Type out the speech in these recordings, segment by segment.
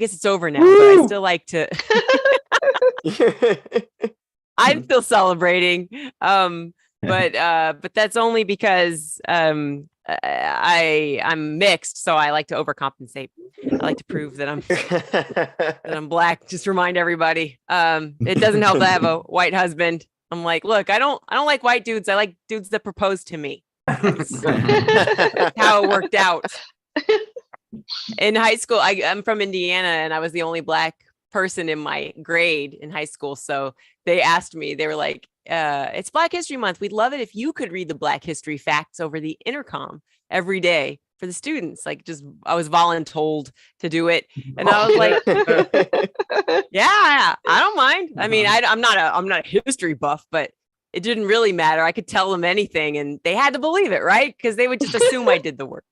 guess it's over now, but I still like to. I'm still celebrating. But that's only because I'm mixed, so I like to overcompensate. I like to prove that I'm black. Just remind everybody. It doesn't help that I have a white husband. I'm like, look, I don't like white dudes. I like dudes that propose to me. That's how it worked out. In high school, I'm from Indiana, and I was the only black person in my grade in high school. So they asked me, they were like, it's Black History Month. We'd love it if you could read the Black history facts over the intercom every day for the students. Like, just, I was voluntold to do it. And I was like, yeah, I don't mind. I mean, I'm not a history buff, but it didn't really matter. I could tell them anything and they had to believe it, right? Because they would just assume I did the work.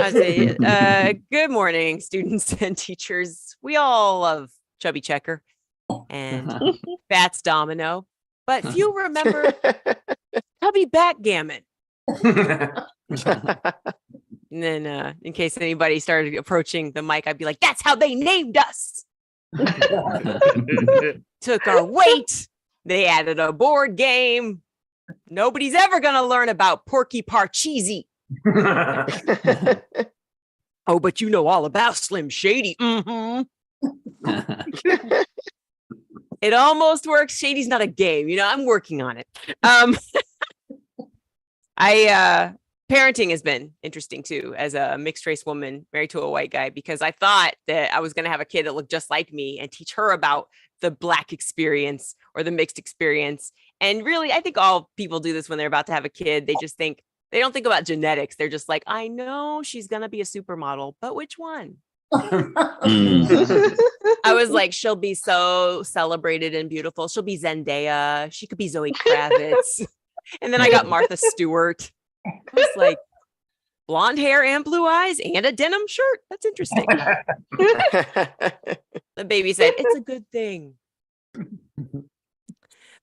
I say, good morning, students and teachers. We all love Chubby Checker and Fats Domino, but few remember Chubby Backgammon. And then in case anybody started approaching the mic, I'd be like, that's how they named us. Took our weight. They added a board game. Nobody's ever going to learn about Porky Parcheesi. Oh, but you know all about Slim Shady. Mm-hmm. It almost works. Shady's not a game. You know, I'm working on it. Parenting has been interesting too, as a mixed race woman married to a white guy, because I thought that I was going to have a kid that looked just like me and teach her about the Black experience or the mixed experience. And really, I think all people do this when they're about to have a kid. They just think, they don't think about genetics. They're just like, I know she's going to be a supermodel, but which one? I was like, she'll be so celebrated and beautiful. She'll be Zendaya. She could be Zoe Kravitz. And then I got Martha Stewart. I was like, blonde hair and blue eyes and a denim shirt. That's interesting. The baby said, it's a good thing.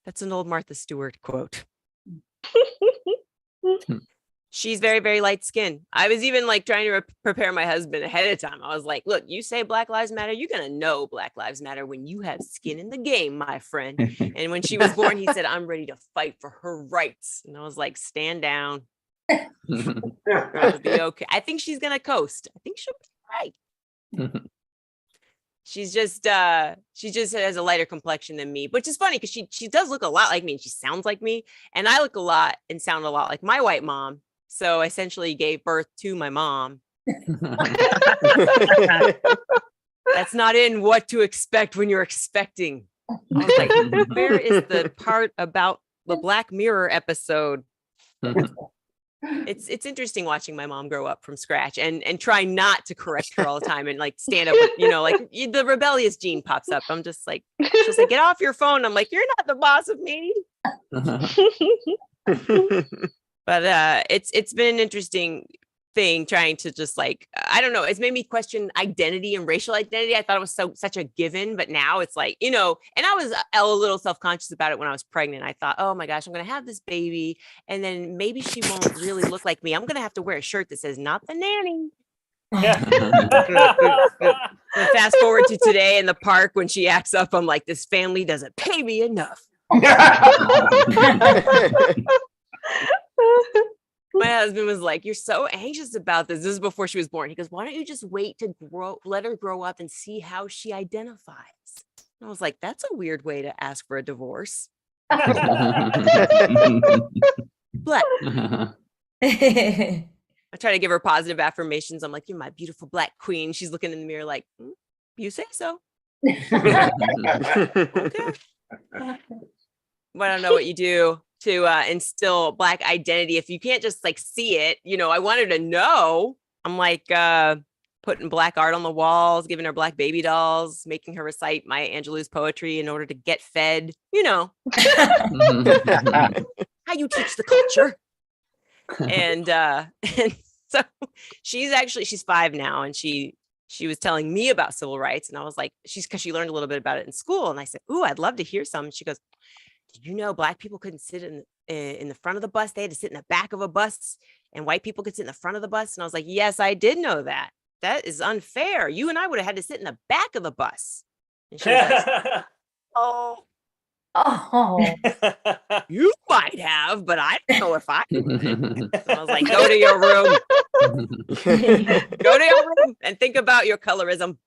That's an old Martha Stewart quote. She's very, very light skinned. I was even like trying to prepare my husband ahead of time. I was like, look, you say Black Lives Matter, you're going to know Black Lives Matter when you have skin in the game, my friend. And when she was born, he said, I'm ready to fight for her rights. And I was like, stand down. It'll be okay. I think she's going to coast. I think she'll be right. She just has a lighter complexion than me, which is funny because she does look a lot like me and she sounds like me. And I look a lot and sound a lot like my white mom. So I essentially gave birth to my mom. That's not in What to Expect When You're Expecting. I was like, where is the part about the Black Mirror episode? It's interesting watching my mom grow up from scratch and try not to correct her all the time and like stand up with, you know, like the rebellious gene pops up. I'm just like, she's like, get off your phone. I'm like, you're not the boss of me. But it's been an interesting thing trying to just like, I don't know, it's made me question identity and racial identity. I thought it was such a given, but now it's like, you know, and I was a little self-conscious about it when I was pregnant. I thought, oh my gosh, I'm going to have this baby and then maybe she won't really look like me. I'm going to have to wear a shirt that says not the nanny. But fast forward to today in the park when she acts up, I'm like, this family doesn't pay me enough. My husband was like, you're so anxious about this. This is before she was born. He goes, why don't you just wait to let her grow up and see how she identifies? And I was like, that's a weird way to ask for a divorce. But I try to give her positive affirmations. I'm like, you're my beautiful Black queen. She's looking in the mirror like, you say so. Okay. But I don't know what you do to instill Black identity if you can't just like see it. You know, I want her to know. I'm like putting Black art on the walls, giving her Black baby dolls, making her recite Maya Angelou's poetry in order to get fed. You know, how you teach the culture. And so she's 5 now, and she was telling me about civil rights, and I was like, because she learned a little bit about it in school, and I said, ooh, I'd love to hear some. And she goes, did you know Black people couldn't sit in the front of the bus? They had to sit in the back of a bus, and white people could sit in the front of the bus. And I was like, yes, I did know that. that is unfair. You and I would have had to sit in the back of the bus. And she was like, oh, you might have, but I don't know if I would. So I was like, go to your room. Go to your room and think about your colorism.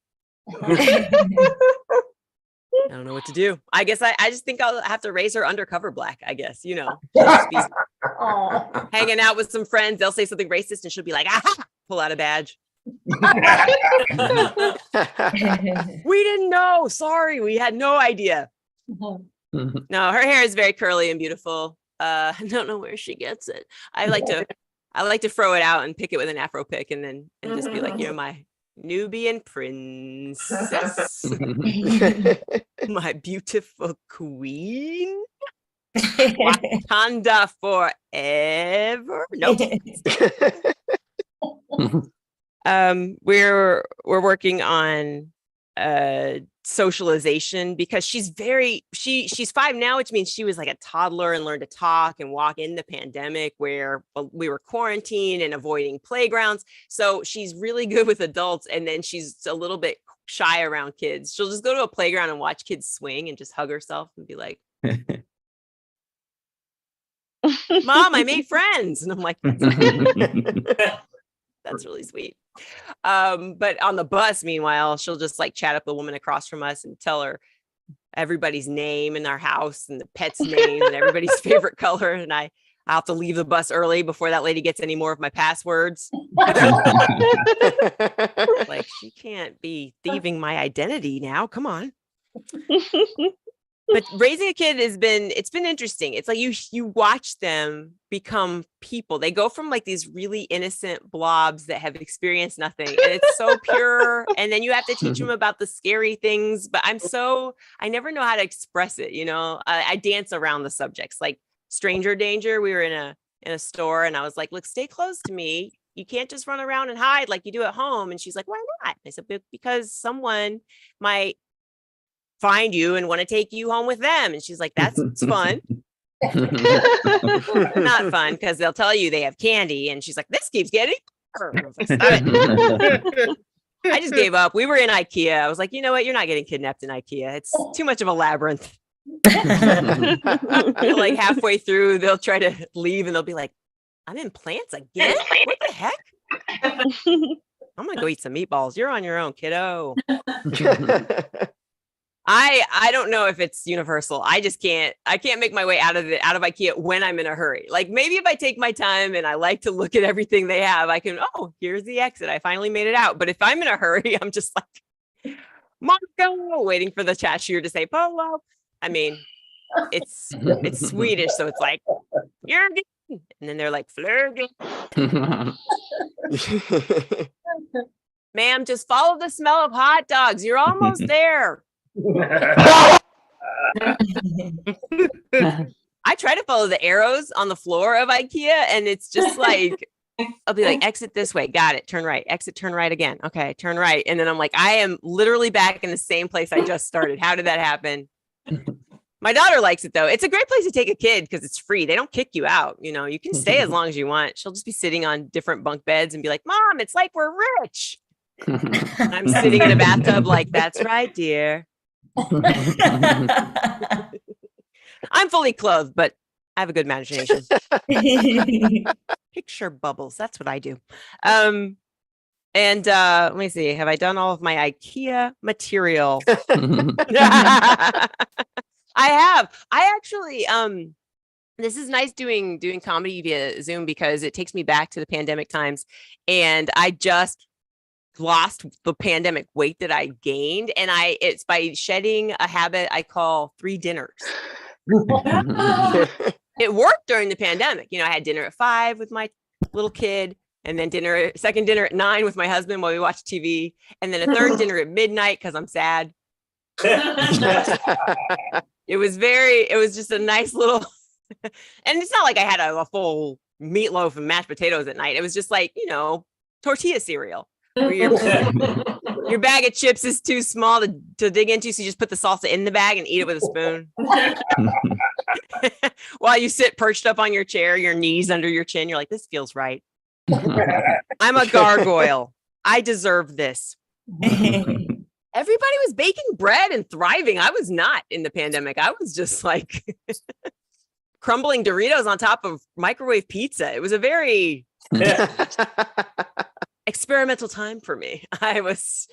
I don't know what to do. I guess I just think I'll have to raise her undercover black, I guess, you know. Just be hanging out with some friends. They'll say something racist and she'll be like, aha, pull out a badge. We didn't know. Sorry. We had no idea. No, her hair is very curly and beautiful. I don't know where she gets it. I like to throw it out and pick it with an Afro pick and just be like, you're my Nubian princess, my beautiful queen, Wakanda forever. Nope. We're working on socialization because she's 5 now, which means she was like a toddler and learned to talk and walk in the pandemic where we were quarantined and avoiding playgrounds. So she's really good with adults, and then she's a little bit shy around kids. She'll just go to a playground and watch kids swing and just hug herself and be like, Mom, I made friends. And I'm like, that's really sweet. But on the bus, meanwhile, she'll just like chat up the woman across from us and tell her everybody's name in our house and the pet's name and everybody's favorite color. And I'll have to leave the bus early before that lady gets any more of my passwords. Like, she can't be thieving my identity now. Come on. But raising a kid it's been interesting. It's like you watch them become people. They go from like these really innocent blobs that have experienced nothing, and it's so pure. And then you have to teach them about the scary things. But I never know how to express it. You know, I dance around the subjects, like stranger danger. We were in a store, and I was like, look, stay close to me. You can't just run around and hide like you do at home. And she's like, why not? I said, because someone might find you and want to take you home with them. And she's like, that's fun. Not fun, because they'll tell you they have candy. And she's like, this keeps getting I just gave up. We were in IKEA. I was like, you know what? You're not getting kidnapped in IKEA. It's too much of a labyrinth. Like halfway through, they'll try to leave and they'll be like, I'm in plants again? What the heck? I'm gonna go eat some meatballs. You're on your own, kiddo. I don't know if it's universal. I can't make my way out of IKEA when I'm in a hurry. Like, maybe if I take my time and I like to look at everything they have, I can, here's the exit. I finally made it out. But if I'm in a hurry, I'm just like, Marco, waiting for the cashier to say polo. I mean, it's Swedish, so it's like, Jürgen. And then they're like, Flurgen. Ma'am, just follow the smell of hot dogs. You're almost there. I try to follow the arrows on the floor of IKEA, and it's just like, I'll be like, exit this way. Got it. Turn right. Exit, turn right again. Okay, turn right. And then I'm like, I am literally back in the same place I just started. How did that happen? My daughter likes it, though. It's a great place to take a kid because it's free. They don't kick you out. You know, you can stay as long as you want. She'll just be sitting on different bunk beds and be like, Mom, it's like we're rich. And I'm sitting in a bathtub like, that's right, dear. I'm fully clothed, but I have a good imagination. Picture bubbles. That's what I do. And let me see. Have I done all of my IKEA material? I have. I actually, this is nice doing comedy via Zoom because it takes me back to the pandemic times, and I just lost the pandemic weight that I gained, and it's by shedding a habit I call 3 dinners. It worked during the pandemic. You know, I had dinner at 5 with my little kid, and then second dinner at 9 with my husband while we watched TV, and then a third dinner at midnight because I'm sad. It was just a nice little, and it's not like I had a full meatloaf and mashed potatoes at night. It was just like, you know, tortilla cereal. Where your bag of chips is too small to dig into, so you just put the salsa in the bag and eat it with a spoon. While you sit perched up on your chair, your knees under your chin, you're like, this feels right. I'm a gargoyle. I deserve this. Everybody was baking bread and thriving. I was not in the pandemic. I was just like crumbling Doritos on top of microwave pizza. It was a very experimental time for me. I was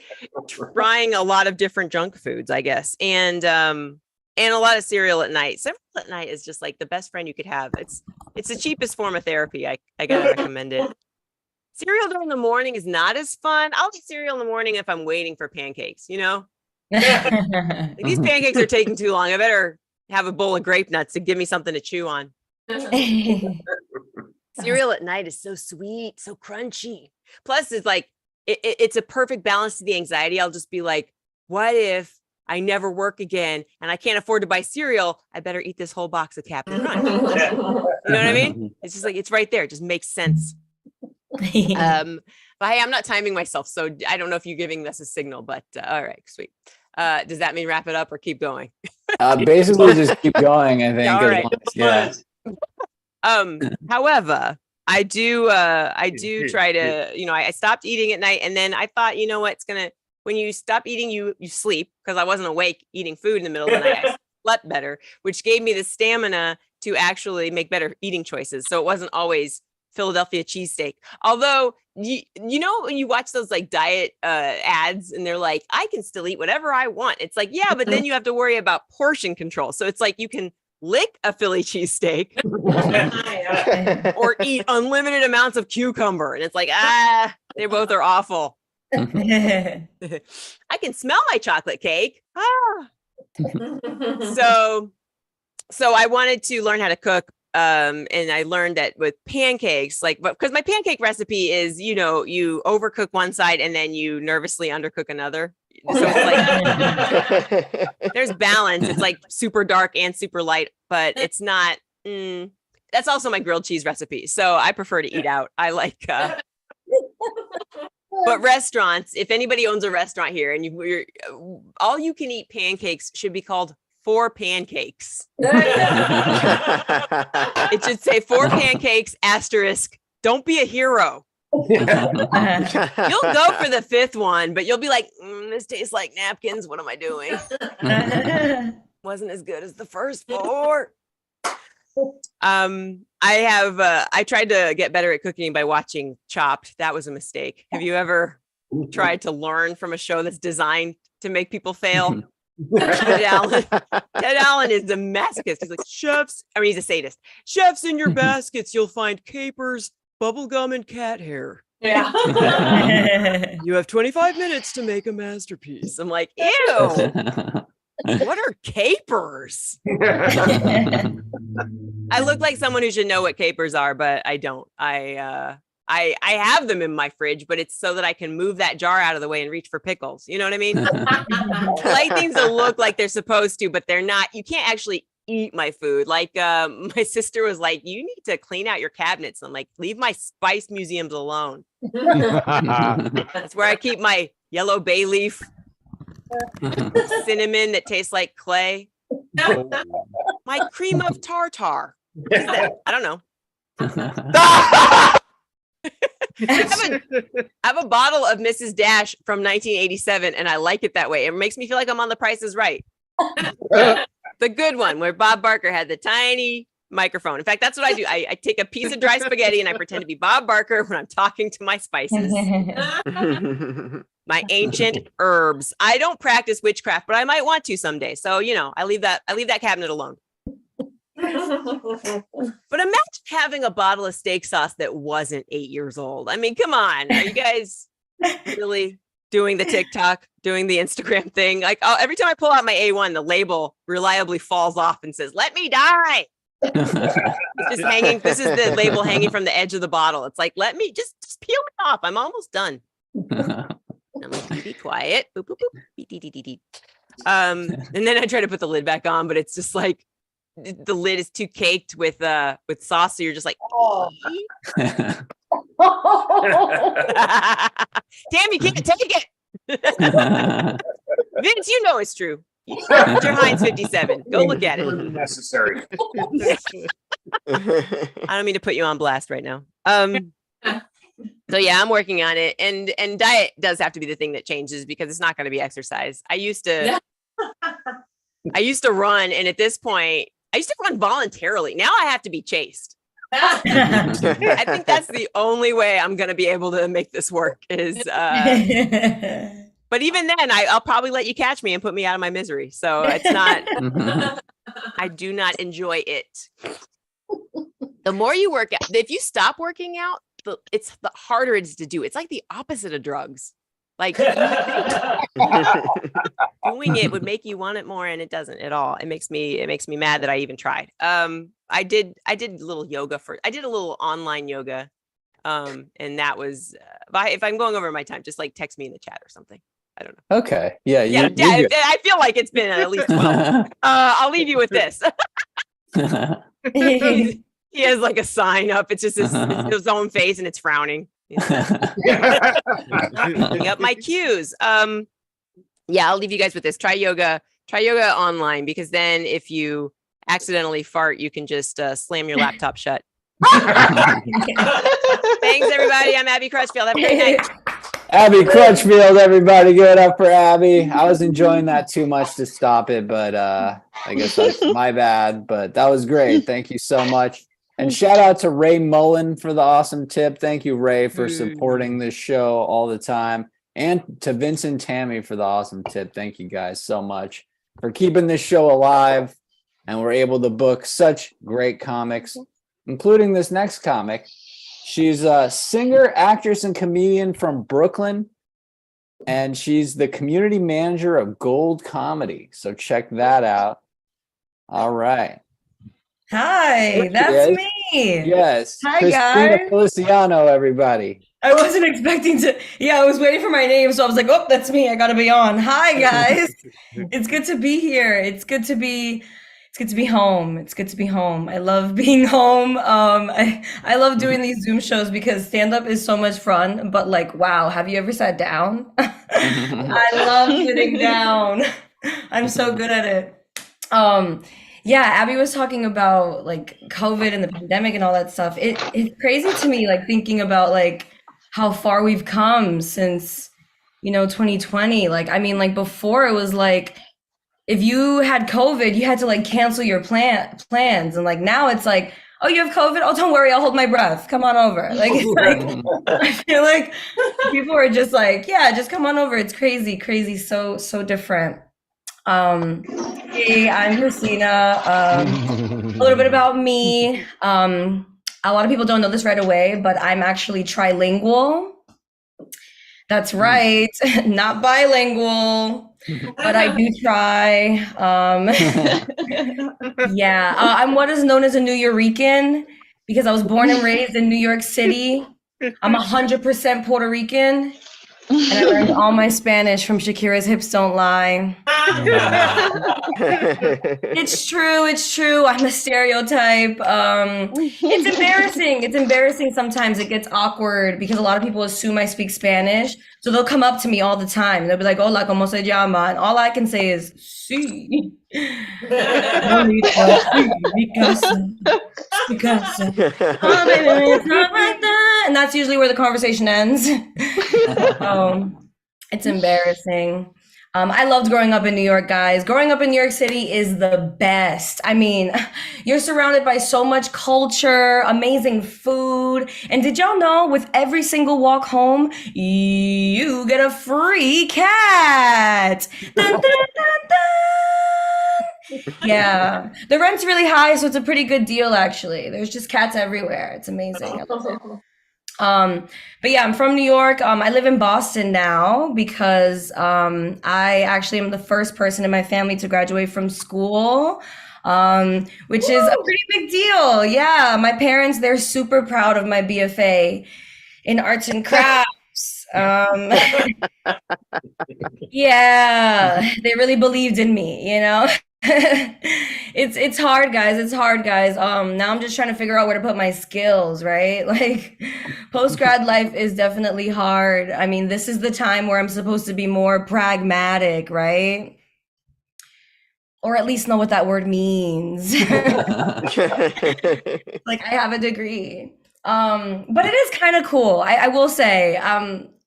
trying a lot of different junk foods, I guess. And a lot of cereal at night. Cereal at night is just like the best friend you could have. It's the cheapest form of therapy. I gotta recommend it. Cereal during the morning is not as fun. I'll eat cereal in the morning if I'm waiting for pancakes, you know? Like, these pancakes are taking too long. I better have a bowl of grape nuts to give me something to chew on. Cereal at night is so sweet, so crunchy. Plus, it's like, it's a perfect balance to the anxiety. I'll just be like, what if I never work again and I can't afford to buy cereal? I better eat this whole box of Captain Crunch. You know what I mean? It's just like, it's right there. It just makes sense. But hey, I'm not timing myself, so I don't know if you're giving this a signal, but all right, sweet. Does that mean wrap it up or keep going? Basically just keep going, I think. All right. Yeah. However, I do try to, you know, I stopped eating at night, and then I thought, you know what, when you stop eating, you sleep, because I wasn't awake eating food in the middle of the night. I slept better, which gave me the stamina to actually make better eating choices. So it wasn't always Philadelphia cheesesteak. Although, you know, when you watch those like diet ads and they're like, I can still eat whatever I want. It's like, yeah, but then you have to worry about portion control. So it's like you can lick a Philly cheesesteak or eat unlimited amounts of cucumber. And it's like, they both are awful. I can smell my chocolate cake. So I wanted to learn how to cook. And I learned that with pancakes, because my pancake recipe is, you know, you overcook one side and then you nervously undercook another. So it's like, there's balance. It's like super dark and super light, but it's not, that's also my grilled cheese recipe. So I prefer to eat out. I like, but restaurants, if anybody owns a restaurant here and you're all you can eat pancakes should be called 4 pancakes. It should say 4 pancakes, asterisk, don't be a hero. You'll go for the 5th one, but you'll be like, this tastes like napkins. What am I doing? Wasn't as good as the first 4. I tried to get better at cooking by watching Chopped. That was a mistake. Have you ever tried to learn from a show that's designed to make people fail? Ted Allen is a masochist. He's like, chefs. I mean, he's a sadist. Chefs, in your baskets, you'll find capers, bubblegum, and cat hair. Yeah. You have 25 minutes to make a masterpiece. I'm like, ew. What are capers? I look like someone who should know what capers are, but I don't. I have them in my fridge, but it's so that I can move that jar out of the way and reach for pickles. You know what I mean? I like things that look like they're supposed to, but they're not. You can't actually eat my food. Like my sister was like, you need to clean out your cabinets. I'm like, leave my spice museums alone. That's where I keep my yellow bay leaf, cinnamon that tastes like clay, my cream of tartar. What is that? I don't know. I have a bottle of Mrs. Dash from 1987, and I like it that way. It makes me feel like I'm on The Price is Right. The good one, where Bob Barker had the tiny microphone. In fact, that's what I do. I take a piece of dry spaghetti and I pretend to be Bob Barker when I'm talking to my spices. My ancient herbs. I don't practice witchcraft, but I might want to someday. So, you know, I leave that cabinet alone. But imagine having a bottle of steak sauce that wasn't 8 years old. I mean, come on. Are you guys really doing the TikTok, doing the Instagram thing? Like, oh, every time I pull out my A1, the label reliably falls off and says, "Let me die." It's just hanging. This is the label hanging from the edge of the bottle. It's like, let me just peel me off. I'm almost done. I'm like, be quiet. Boop, boop, boop. And then I try to put the lid back on, but it's just like the lid is too caked with sauce. So you're just like, oh. Damn, you can't take it. Vince, you know it's true. Your Heinz 57. Go look at it. Necessary. I don't mean to put you on blast right now. So yeah, I'm working on it, and diet does have to be the thing that changes because it's not going to be exercise. I used to run, and at this point, I used to run voluntarily. Now I have to be chased. I think that's the only way I'm going to be able to make this work is, but even then I'll probably let you catch me and put me out of my misery. So it's not, I do not enjoy it. The more you work out, if you stop working out, it's the harder it is to do. It's like the opposite of drugs. Like doing it would make you want it more, and it doesn't at all. It makes me mad that I even tried. I did a little yoga I did a little online yoga. And that was, if I'm going over my time, just like text me in the chat or something. I don't know. Okay. Yeah. I feel like it's been at least 12. I'll leave you with this. He has like a sign up. It's just his own face, and it's frowning. Picking up my cues. Yeah, I'll leave you guys with this. Try yoga online, because then if you accidentally fart, you can just slam your laptop shut. Thanks, everybody. I'm Abby Crutchfield. Have a great night. Abby Crutchfield, everybody, give it up for Abby. I was enjoying that too much to stop it, but I guess that's my bad. But that was great. Thank you so much. And shout out to Ray Mullen for the awesome tip. Thank you, Ray, for supporting this show all the time. And to Vince and Tammy for the awesome tip. Thank you guys so much for keeping this show alive. And we're able to book such great comics, including this next comic. She's a singer, actress, and comedian from Brooklyn. And she's the community manager of Gold Comedy. So check that out. All right. Hi, that's me. Yes. Hi, Christina guys. Feliciano, everybody. I wasn't expecting to. Yeah, I was waiting for my name, so I was like, "Oh, that's me. I gotta be on." Hi, guys. It's good to be here. It's good to be home. It's good to be home. I love being home. I love doing these Zoom shows because stand-up is so much fun. But like, wow, have you ever sat down? I love sitting down. I'm so good at it. Yeah, Abby was talking about like COVID and the pandemic and all that stuff. It's crazy to me, like thinking about like how far we've come since, 2020. Like, I mean, like before it was like, if you had COVID, you had to like cancel your plans. And like now it's like, oh, you have COVID? Oh, don't worry, I'll hold my breath. Come on over. Like, it's like I feel like people are just like, yeah, just come on over. It's crazy, so different. Hey, I'm Christina. A little bit about me. A lot of people don't know this right away, but I'm actually trilingual. That's right, not bilingual, but I do try. Yeah, I'm what is known as a New Yorican because I was born and raised in New York City. I'm 100% Puerto Rican. And I learned all my Spanish from Shakira's Hips Don't Lie. It's true. I'm a stereotype. It's embarrassing. It's embarrassing sometimes. It gets awkward because a lot of people assume I speak Spanish. So they'll come up to me all the time. They'll be like, hola, ¿cómo se llama? And all I can say is, sí. Because oh, baby, it's not like that. And that's usually where the conversation ends. It's embarrassing. I loved growing up in New York, guys. Growing up in New York City is the best. I mean, you're surrounded by so much culture, amazing food. And did y'all know with every single walk home, you get a free cat? Dun, dun, dun, dun. Yeah, the rent's really high, so it's a pretty good deal, actually. There's just cats everywhere. It's amazing. I love it. But yeah, I'm from New York. I live in Boston now because I actually am the first person in my family to graduate from school, which is a pretty big deal. Yeah, my parents, they're super proud of my BFA in arts and crafts. Yeah, they really believed in me, It's hard, guys. It's hard, guys. Now I'm just trying to figure out where to put my skills, right? Like post-grad life is definitely hard. I mean, this is the time where I'm supposed to be more pragmatic, right? Or at least know what that word means. Like I have a degree. But it is kind of cool. I will say,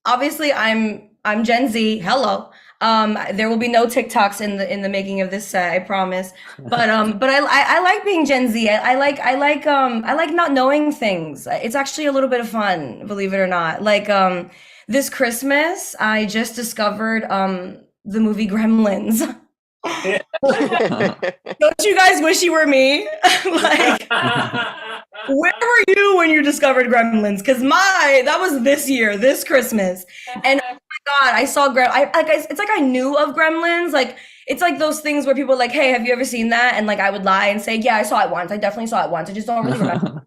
obviously I'm Gen Z. Hello. There will be no TikToks in the making of this set, I promise. But I like being Gen Z. I like not knowing things. It's actually a little bit of fun, believe it or not. Like this Christmas, I just discovered the movie Gremlins. Don't you guys wish you were me? Like, where were you when you discovered Gremlins? Because that was this year, this Christmas, and oh my God, I saw it's like I knew of Gremlins. Like it's like those things where people are like, "Hey, have you ever seen that?" And like I would lie and say, "Yeah, I saw it once. I definitely saw it once. I just don't really remember."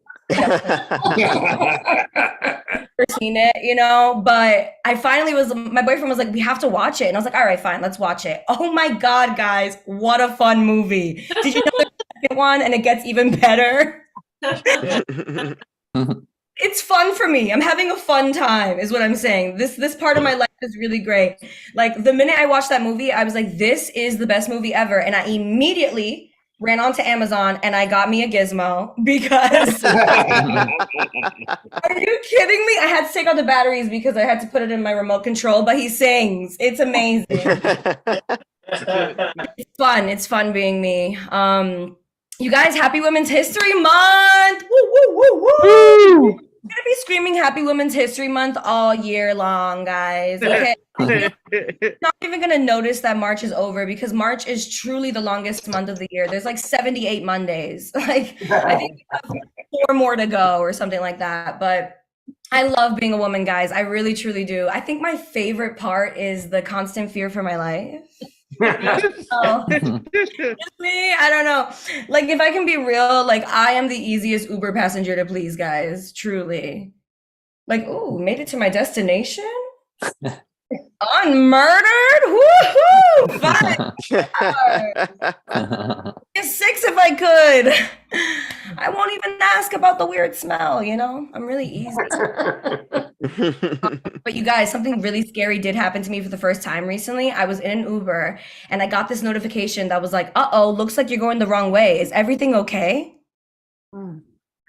Seen it, you know, but I finally my boyfriend was like, we have to watch it, and I was like, all right, fine, let's watch it. Oh my God, guys, what a fun movie. Did you know there's a second one and it gets even better? It's fun for me. I'm having a fun time is what I'm saying. This part of my life is really great. Like the minute I watched that movie, I was like, this is the best movie ever, and I immediately ran onto Amazon and I got me a gizmo because are you kidding me? I had to take out the batteries because I had to put it in my remote control, but he sings. It's amazing. It's fun. It's fun being me. You guys, Happy Women's History Month. Woo, woo, woo, woo. I'm gonna be screaming Happy Women's History Month all year long, guys. Okay. Not even gonna notice that March is over because March is truly the longest month of the year. There's like 78 Mondays. Like I think we have 4 more to go or something like that. But I love being a woman, guys. I really truly do. I think my favorite part is the constant fear for my life. Oh, just me. I don't know. Like if I can be real, like I am the easiest Uber passenger to please, guys. Truly. Like, oh, made it to my destination. Unmurdered? Woohoo! 5 stars. 6 if I could. I won't even ask about the weird smell, you know? I'm really easy. But you guys, something really scary did happen to me for the first time recently. I was in an Uber and I got this notification that was like, uh-oh, looks like you're going the wrong way. Is everything okay?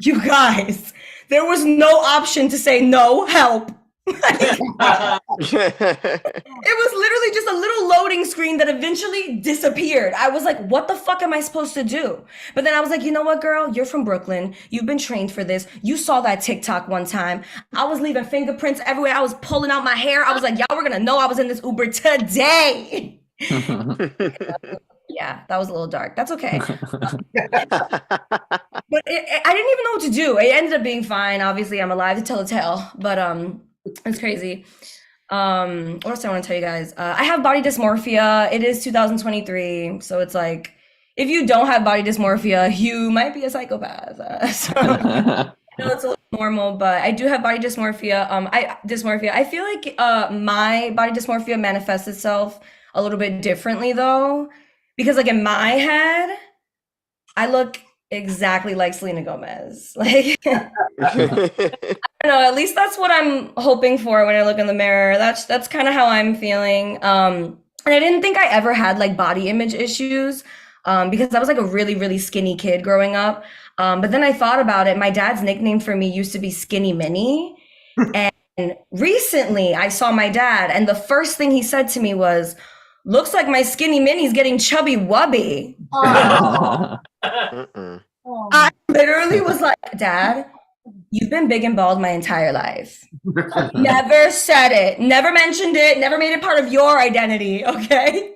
You guys, there was no option to say no, help. It was literally just a little loading screen that eventually disappeared. I was like, what the fuck am I supposed to do? But then I was like, you know what, girl? You're from Brooklyn. You've been trained for this. You saw that TikTok one time. I was leaving fingerprints everywhere. I was pulling out my hair. I was like, y'all were gonna know I was in this Uber today. Yeah, that was a little dark. That's okay. But I didn't even know what to do. It ended up being fine. Obviously, I'm alive to tell a tale. But it's crazy. What else do I want to tell you guys? I have body dysmorphia. It is 2023, so it's like if you don't have body dysmorphia, you might be a psychopath. So I know it's a little normal, but I do have body dysmorphia. I feel like my body dysmorphia manifests itself a little bit differently though, because like in my head, I look exactly like Selena Gomez. Like I don't know, at least that's what I'm hoping for when I look in the mirror. That's kind of how I'm feeling. And I didn't think I ever had like body image issues because I was like a really, really skinny kid growing up. But then I thought about it. My dad's nickname for me used to be Skinny Minnie. And recently I saw my dad and the first thing he said to me was, looks like my Skinny Minnie's getting chubby wubby. I literally was like, Dad, you've been big and bald my entire life. Never said it, never mentioned it, never made it part of your identity, okay?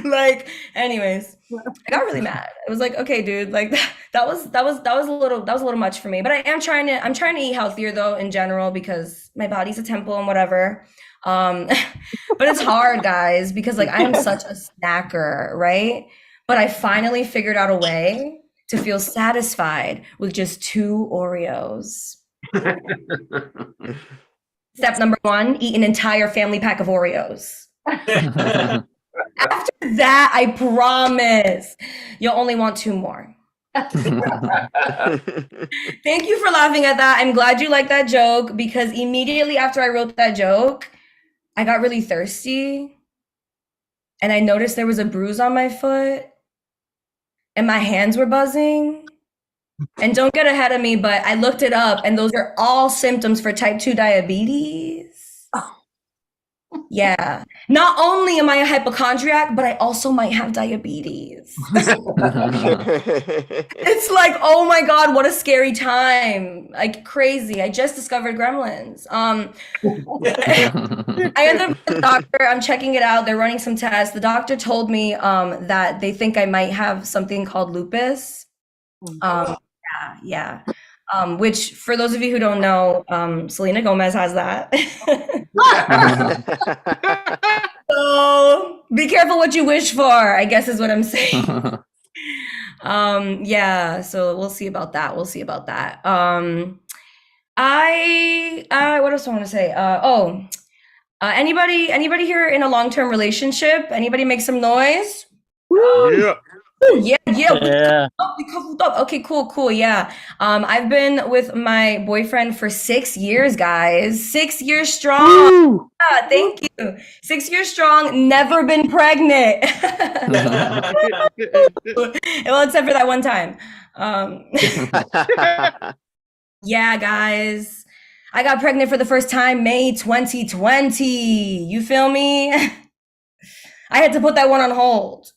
Like, anyways, I got really mad. It was like, okay, dude, like that was a little much for me. But I'm trying to eat healthier though in general because my body's a temple and whatever. But it's hard, guys, because like I am such a snacker, right? But I finally figured out a way to feel satisfied with just 2 Oreos. Step number 1, eat an entire family pack of Oreos. After that, I promise you'll only want 2 more. Thank you for laughing at that. I'm glad you liked that joke because immediately after I wrote that joke, I got really thirsty and I noticed there was a bruise on my foot and my hands were buzzing And don't get ahead of me, but I looked it up, and those are all symptoms for type 2 diabetes. Yeah. Not only am I a hypochondriac, but I also might have diabetes. It's like, oh my God, what a scary time. Like crazy. I just discovered gremlins. I ended up with the doctor. I'm checking it out. They're running some tests. The doctor told me that they think I might have something called lupus. Yeah. Which, for those of you who don't know, Selena Gomez has that. So be careful what you wish for, I guess is what I'm saying. Yeah, so we'll see about that. What else do I want to say? Anybody here in a long-term relationship? Anybody make some noise? Yeah. Yeah. We coupled up. Okay, cool. Yeah. I've been with my boyfriend for 6 years, guys. 6 years strong. Yeah, thank you. 6 years strong. Never been pregnant. Well, except for that one time. Yeah, guys. I got pregnant for the first time May 2020. You feel me? I had to put that one on hold.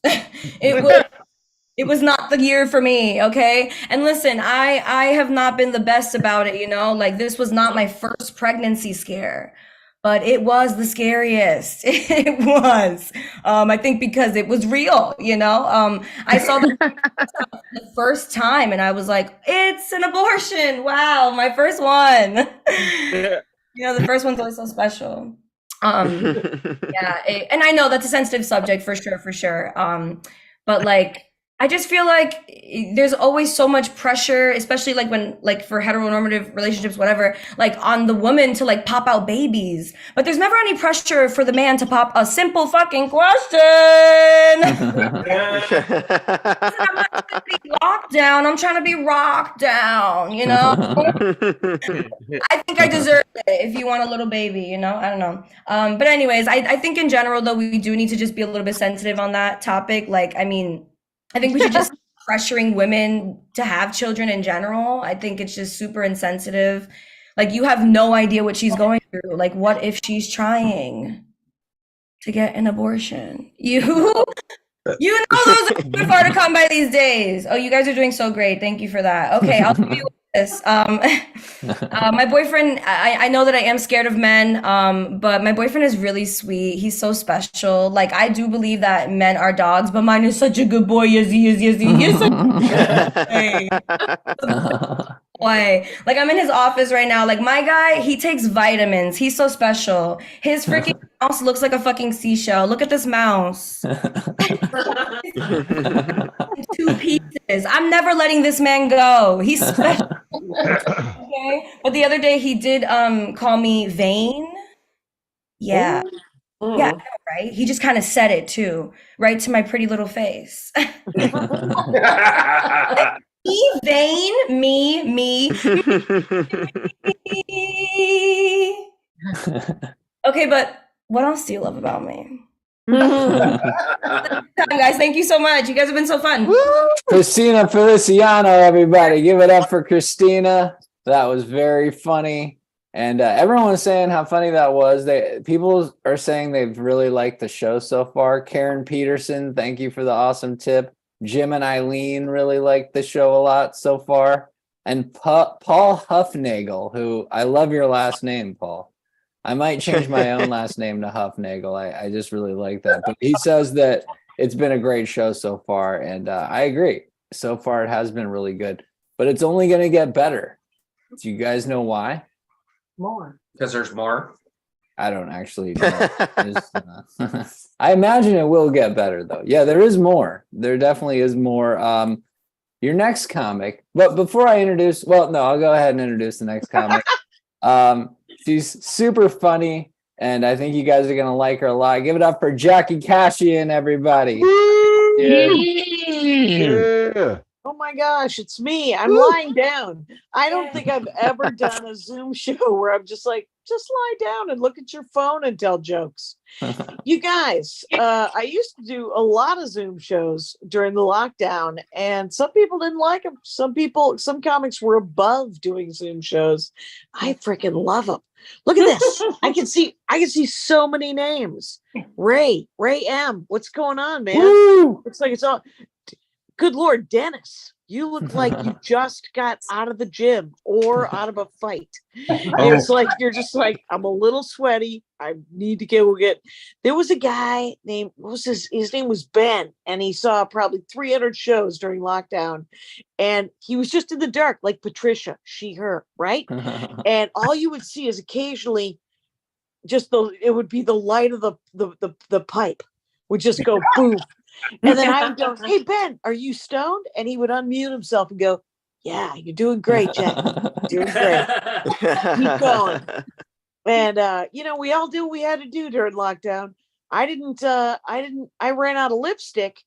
It was not the year for me, okay? And listen, I have not been the best about it, you know? Like, this was not my first pregnancy scare, but it was the scariest. It was. I think because it was real, you know? I saw the first time and I was like, it's an abortion. Wow, my first one. You know, the first one's always so special. Yeah, and I know that's a sensitive subject for sure. But like, I just feel like there's always so much pressure, especially like when, like for heteronormative relationships, whatever, like on the woman to like pop out babies. But there's never any pressure for the man to pop a simple fucking question. I'm not trying to be locked down. I'm trying to be rocked down, you know? I think I deserve it if you want a little baby, you know? I don't know. But anyways, I think in general, though, we do need to just be a little bit sensitive on that topic. Like, I mean, I think we should just pressuring women to have children in general. I think it's just super insensitive. Like, you have no idea what she's going through. Like, what if she's trying to get an abortion? You know those are super far to come by these days. Oh, you guys are doing so great. Thank you for that. Okay, I'll do this. My boyfriend, I know that I am scared of men, but my boyfriend is really sweet. He's so special. Like, I do believe that men are dogs, but mine is such a good boy. Yes, he is. He is such a boy. Like, I'm in his office right now. Like, my guy, he takes vitamins. He's so special. His freaking mouse looks like a fucking seashell. Look at this mouse. 2 pieces. I'm never letting this man go. He's special. Okay. But the other day he did call me vain. Yeah. Ooh. Yeah, I know, right? He just kind of said it too, right to my pretty little face. Me, vain, me. Okay, but what else do you love about me? Guys, thank you so much. You guys have been so fun. Christina Feliciano, everybody. Give it up for Christina. That was very funny. And everyone was saying how funny that was. People are saying they've really liked the show so far. Karen Peterson, thank you for the awesome tip. Jim and Eileen really liked the show a lot so far. And Paul Huffnagel, who I love your last name, Paul. I might change my own last name to Huffnagel. I just really like that. But he says that it's been a great show so far. And I agree. So far, it has been really good. But it's only going to get better. Do you guys know why? More. Because there's more. I don't actually know. I imagine it will get better, though. Yeah, there is more. There definitely is more. Your next comic. But before I introduce, well, no, I'll go ahead and introduce the next comic. She's super funny, and I think you guys are going to like her a lot. Give it up for Jackie Cashian, everybody. Yeah. Oh my gosh, it's me. I'm lying down. I don't think I've ever done a Zoom show where I'm just like just lie down and look at your phone and tell jokes. You guys, I used to do a lot of Zoom shows during the lockdown, and some people didn't like them. Some comics were above doing Zoom shows. I freaking love them. Look at this. I can see so many names. Ray M. What's going on, man? Woo! Looks like it's all. Good Lord, Dennis. You look like you just got out of the gym or out of a fight. It's like you're just like, I'm a little sweaty. I need to go get. There was a guy named, what was his name was Ben, and he saw probably 300 shows during lockdown, and he was just in the dark, like Patricia, she, her, right? And all you would see is occasionally it would be the light of the pipe would just go boom. And then I would go, hey, Ben, are you stoned? And he would unmute himself and go, yeah, you're doing great, Jack. Doing great. Keep going. And, we all do what we had to do during lockdown. I ran out of lipstick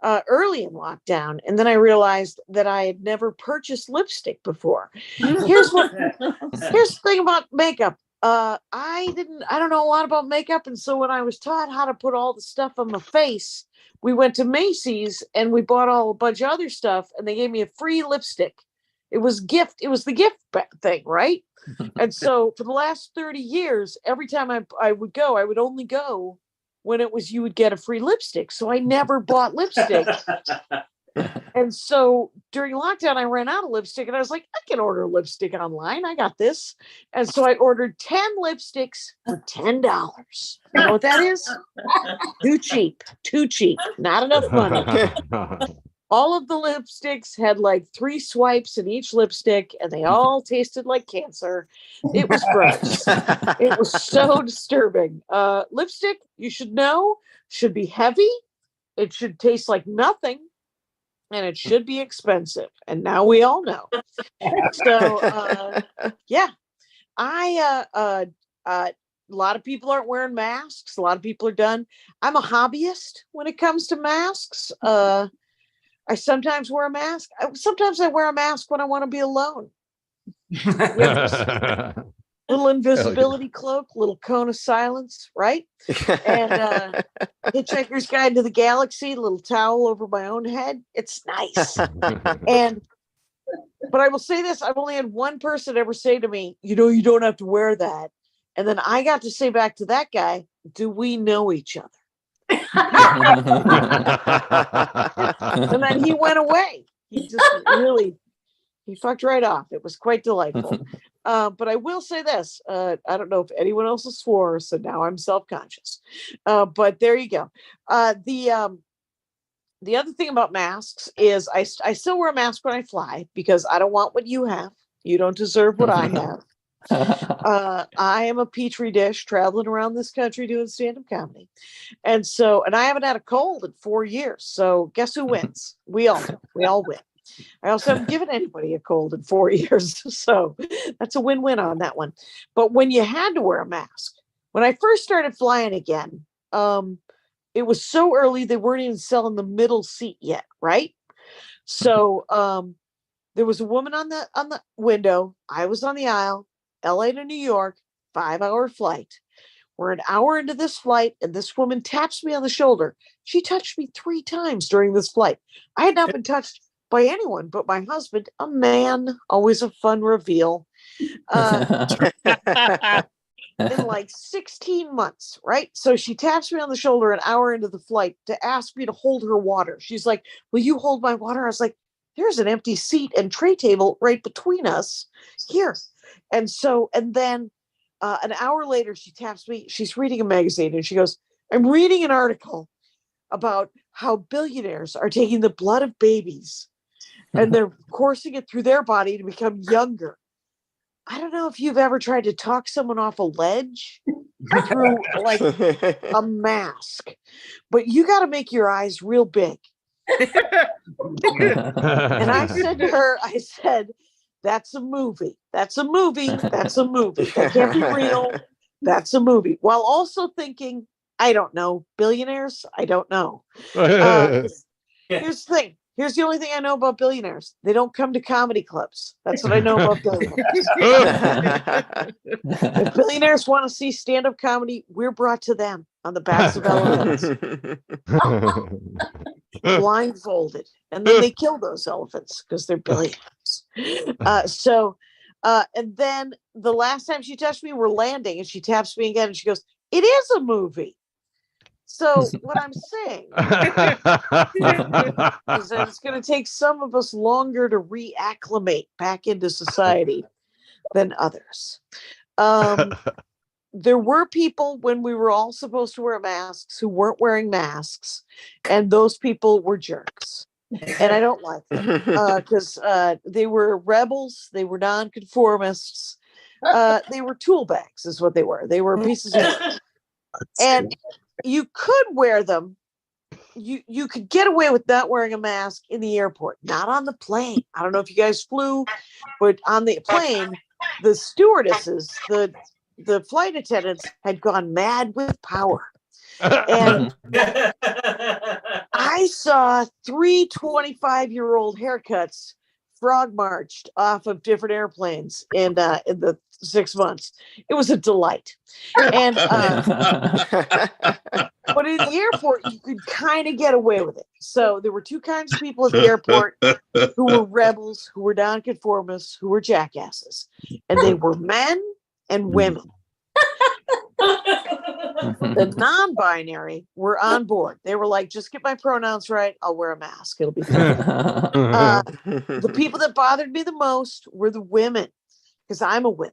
early in lockdown. And then I realized that I had never purchased lipstick before. Here's the thing about makeup. I don't know a lot about makeup. And so when I was taught how to put all the stuff on my face, we went to Macy's and we bought a bunch of other stuff, and they gave me a free lipstick. It was the gift thing, right? And so for the last 30 years, every time I would go, I would only go when you would get a free lipstick. So I never bought lipstick. And so during lockdown, I ran out of lipstick, and I was like, I can order lipstick online. I got this. And so I ordered 10 lipsticks for $10. You know what that is? Too cheap. Not enough money. All of the lipsticks had like 3 swipes in each lipstick, and they all tasted like cancer. It was gross. It was so disturbing. Lipstick, you should know, should be heavy. It should taste like nothing. And it should be expensive. And now we all know. So, yeah, a lot of people aren't wearing masks. A lot of people are done. I'm a hobbyist when it comes to masks. I sometimes wear a mask. Sometimes I wear a mask when I want to be alone. Little invisibility cloak, little cone of silence, right? And Hitchhiker's Guide to the Galaxy, little towel over my own head. It's nice. But I will say this, I've only had one person ever say to me, you don't have to wear that. And then I got to say back to that guy, do we know each other? And then he went away. He just he fucked right off. It was quite delightful. But I will say this. I don't know if anyone else has swore, so now I'm self-conscious. But there you go. The other thing about masks is I still wear a mask when I fly, because I don't want what you have. You don't deserve what I have. I am a petri dish traveling around this country doing stand-up comedy. And I haven't had a cold in 4 years. So guess who wins? We all win. I also haven't given anybody a cold in 4 years. So that's a win-win on that one. But when you had to wear a mask, when I first started flying again, it was so early, they weren't even selling the middle seat yet, right? So there was a woman on the window. I was on the aisle, LA to New York, 5-hour flight. We're an hour into this flight, and this woman taps me on the shoulder. She touched me 3 times during this flight. I had not been touched by anyone but my husband, a man. Always a fun reveal. In like 16 months, right? So she taps me on the shoulder an hour into the flight to ask me to hold her water. She's like, will you hold my water? I was like, there's an empty seat and tray table right between us here. And then an hour later, she taps me. She's reading a magazine, and she goes, I'm reading an article about how billionaires are taking the blood of babies and they're coursing it through their body to become younger. I don't know if you've ever tried to talk someone off a ledge through like a mask, but you got to make your eyes real big. And I said to her, that's a movie. That's a movie. That's a movie. That can't be real. That's a movie. While also thinking, I don't know, billionaires? I don't know. Here's the thing. Here's the only thing I know about billionaires. They don't come to comedy clubs. That's what I know about billionaires. If billionaires want to see stand-up comedy, we're brought to them on the backs of elephants, blindfolded. And then they kill those elephants because they're billionaires. And then the last time she touched me, we're landing, and she taps me again, and she goes, "It is a movie." So what I'm saying is that it's going to take some of us longer to reacclimate back into society than others. There were people when we were all supposed to wear masks who weren't wearing masks, and those people were jerks. And I don't like them because they were rebels. They were nonconformists. They were tool bags is what they were. They were pieces of work. And you could wear them. You could get away with not wearing a mask in the airport, not on the plane. I don't know if you guys flew, but on the plane, the stewardesses, the flight attendants had gone mad with power. And I saw 3 25-year-old haircuts frog marched off of different airplanes in the 6 months. It was a delight. And but in the airport, you could kind of get away with it. So there were 2 kinds of people at the airport who were rebels, who were nonconformists, who were jackasses. And they were men and women. The non-binary were on board. They were like, just get my pronouns right. I'll wear a mask. It'll be fine. The people that bothered me the most were the women, because I'm a woman.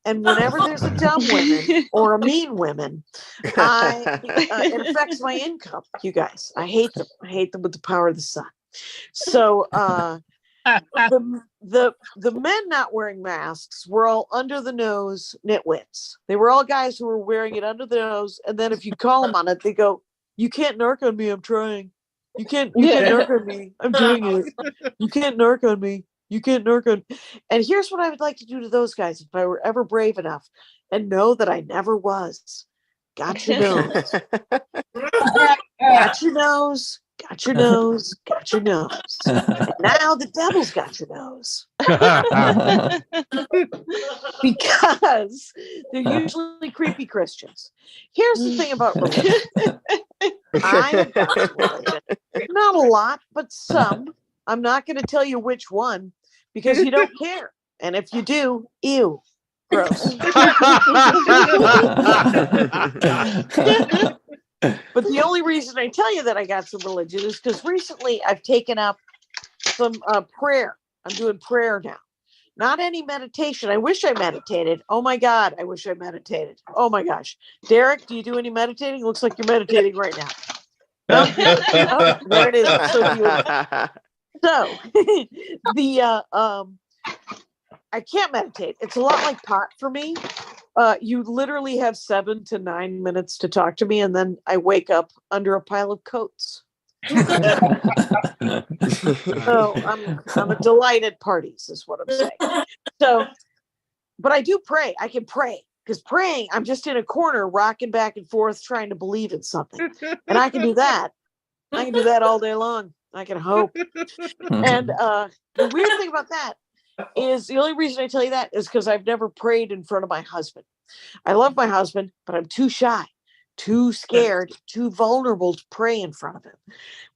And whenever there's a dumb woman or a mean woman, it affects my income, you guys. I hate them. I hate them with the power of the sun. So the men not wearing masks were all under the nose nitwits. They were all guys who were wearing it under the nose, and then if you call them on it, they go, "You can't narc on me. I'm trying. You can't narc on me. I'm doing it. You can't narc on me. You can't narc on." And here's what I would like to do to those guys if I were ever brave enough, and know that I never was. Got your nose. Got your nose. Got your nose, got your nose. And now the devil's got your nose. Because they're usually creepy Christians. Here's the thing about religion. I have got religion. Not a lot, but some. I'm not going to tell you which one because you don't care. And if you do, ew. Gross. But the only reason I tell you that I got some religion is because recently I've taken up some prayer. I'm doing prayer now. Not any meditation. I wish I meditated. Oh my God, I wish I meditated. Oh my gosh. Derek, do you do any meditating? Looks like you're meditating right now. No? Oh, there it is. It's so beautiful. So I can't meditate. It's a lot like pot for me. You literally have 7 to 9 minutes to talk to me, and then I wake up under a pile of coats. So I'm a delight at parties, is what I'm saying. So, but I do pray. I can pray because praying, I'm just in a corner rocking back and forth trying to believe in something, and I can do that. I can do that all day long. I can hope. And the weird thing about that is the only reason I tell you that is because I've never prayed in front of my husband. I love my husband, but I'm too shy, too scared, too vulnerable to pray in front of him.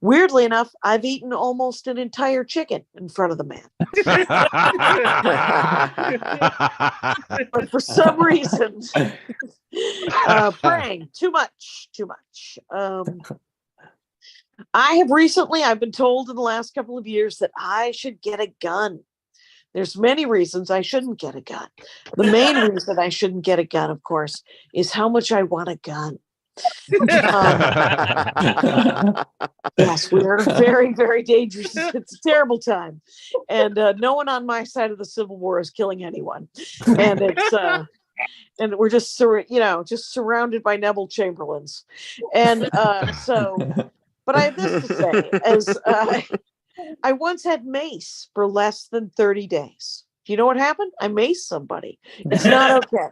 Weirdly enough, I've eaten almost an entire chicken in front of the man. But for some reason, praying too much. I've been told in the last couple of years that I should get a gun. There's many reasons I shouldn't get a gun. The main reason I shouldn't get a gun, of course, is how much I want a gun. Yes, we're in a very, very dangerous, it's a terrible time. And no one on my side of the Civil War is killing anyone. And it's and we're just surrounded by Neville Chamberlains. And but I have this to say, as I once had mace for less than 30 days. Do you know what happened? I maced somebody. It's not okay.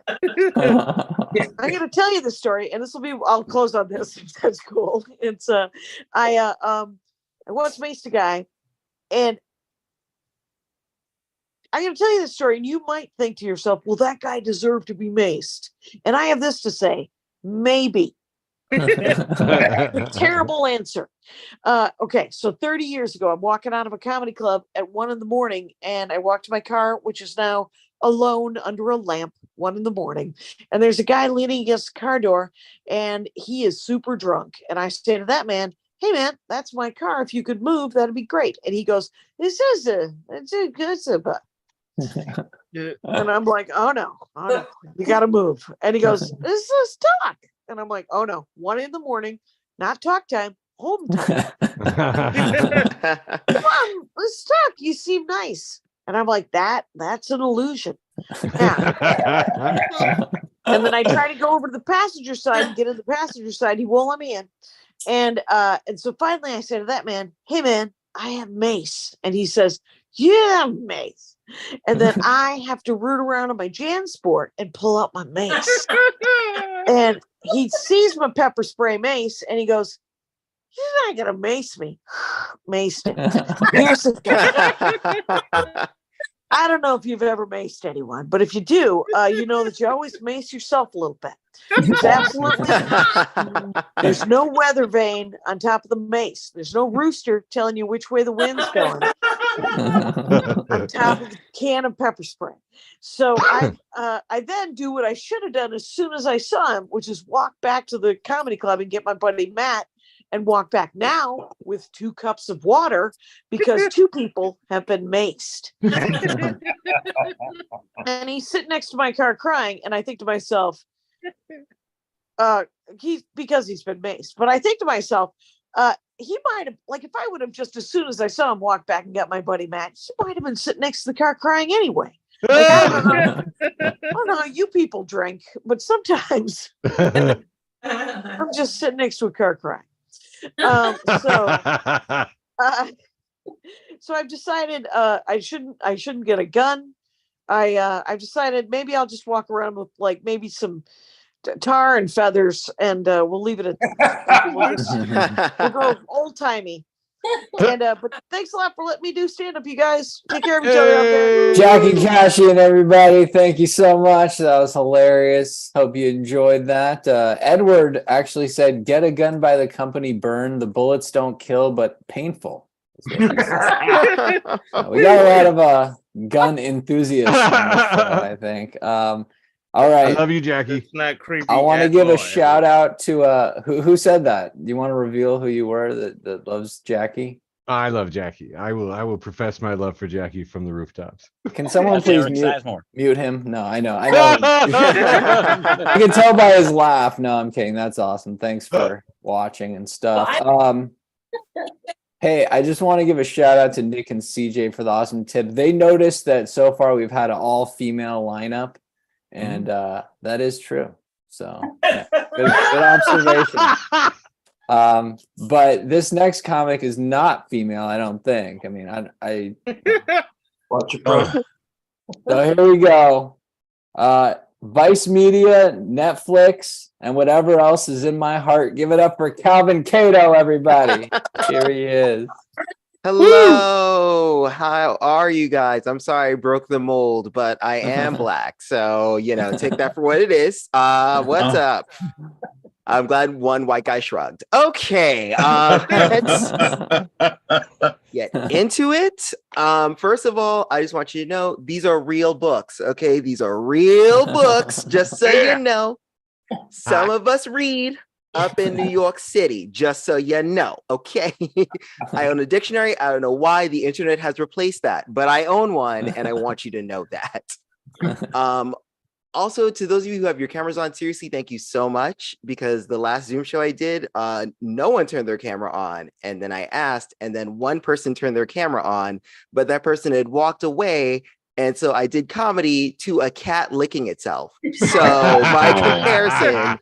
I'm going to tell you the story, and I'll close on this if that's cool. It's I once maced a guy, And I'm going to tell you this story, and you might think to yourself, well, that guy deserved to be maced. And I have this to say, maybe. Terrible answer. Okay, so 30 years ago, I'm walking out of a comedy club at 1 a.m, and I walk to my car, which is now alone under a lamp, 1 a.m, and there's a guy leaning against the car door, and he is super drunk. And I say to that man, "Hey man, that's my car. If you could move, that'd be great." And he goes, it's a good. And I'm like, oh no, you gotta move. And he goes, "This is talk." And I'm like, oh no, 1 a.m, not talk time, home time. Come on, let's talk. You seem nice. And I'm like, that's an illusion. Yeah. And then I try to go over to the passenger side and get in the passenger side. He won't let me in. And so finally I said to that man, "Hey man, I have mace." And he says, "You have mace." And then I have to root around on my JanSport and pull out my mace. And he sees my pepper spray mace and he goes, "You're not gonna mace me." Maced it. Here's the thing. I don't know if you've ever maced anyone, but if you do, you know that you always mace yourself a little bit. There's absolutely there's no weather vane on top of the mace. There's no rooster telling you which way the wind's going on top of the can of pepper spray. So I then do what I should have done as soon as I saw him, which is walk back to the comedy club and get my buddy Matt and walk back now with 2 cups of water because 2 people have been maced. And he's sitting next to my car crying. And I think to myself, he's been maced. But I think to myself, he might have, like, if I would have just as soon as I saw him walk back and got my buddy Matt, he might have been sitting next to the car crying anyway. Like, I don't know how you people drink, but sometimes I'm just sitting next to a car crying. So I've decided I shouldn't get a gun. I've decided maybe I'll just walk around with like maybe some tar and feathers, and we'll leave it at that. We'll go old timey. And but thanks a lot for letting me do stand up, you guys. Take care of each other out there. Jackie Cashy and everybody, thank you so much. That was hilarious. Hope you enjoyed that. Edward actually said, "Get a gun by the company burn. The bullets don't kill, but painful." We got a lot of gun enthusiasts on this show, I think. All right. I love you, Jackie. It's not creepy. I want to at give all, a shout out to who said that? Do you want to reveal who you were that loves Jackie? I love Jackie. I will profess my love for Jackie from the rooftops. Can someone That's please Eric Sizemore. mute him? No, I know. I can tell by his laugh. No, I'm kidding. That's awesome. Thanks for watching and stuff. Hey, I just want to give a shout out to Nick and CJ for the awesome tip. They noticed that so far we've had an all-female lineup, and that is true. So yeah, good observation. But this next comic is not female, I don't think. I mean, I Watch your phone. so here we go. Vice Media, Netflix, and whatever else is in my heart. Give it up for Calvin Cato, everybody. Here he is. Hello, how are you guys? I'm sorry I broke the mold, but I am black, so take that for what it is. What's up? I'm glad one white guy shrugged. Okay, let's get into it. First of all, I just want you to know these are real books. Okay, these are real books. Just so you know, some of us read up in New York City. Just so you know. Okay, I own a dictionary. I don't know why the internet has replaced that, but I own one, and I want you to know that. Also, to those of you who have your cameras on, seriously, thank you so much, because the last Zoom show I did, no one turned their camera on. And then I asked, and then one person turned their camera on, but that person had walked away. And so I did comedy to a cat licking itself. So by comparison,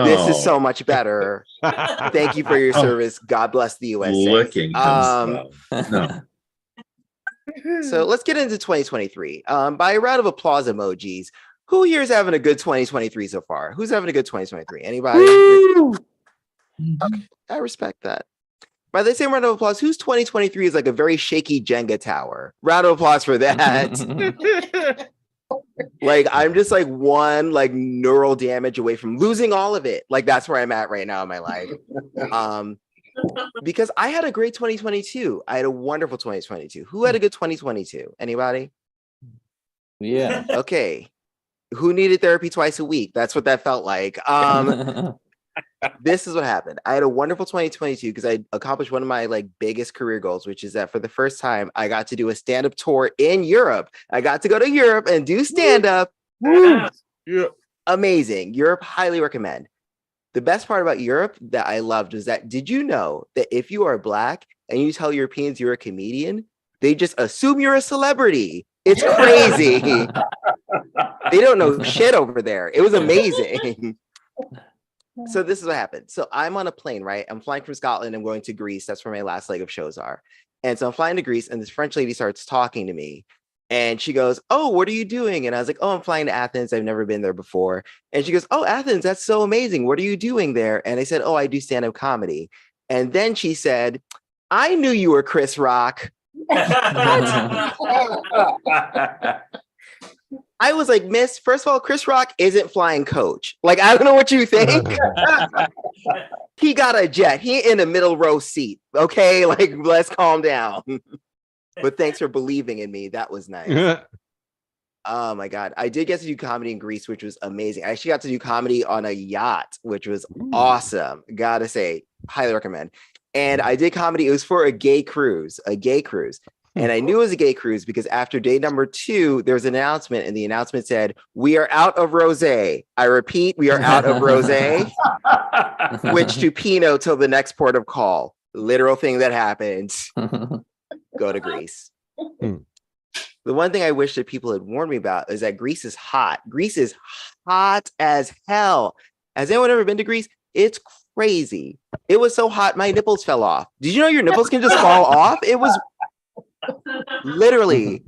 this is so much better. Thank you for your service. God bless the USA. Licking himself. No. So let's get into 2023. By a round of applause emojis, who here is having a good 2023 so far? Who's having a good 2023? Anybody? Okay, I respect that. By the same round of applause, whose 2023 is like a very shaky Jenga tower? Round of applause for that. Like, I'm just like one like neural damage away from losing all of it. Like, that's where I'm at right now in my life. Because I had a great 2022. I had a wonderful 2022. Who had a good 2022? Anybody? Yeah. Okay. Who needed therapy twice a week? That's what that felt like. This is what happened. I had a wonderful 2022 because I accomplished one of my like biggest career goals, which is that for the first time, I got to do a stand-up tour in Europe. I got to go to Europe and do stand-up. Yeah. Amazing. Europe, highly recommend. The best part about Europe that I loved was that, did you know that if you are Black and you tell Europeans you're a comedian, they just assume you're a celebrity? It's crazy. They don't know shit over there. It was amazing. So this is what happened. So I'm on a plane, right? I'm flying from Scotland. I'm going to Greece. That's where my last leg of shows are. And so I'm flying to Greece, and this French lady starts talking to me. And she goes, "Oh, what are you doing?" And I was like, "Oh, I'm flying to Athens. I've never been there before." And she goes, "Oh, Athens, that's so amazing. What are you doing there?" And I said, "Oh, I do stand-up comedy." And then she said, "I knew you were Chris Rock." I was like, "Miss, first of all, Chris Rock isn't flying coach. Like, I don't know what you think." He got a jet. He in a middle row seat. Okay, like, let's calm down. But thanks for believing in me. That was nice. Oh my God. I did get to do comedy in Greece, which was amazing. I actually got to do comedy on a yacht, which was awesome. Gotta say, highly recommend. And I did comedy. It was for a gay cruise. And I knew it was a gay cruise because after day number 2, there was an announcement, and the announcement said, "We are out of rosé." I repeat, we are out of rosé. Switch to Pinot till the next port of call. Literal thing that happened. Go to Greece. The one thing I wish that people had warned me about is that Greece is hot. Greece is hot as hell. Has anyone ever been to Greece? It's crazy. It was so hot, my nipples fell off. Did you know your nipples can just fall off? It was literally,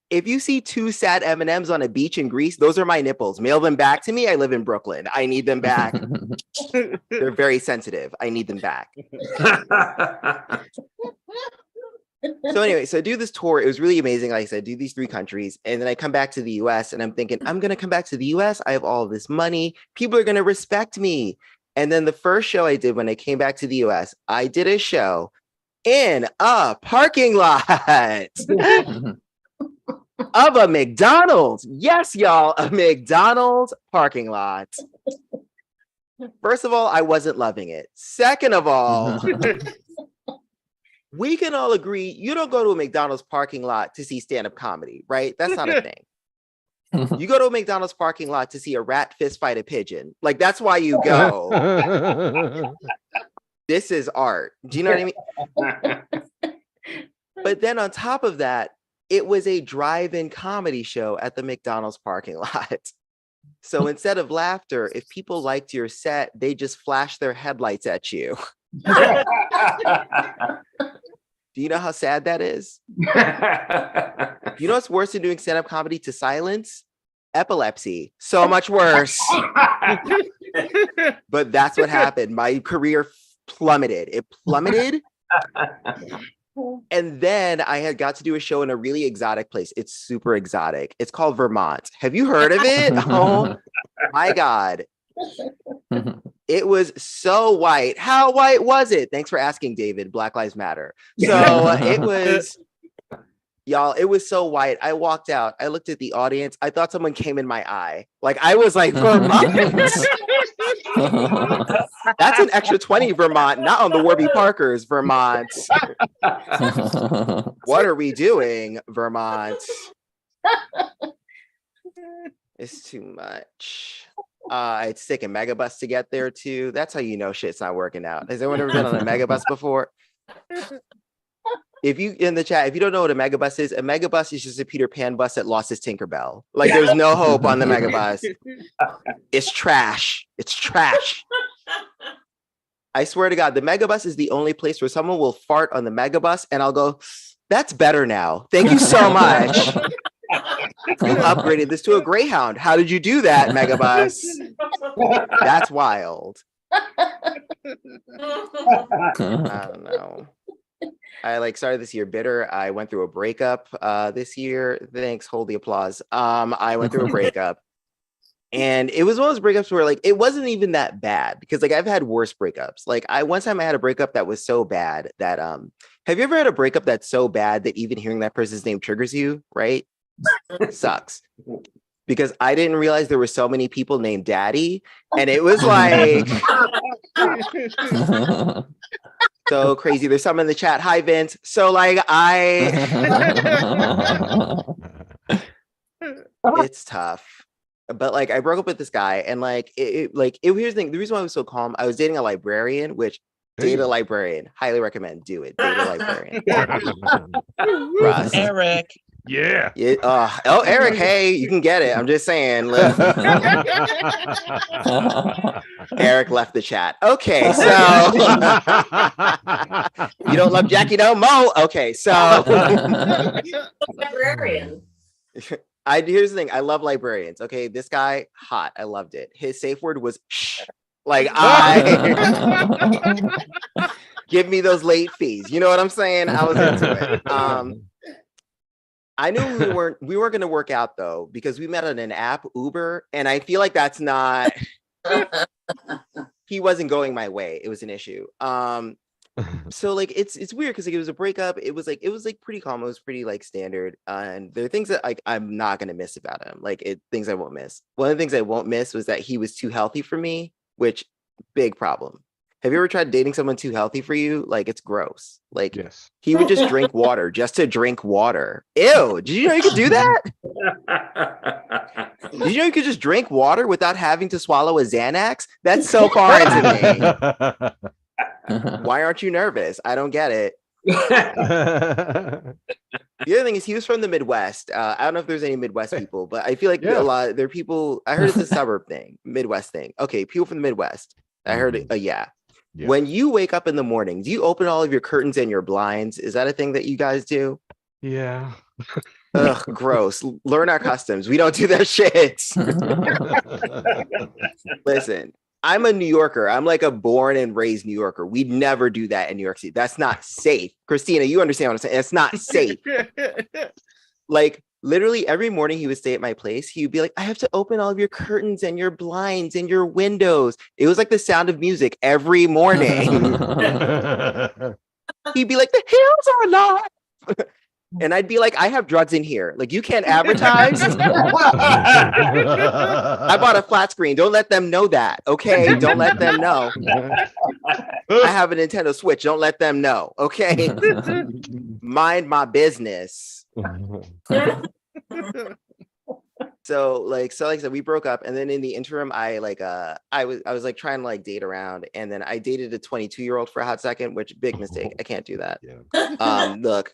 if you see 2 sad M&Ms on a beach in Greece, those are my nipples. Mail them back to me. I live in Brooklyn. I need them back. They're very sensitive. I need them back. So anyway, so I do this tour. It was really amazing. Like I said, do these 3 countries. And then I come back to the US and I'm thinking, I'm going to come back to the US. I have all of this money. People are going to respect me. And then the first show I did when I came back to the US, I did a show in a parking lot of a McDonald's. Yes, y'all, a McDonald's parking lot. First of all, I wasn't loving it. Second of all, we can all agree you don't go to a McDonald's parking lot to see stand-up comedy, right? That's not a thing. You go to a McDonald's parking lot to see a rat fist fight a pigeon. Like, that's why you go. This is art. Do you know what I mean? But then on top of that, it was a drive-in comedy show at the McDonald's parking lot. So instead of laughter, if people liked your set, they just flashed their headlights at you. Do you know how sad that is? You know what's worse than doing stand-up comedy to silence? Epilepsy. So much worse. But that's what happened. My career plummeted. It plummeted. And then I had got to do a show in a really exotic place. It's super exotic. It's called Vermont. Have you heard of it? Oh my God. It was so white. How white was it? Thanks for asking, David. Black Lives Matter. So it was, y'all, it was so white. I walked out. I looked at the audience. I thought someone came in my eye. Like, I was like, Vermont. That's an extra 20, Vermont, not on the Warby Parkers, Vermont. What are we doing, Vermont? It's too much. It's taking megabus to get there too. That's how you know shit's not working out. Has anyone ever been on a megabus before? If you in the chat, if you don't know what a megabus is just a Peter Pan bus that lost his Tinkerbell. Like, there's no hope on the megabus. It's trash. It's trash. I swear to God, the megabus is the only place where someone will fart on the megabus and I'll go, that's better now. Thank you so much. You upgraded this to a Greyhound. How did you do that, megabus? That's wild. I don't know. I like started this year bitter. I went through a breakup this year. Thanks, hold the applause. I went through a breakup. And it was one of those breakups where like it wasn't even that bad because like I've had worse breakups. Like one time I had a breakup that was so bad that have you ever had a breakup that's so bad that even hearing that person's name triggers you, right? Sucks. Because I didn't realize there were so many people named Daddy. And it was like so crazy. There's some in the chat. Hi, Vince. So like it's tough. But like I broke up with this guy and like here's the thing. The reason why I was so calm, I was dating a librarian, which date a librarian. Highly recommend. Do it. Date a librarian. Russ. Eric. Yeah. Oh, Eric, hey, you can get it. I'm just saying. Eric left the chat. Okay, so you don't love Jackie no more. Okay, so Librarian. Here's the thing. I love librarians. Okay, this guy, hot. I loved it. His safe word was shh. Like give me those late fees. You know what I'm saying? I was into it. I knew we weren't going to work out though because we met on an app, Uber, and I feel like that's not. He wasn't going my way. It was an issue. So like it's weird because like it was a breakup. It was like pretty calm. It was pretty like standard. And there are things that like I'm not gonna miss about him. Like things I won't miss. One of the things I won't miss was that he was too healthy for me, which big problem. Have you ever tried dating someone too healthy for you? Like it's gross. Like Yes. he would just drink water just to drink water. Ew! Did you know you could do that? Did you know you could just drink water without having to swallow a Xanax? That's so foreign to me. Why aren't you nervous? I don't get it. The other thing is he was from the Midwest. I don't know if there's any Midwest people, but I feel like there are people. I heard it's a suburb thing, Midwest thing. Okay, people from the Midwest. I heard it. Yeah. When you wake up in the morning, do you open all of your curtains and your blinds? Is that a thing that you guys do? Yeah. Ugh, gross. Learn our customs. We don't do that shit. Listen. I'm a New Yorker. I'm like a born and raised New Yorker. We'd never do that in New York City. That's not safe. Christina, you understand what I'm saying? It's not safe. Like literally every morning he would stay at my place. He would be like, I have to open all of your curtains and your blinds and your windows. It was like the Sound of Music every morning. He'd be like, the hills are alive. And I'd be like, I have drugs in here. Like, you can't advertise. I bought a flat screen. Don't let them know that. Okay. Don't let them know. I have a Nintendo Switch. Don't let them know. Okay. Mind my business. So like I said, we broke up, and then in the interim, I was like trying to like date around, and then I dated a 22-year-old for a hot second, which big mistake. I can't do that. Look.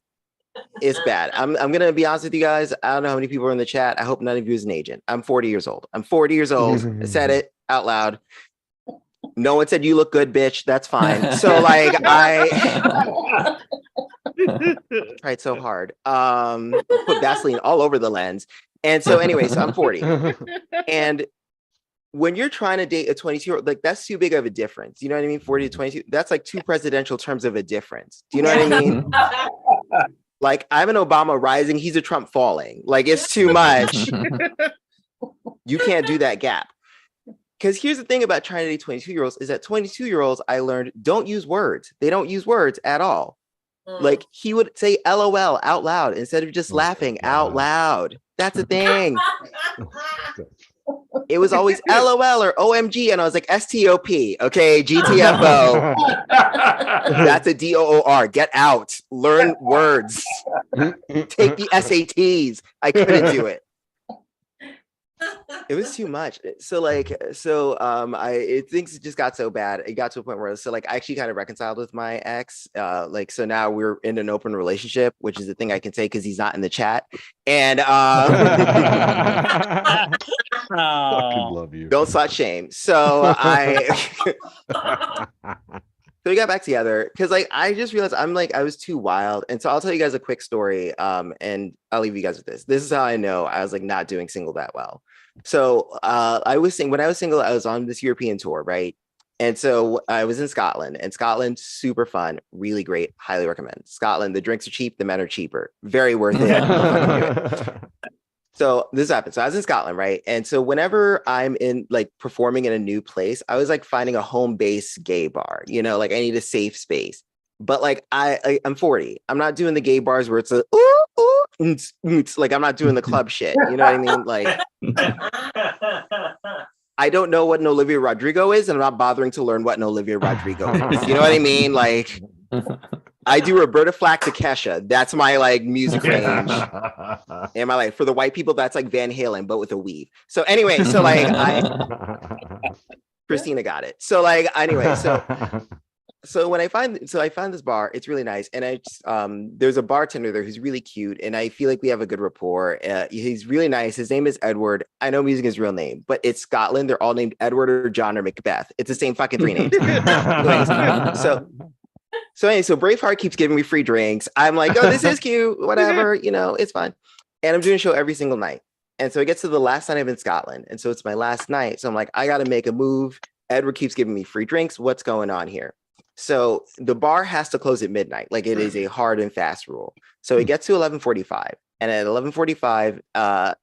It's bad. I'm gonna be honest with you guys. I don't know how many people are in the chat. I hope none of you is an agent. I'm 40 years old. I said it out loud. No one said you look good, bitch. That's fine. So like I tried so hard. Put Vaseline all over the lens. And so anyway, so I'm 40. And when you're trying to date a 22-year-old, like that's too big of a difference. You know what I mean? 40 to 22. That's like 2 presidential terms of a difference. Do you know what I mean? Like I'm an Obama rising, he's a Trump falling. Like it's too much. You can't do that gap. Because here's the thing about trying to date 22-year-olds is that 22-year-olds, I learned, don't use words. They don't use words at all. Like he would say LOL out loud instead of just laughing out loud. That's a thing. It was always LOL or OMG, and I was like STOP. Okay, GTFO. That's a DOOR. Get out. Learn words. Take the SATs. I couldn't do it. It was too much. Things just got so bad. It got to a point where I actually kind of reconciled with my ex. So now we're in an open relationship, which is the thing I can say because he's not in the chat. And Fucking love you. don't slut shame. So so we got back together because I just realized I was too wild. And so I'll tell you guys a quick story. And I'll leave you guys with this. This is how I know I was not doing single that well. So when I was single, I was on this European tour, right? And so I was in Scotland, and Scotland, super fun, really great, highly recommend. Scotland, the drinks are cheap, the men are cheaper. Very worth it. Go fucking do it. So this happened. So I was in Scotland, right? And so whenever I'm in like performing in a new place, I was like finding a home base gay bar, like I need a safe space. But like I'm 40. I'm not doing the gay bars where it's a ooh, ooh, it's like I'm not doing the club shit. You know what I mean? Like I don't know what an Olivia Rodrigo is, and I'm not bothering to learn what an Olivia Rodrigo is. You know what I mean? Like I do Roberta Flack to Kesha. That's my like music range in my life. For the white people, that's like Van Halen, but with a weave. So anyway, so like Christina got it. So like anyway, so when I find this bar, it's really nice, and there's a bartender there who's really cute, and I feel like we have a good rapport. He's really nice. His name is Edward. I know I'm using his real name, but it's Scotland. They're all named Edward or John or Macbeth. It's the same fucking 3 names. So Braveheart keeps giving me free drinks. I'm like, oh, this is cute, whatever, it's fine. And I'm doing a show every single night. And so it gets to the last night I'm in Scotland, and so it's my last night. So I'm like, I got to make a move. Edward keeps giving me free drinks. What's going on here? So the bar has to close at midnight. Like it is a hard and fast rule. So it gets to 11:45, and at 11:45,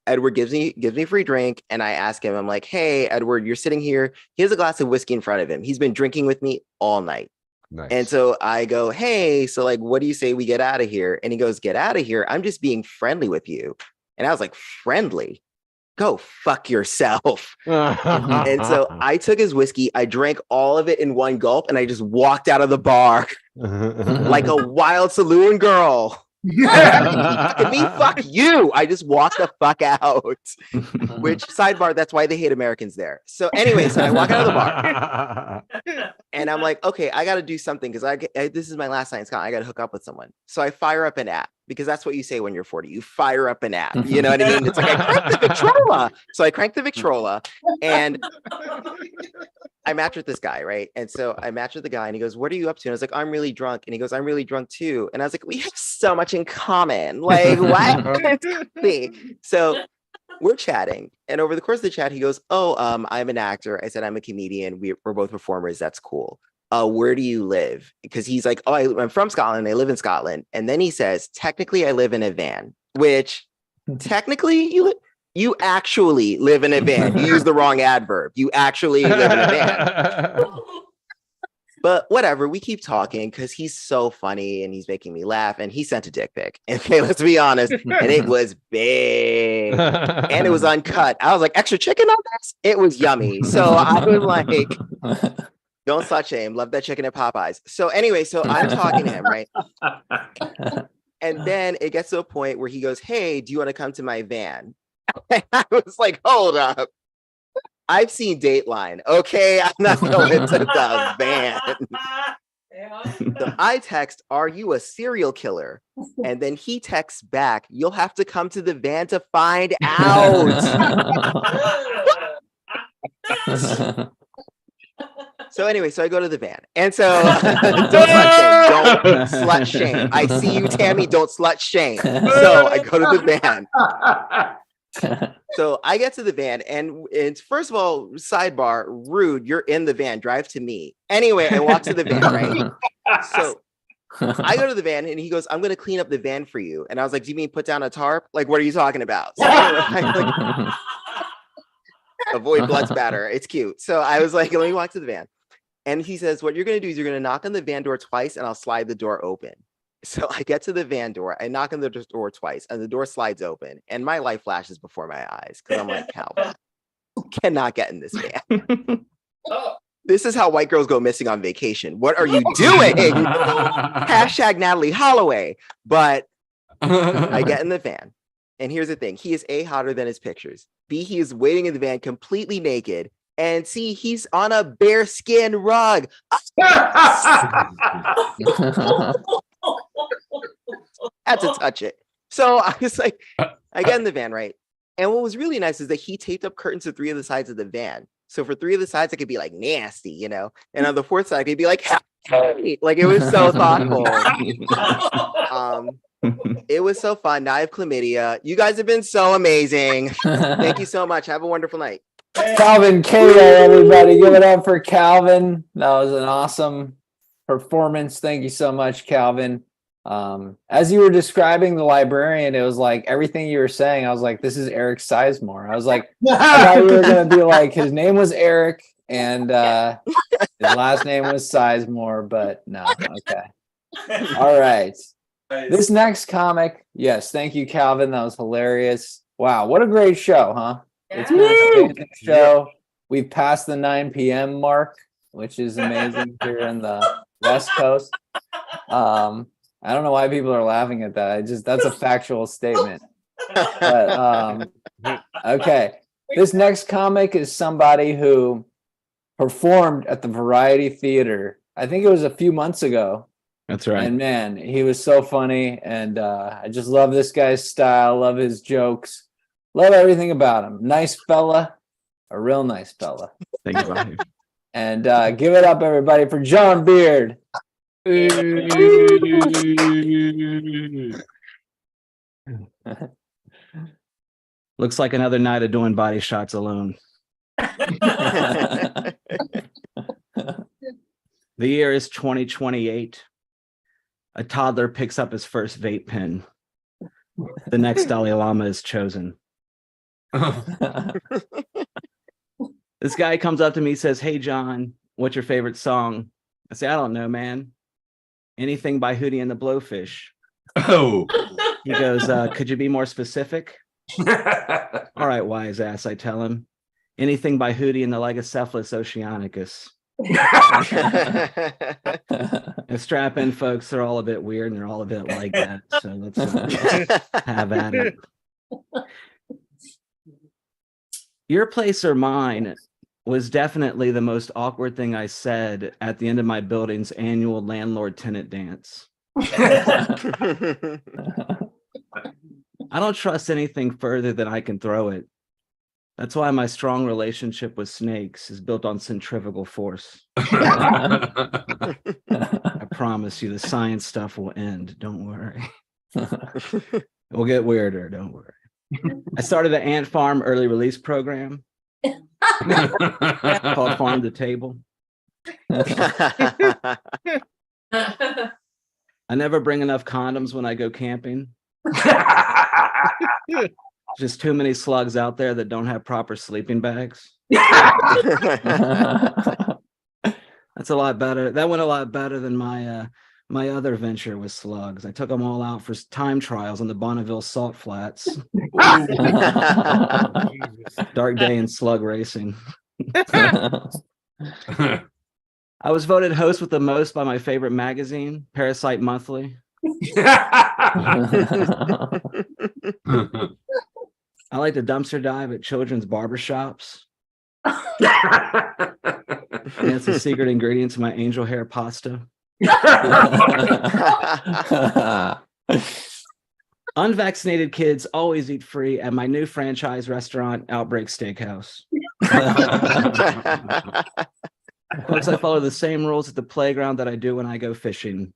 Edward gives me free drink, and I ask him, I'm like, hey, Edward, you're sitting here. He has a glass of whiskey in front of him. He's been drinking with me all night. Nice. And so I go, hey, so like, what do you say we get out of here? And he goes, get out of here. I'm just being friendly with you. And I was like, friendly? Go fuck yourself. And so I took his whiskey, I drank all of it in one gulp, and I just walked out of the bar like a wild saloon girl. Fuck you. I just walked the fuck out. Which, sidebar, that's why they hate Americans there. So anyway, so I walk out of the bar and I'm like, okay, I got to do something because this is my last night in Scotland. I got to hook up with someone. So I fire up an app, because that's what you say when you're 40. You fire up an app. You know what I mean? It's like, I cranked the Victrola. So I cranked the Victrola and I matched with this guy, right? And so I matched with the guy and he goes, what are you up to? And I was like, I'm really drunk. And he goes, I'm really drunk too. And I was like, we have so much in common. Like, what? So we're chatting. And over the course of the chat, he goes, oh, I'm an actor. I said, I'm a comedian. We're both performers. That's cool. Where do you live? Because he's like, oh, I'm from Scotland. I live in Scotland. And then he says, technically, I live in a van, which technically you actually live in a van. You use the wrong adverb. You actually live in a van. But whatever, we keep talking because he's so funny and he's making me laugh. And he sent a dick pic. Okay, let's be honest. And it was big and it was uncut. I was like, extra chicken on this? It was yummy. So I was like, don't slut shame. Love that chicken at Popeyes. So anyway, so I'm talking to him, right? And then it gets to a point where he goes, hey, do you want to come to my van? And I was like, hold up. I've seen Dateline. Okay, I'm not going to the van. So I text, are you a serial killer? And then he texts back, you'll have to come to the van to find out. So anyway, so I go to the van. And so don't slut shame. I see you, Tammy, don't slut shame. So I go to the van. So I get to the van, and it's, first of all, sidebar, rude, you're in the van, drive to me. Anyway, I walk to the van, right? So I go to the van and he goes, I'm going to clean up the van for you. And I was like, do you mean put down a tarp? Like, what are you talking about? So anyway, avoid blood spatter. It's cute. So I was like, let me walk to the van. And he says, what you're going to do is you're going to knock on the van door twice and I'll slide the door open. So I get to the van door, I knock on the door twice and the door slides open and my life flashes before my eyes because I'm like, Cal, cannot get in this van. This is how white girls go missing on vacation. What are you doing? Hashtag Natalie Holloway. But I get in the van. And here's the thing. He is A, hotter than his pictures. B, he is waiting in the van completely naked. And C, he's on a bearskin rug. Had to touch it. So I was like, I get in the van, right? And what was really nice is that he taped up curtains to 3 of the sides of the van. So for 3 of the sides, it could be like nasty, you know? And on the 4th side, it could be like, hey! Like it was so thoughtful. It was so fun. Now I have chlamydia. You guys have been so amazing. Thank you so much. Have a wonderful night. Calvin Cato, everybody. Give it up for Calvin. That was an awesome performance. Thank you so much, Calvin. As you were describing the librarian, it was like everything you were saying. I was like, this is Eric Sizemore. I was like, I thought you were going to be like, his name was Eric and his last name was Sizemore, but no. Okay. All right. This next comic. Yes. Thank you, Calvin. That was hilarious. Wow. What a great show, huh? It's been an amazing show. We've passed the 9 p.m. mark, which is amazing here in the West Coast. I don't know why people are laughing at that. That's a factual statement. But okay. This next comic is somebody who performed at the Variety Theater. I think it was a few months ago. That's right. And man, he was so funny. And I just love this guy's style, love his jokes, love everything about him. Nice fella, a real nice fella. Thank you, Bobby. And give it up, everybody, for John Beard. Looks like another night of doing body shots alone. The year is 2028. A toddler picks up his first vape pen. The next Dalai Lama is chosen. This guy comes up to me, says, "Hey, John, what's your favorite song?" I say, "I don't know, man. Anything by Hootie and the Blowfish." Oh. He goes, "Could you be more specific?" "All right, wise ass," I tell him. "Anything by Hootie and the Legocephalus Oceanicus." And strap in, folks. They're all a bit weird and they're all a bit like that. So let's have at it. Your place or mine was definitely the most awkward thing I said at the end of my building's annual landlord-tenant dance. I don't trust anything further than I can throw it. That's why my strong relationship with snakes is built on centrifugal force. I promise you the science stuff will end. Don't worry. We'll get weirder. Don't worry. I started an ant farm early release program called Farm to Table. I never bring enough condoms when I go camping. Just too many slugs out there that don't have proper sleeping bags. That's a lot better. That went a lot better than my other venture with slugs. I took them all out for time trials on the Bonneville Salt Flats. Dark day in slug racing. I was voted host with the most by my favorite magazine, Parasite Monthly. I like to dumpster dive at children's barbershops. And it's a secret ingredient to my angel hair pasta. Unvaccinated kids always eat free at my new franchise restaurant, Outbreak Steakhouse. Folks, I follow the same rules at the playground that I do when I go fishing.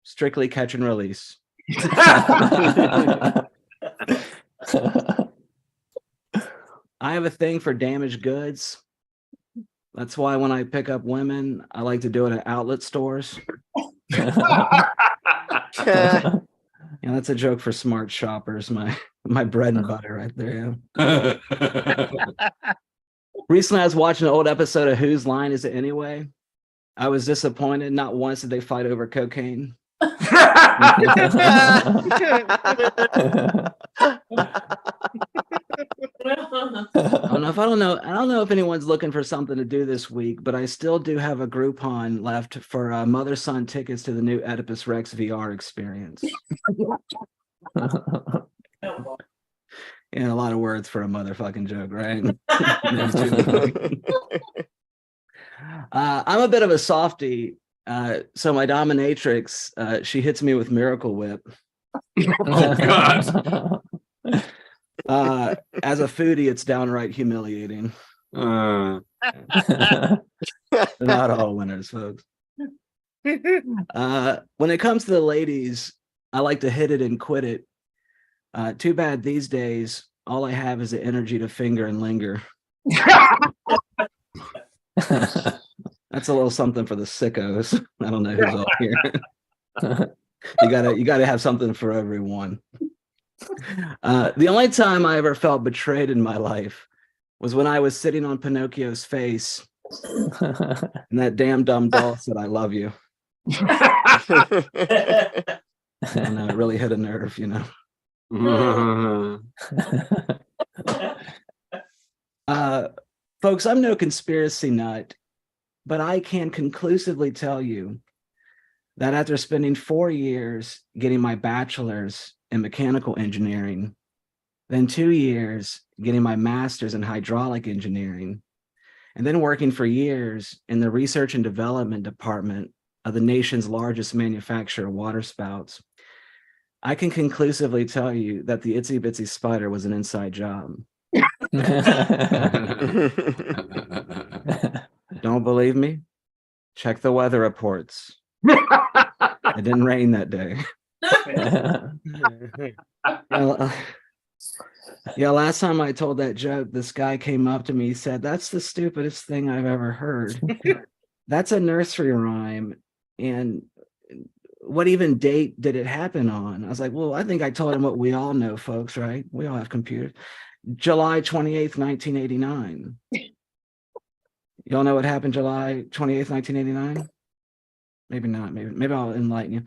Strictly catch and release. I have a thing for damaged goods. That's why when I pick up women, I like to do it at outlet stores. Yeah, that's a joke for smart shoppers. My bread and butter right there. Recently, I was watching an old episode of Whose Line Is It Anyway? I was disappointed. Not once did they fight over cocaine. I don't know if anyone's looking for something to do this week, but I still do have a Groupon left for mother-son tickets to the new Oedipus Rex VR experience. Yeah, a lot of words for a motherfucking joke, right? I'm a bit of a softie, so my dominatrix, she hits me with Miracle Whip. Oh God. As a foodie, it's downright humiliating. They're not all winners, folks. When it comes to the ladies, I like to hit it and quit it. Too bad these days, all I have is the energy to finger and linger. That's a little something for the sickos. I don't know who's all here. You gotta have something for everyone. The only time I ever felt betrayed in my life was when I was sitting on Pinocchio's face and that damn dumb doll said, "I love you." And it really hit a nerve, you know. Folks, I'm no conspiracy nut, but I can conclusively tell you that after spending 4 years getting my bachelor's in mechanical engineering, then 2 years getting my master's in hydraulic engineering, and then working for years in the research and development department of the nation's largest manufacturer of water spouts, I can conclusively tell you that the itsy bitsy spider was an inside job. Don't believe me? Check the weather reports. It didn't rain that day. Yeah, last time I told that joke, this guy came up to me, he said, "That's the stupidest thing I've ever heard. That's a nursery rhyme. And what even date did it happen on?" I was like, "Well, I think I told him what we all know, folks, right? We all have computers. July 28th, 1989. Y'all know what happened July 28th, 1989? Maybe not. Maybe I'll enlighten you.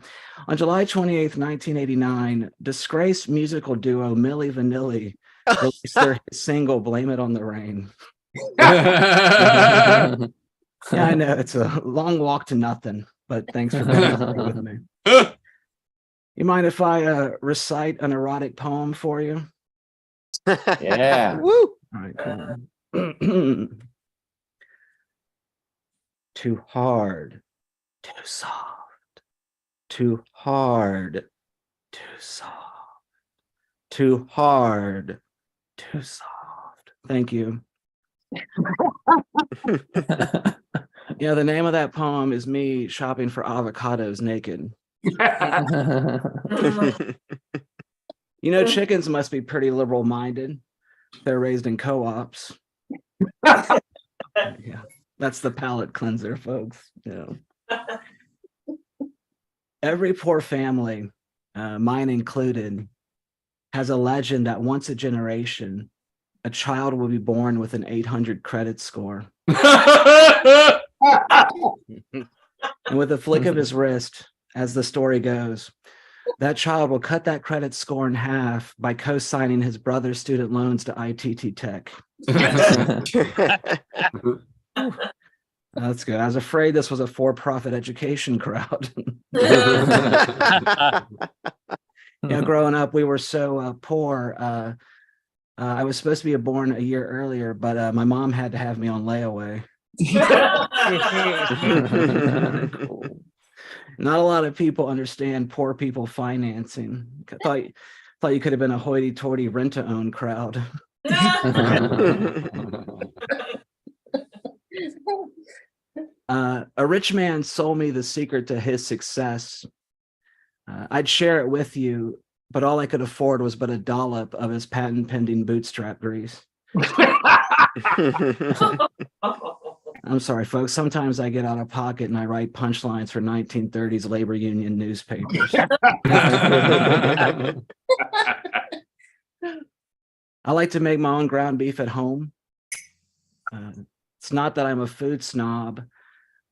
On July 28th, 1989, disgraced musical duo Milli Vanilli released their single "Blame It on the Rain." Yeah, I know it's a long walk to nothing, but thanks for being with me. You mind if I recite an erotic poem for you? Yeah. Woo! All right, cool. Too hard, too soft, too hard, too soft, too hard, too soft. Thank you. Yeah, the name of that poem is me shopping for avocados naked. You know, chickens must be pretty liberal minded. They're raised in co-ops. Yeah, that's the palate cleanser, folks. Yeah. Every poor family, mine included, has a legend that once a generation, a child will be born with an 800 credit score. And with a flick of his wrist, as the story goes, that child will cut that credit score in half by co-signing his brother's student loans to ITT Tech. That's good. I was afraid this was a for-profit education crowd. Yeah, growing up, we were so poor. I was supposed to be born a year earlier, but my mom had to have me on layaway. Cool. Not a lot of people understand poor people financing. I thought you could have been a hoity-toity rent-to-own crowd. A rich man sold me the secret to his success. I'd share it with you, but all I could afford was but a dollop of his patent-pending bootstrap grease. I'm sorry, folks. Sometimes I get out of pocket and I write punchlines for 1930s labor union newspapers. I like to make my own ground beef at home. It's not that I'm a food snob.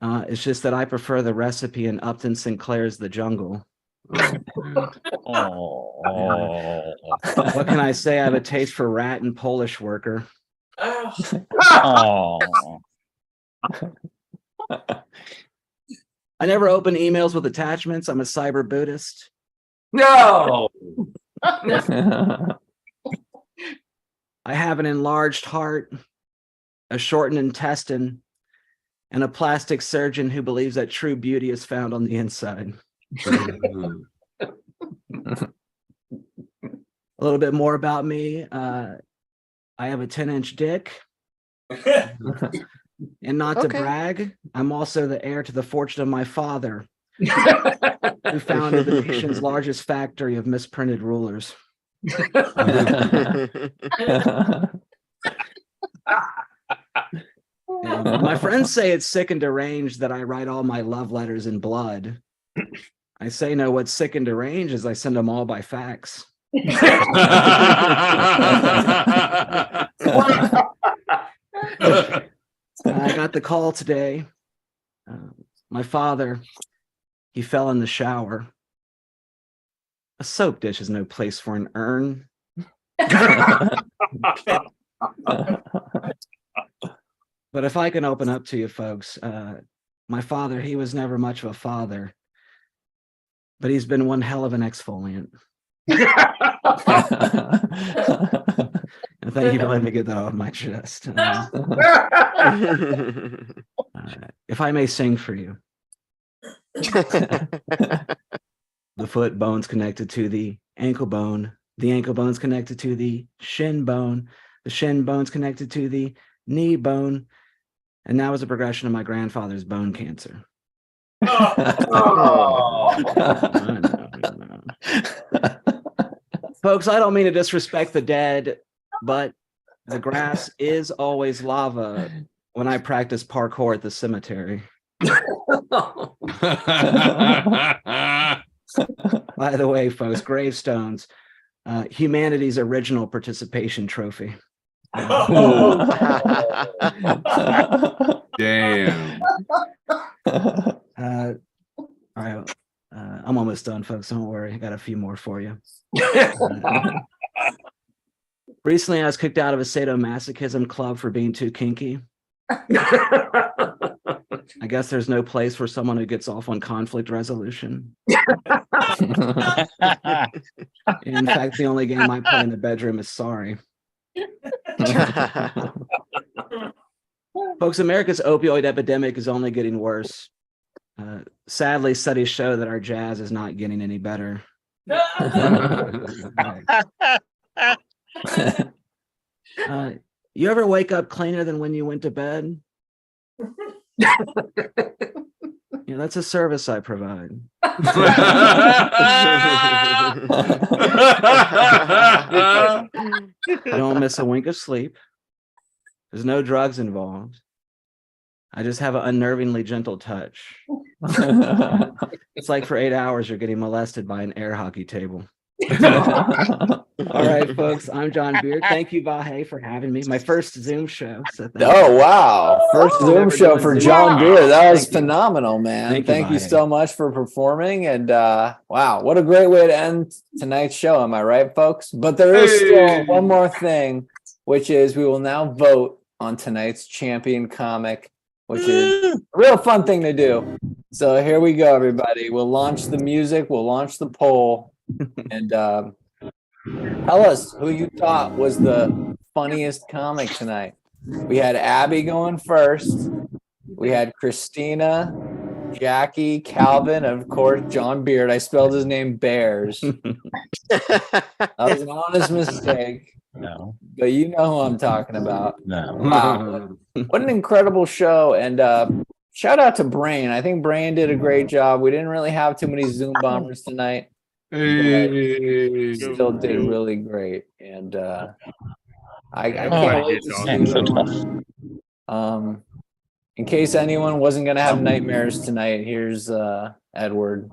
It's just that I prefer the recipe in Upton Sinclair's The Jungle. What can I say? I have a taste for rat and Polish worker. I never open emails with attachments. I'm a cyber Buddhist. No. I have an enlarged heart, a shortened intestine, and a plastic surgeon who believes that true beauty is found on the inside. A little bit more about me. I have a 10-inch dick. And not to brag, I'm also the heir to the fortune of my father, who founded the nation's largest factory of misprinted rulers. My friends say it's sick and deranged that I write all my love letters in blood. I say no, what's sick and deranged is I send them all by fax. I got the call today. My father, he fell in the shower. A soap dish is no place for an urn. But if I can open up to you folks, my father, he was never much of a father, but he's been one hell of an exfoliant. Thank you for letting me get that off my chest. If I may sing for you. The foot bone's connected to the ankle bone's connected to the shin bone's connected to the knee bone, and that was a progression of my grandfather's bone cancer. Folks, I don't mean to disrespect the dead, but the grass is always lava when I practice parkour at the cemetery. By the way, folks, gravestones, humanity's original participation trophy. Damn. All right, I'm almost done, folks. Don't worry, I got a few more for you. Recently, I was kicked out of a sadomasochism club for being too kinky. I guess there's no place for someone who gets off on conflict resolution. In fact, the only game I play in the bedroom is Sorry. Folks, America's opioid epidemic is only getting worse. Sadly, studies show that our jazz is not getting any better. You ever wake up cleaner than when you went to bed? Yeah, that's a service I provide. I don't miss a wink of sleep. There's no drugs involved. I just have an unnervingly gentle touch. It's like for 8 hours you're getting molested by an air hockey table. All right, folks. I'm John Beard. Thank you, Vahe, for having me. My first Zoom show. So Oh, wow. First Zoom show for John Beard. That was Thank you. phenomenal, man. Thank you Vahe. so much for performing. And wow, what a great way to end tonight's show. Am I right, folks? But there is still one more thing, which is we will now vote on tonight's champion comic, which is a real fun thing to do. So here we go, everybody. We'll launch the music. We'll launch the poll. And tell us who you thought was the funniest comic tonight. We had Abby going first. We had Christina, Jackie, Calvin, and of course, John Beard. I spelled his name Bears. That was an honest mistake. No. But you know who I'm talking about. No. Wow. What an incredible show. And shout out to Brain. I think Brain did a great job. We didn't really have too many Zoom bombers tonight. Hey. Still did really great. And I can't Oh, wait to man, see so tough. in case anyone wasn't gonna have nightmares tonight, here's Edward.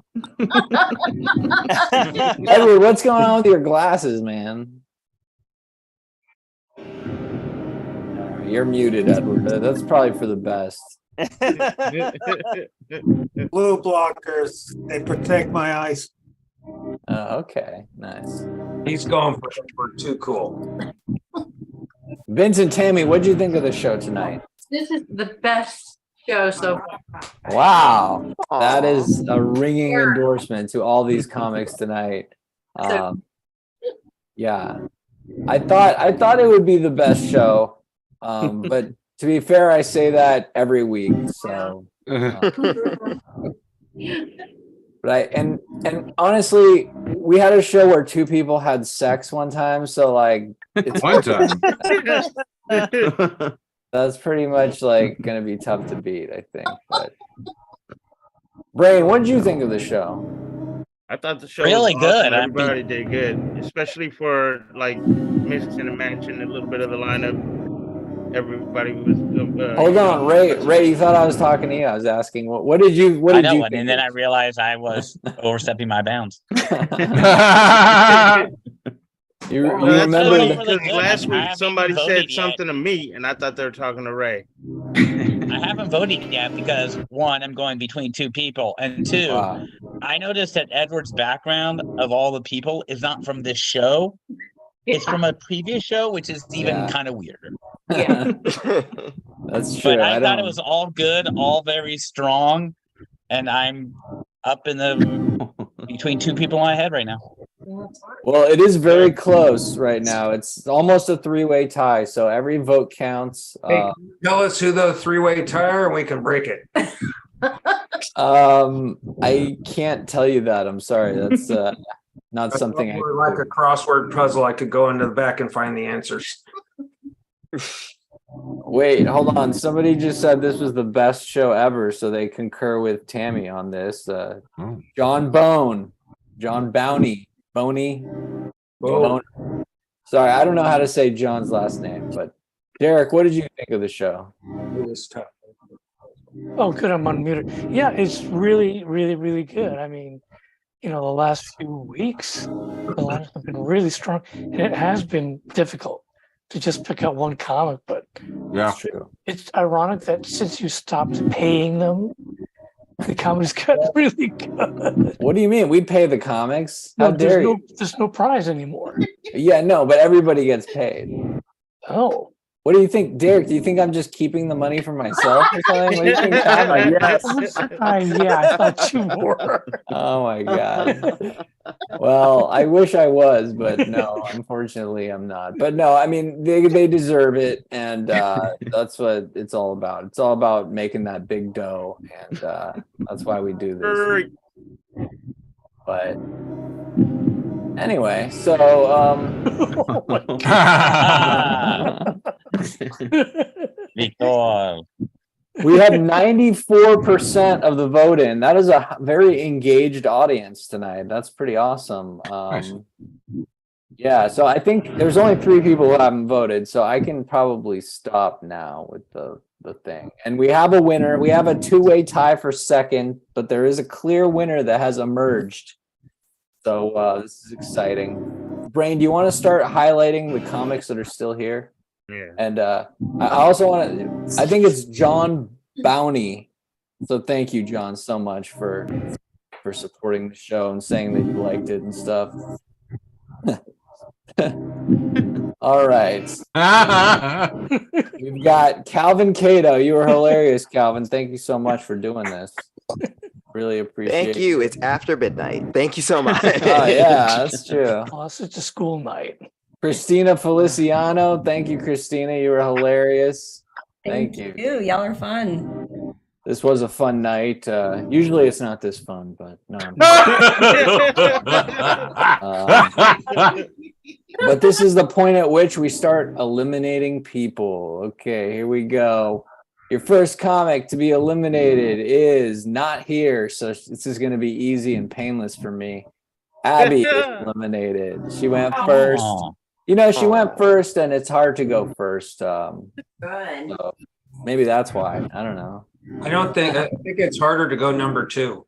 Edward, what's going on with your glasses, man? You're muted, Edward. That's probably for the best. Blue blockers, they protect my eyes. Okay, nice. He's going for too cool. Vince and Tammy, what did you think of the show tonight? This is the best show so far. Wow, that is a ringing endorsement to all these comics tonight. Yeah, I thought it would be the best show, but to be fair, I say that every week. So, right, and honestly, we had a show where two people had sex one time, so like it's One time. That's pretty much like gonna be tough to beat, I think. But Brain, what did you think of the show? I thought the show Really was awesome. good. I Everybody did good, especially for like mixing and matching a little bit of the lineup. everybody was. Hold on, Ray, you thought I was talking to you. I was asking, what did you I know, think? and then I realized I was overstepping my bounds. You That's remember funny the- because last week haven't somebody even said voted yet. something to me, and I thought they were talking to Ray. I haven't voted yet because one, I'm going between two people, and two, Wow. I noticed that Edward's background of all the people is not from this show. It's from a previous show, which is even Yeah. kind of weirder. That's true. But I thought it don't- was all good, all very strong, and I'm up in the between two people in my head right now. Well, it is very close right now. It's almost a three-way tie, so every vote counts. Hey, tell us who the three-way tie are and we can break it. I can't tell you that. I'm sorry. That's not something I Like a crossword puzzle, I could go into the back and find the answers. Wait, hold on. Somebody just said this was the best show ever, so they concur with Tammy on this. John Bowney. Bone. Sorry, I don't know how to say John's last name, but Derek, what did you think of the show? It was tough. Oh, good. I'm unmuted. Yeah, it's really, really, really good. I mean, the last few weeks, the lines have been really strong, and it has been difficult to just pick out one comic. But Yeah, it's ironic that since you stopped paying them, the comics got really good. What do you mean? We pay the comics? How dare you? There's no prize anymore. Yeah, no, but everybody gets paid. Oh. What do you think, Derek? Do you think I'm just keeping the money for myself or something? What do you think? Yeah, I thought you were. Oh my god. Well, I wish I was, but no, unfortunately, I'm not. But no, I mean, they deserve it, and that's what it's all about. It's all about making that big dough, and that's why we do this. But anyway, so Victor. we had 94% of the vote in. That is a very engaged audience tonight. That's pretty awesome. Yeah, so I think there's only 3 people who haven't voted, so I can probably stop now with the thing. And we have a winner. We have a 2-way tie for second, but there is a clear winner that has emerged. So this is exciting. Brain, do you want to start highlighting the comics that are still here? Yeah. And I also want to, I think it's John Bowney. So thank you, John, so much for supporting the show and saying that you liked it and stuff. All right. We've got Calvin Cato. You were hilarious, Calvin. Thank you so much for doing this. Really appreciate it. Thank you. It's after midnight. Thank you so much. Oh, yeah, that's true. Oh, it's such a school night. Christina Feliciano. Thank you, Christina. You were hilarious. Thank you. Y'all are fun. This was a fun night. Usually it's not this fun, but no. But this is the point at which we start eliminating people. Okay, here we go. Your first comic to be eliminated is not here, so this is going to be easy and painless for me. Abby is eliminated. She went first. She went first, and it's hard to go first. So maybe that's why. I don't know. I think it's harder to go number 2.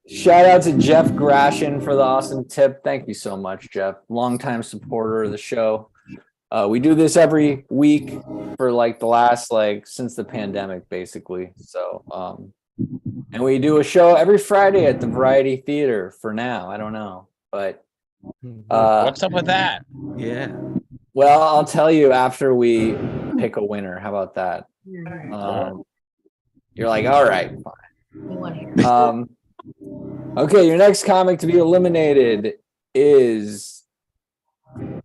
Shout out to Jeff Grashin for the awesome tip. Thank you so much, Jeff. Longtime supporter of the show. We do this every week for like the last since the pandemic, basically. So and we do a show every Friday at the Variety Theater for now. I don't know, but what's up with that? Yeah. Well, I'll tell you after we pick a winner. How about that? You're like, all right, fine. Okay, your next comic to be eliminated is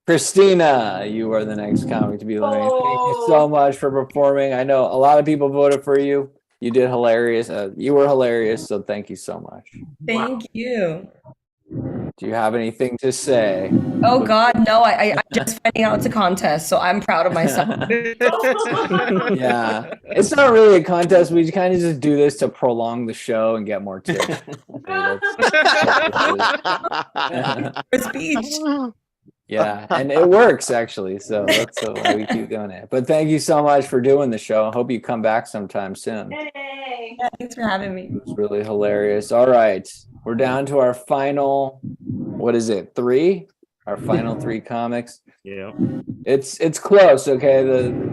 Christina. You are the next comic to be eliminated. Thank you so much for performing. I know a lot of people voted for you. You did hilarious. You were hilarious, so thank you so much. Thank you. Do you have anything to say? Oh God, no! I'm just finding out it's a contest, so I'm proud of myself. Yeah, it's not really a contest. We kind of just do this to prolong the show and get more tips. Speech. Yeah, and it works actually. So that's why we keep doing it. But thank you so much for doing the show. I hope you come back sometime soon. Hey, yeah, thanks for having me. It was really hilarious. All right, we're down to our final. What is it? 3? Our final 3 comics. Yeah. It's close. Okay,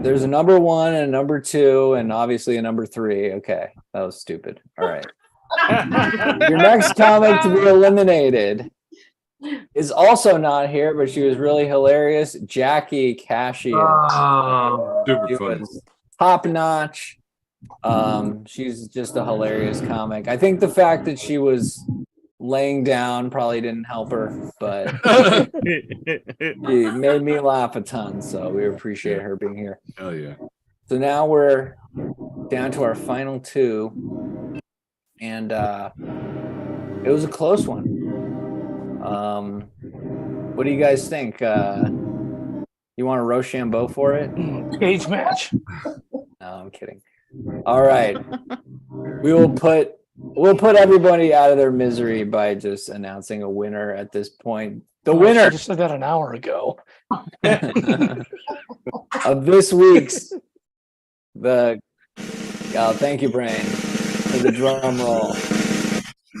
there's a number 1 and a number 2, and obviously a number 3. Okay, that was stupid. All right. Your next comic to be eliminated is also not here, but she was really hilarious. Jackie Cashier. Super funny. Top notch. She's just a hilarious comic. I think the fact that she was laying down probably didn't help her, but it made me laugh a ton. So we appreciate her being here. Hell yeah. So now we're down to our final 2, and it was a close one. What do you guys think? You want a Rochambeau for it? Cage match. No, I'm kidding. All right. We'll put everybody out of their misery by just announcing a winner at this point. The winner. I just said that an hour ago. Of this week's thank you, Brain, for the drum roll.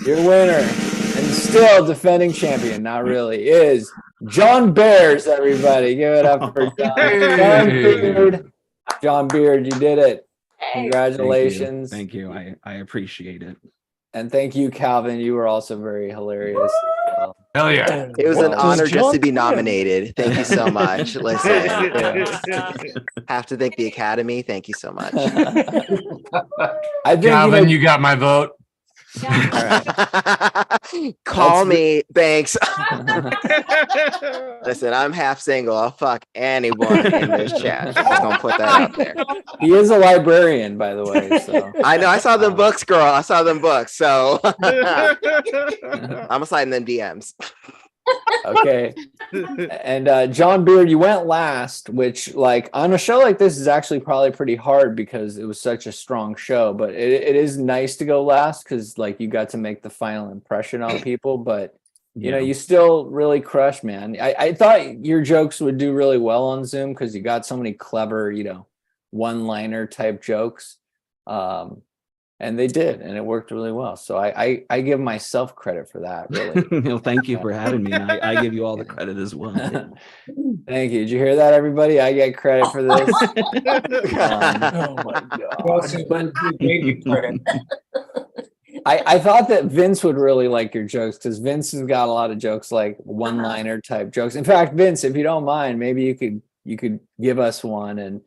Your winner and still defending champion, not really, is John Bears. Everybody, give it up for John. John Beard. John Beard, you did it. Congratulations. Thank you. I appreciate it. And thank you, Calvin. You were also very hilarious. Hell yeah. It was an honor just to be nominated. Thank you so much. Listen, have to thank the Academy. Thank you so much. I think, Calvin, you got my vote. Call me, Banks. Listen, I'm half single. I'll fuck anyone in this chat. Just gonna put that out there. He is a librarian, by the way. So I know. I saw them books, girl. I saw them books. So I'm gonna slide in them DMs. Okay. And John Beard, you went last, which, like, on a show like this is actually probably pretty hard because it was such a strong show, but it is nice to go last because, like, you got to make the final impression on people. But you know, you still really crushed, man. I thought your jokes would do really well on Zoom because you got so many clever, one-liner type jokes. And they did, and it worked really well. So I give myself credit for that, really. Well, thank you for having me. I give you all the credit as well. Thank you. Did you hear that, everybody? I get credit for this. Oh my God. I thought that Vince would really like your jokes because Vince has got a lot of jokes, like one-liner type jokes. In fact, Vince, if you don't mind, maybe you could give us one. And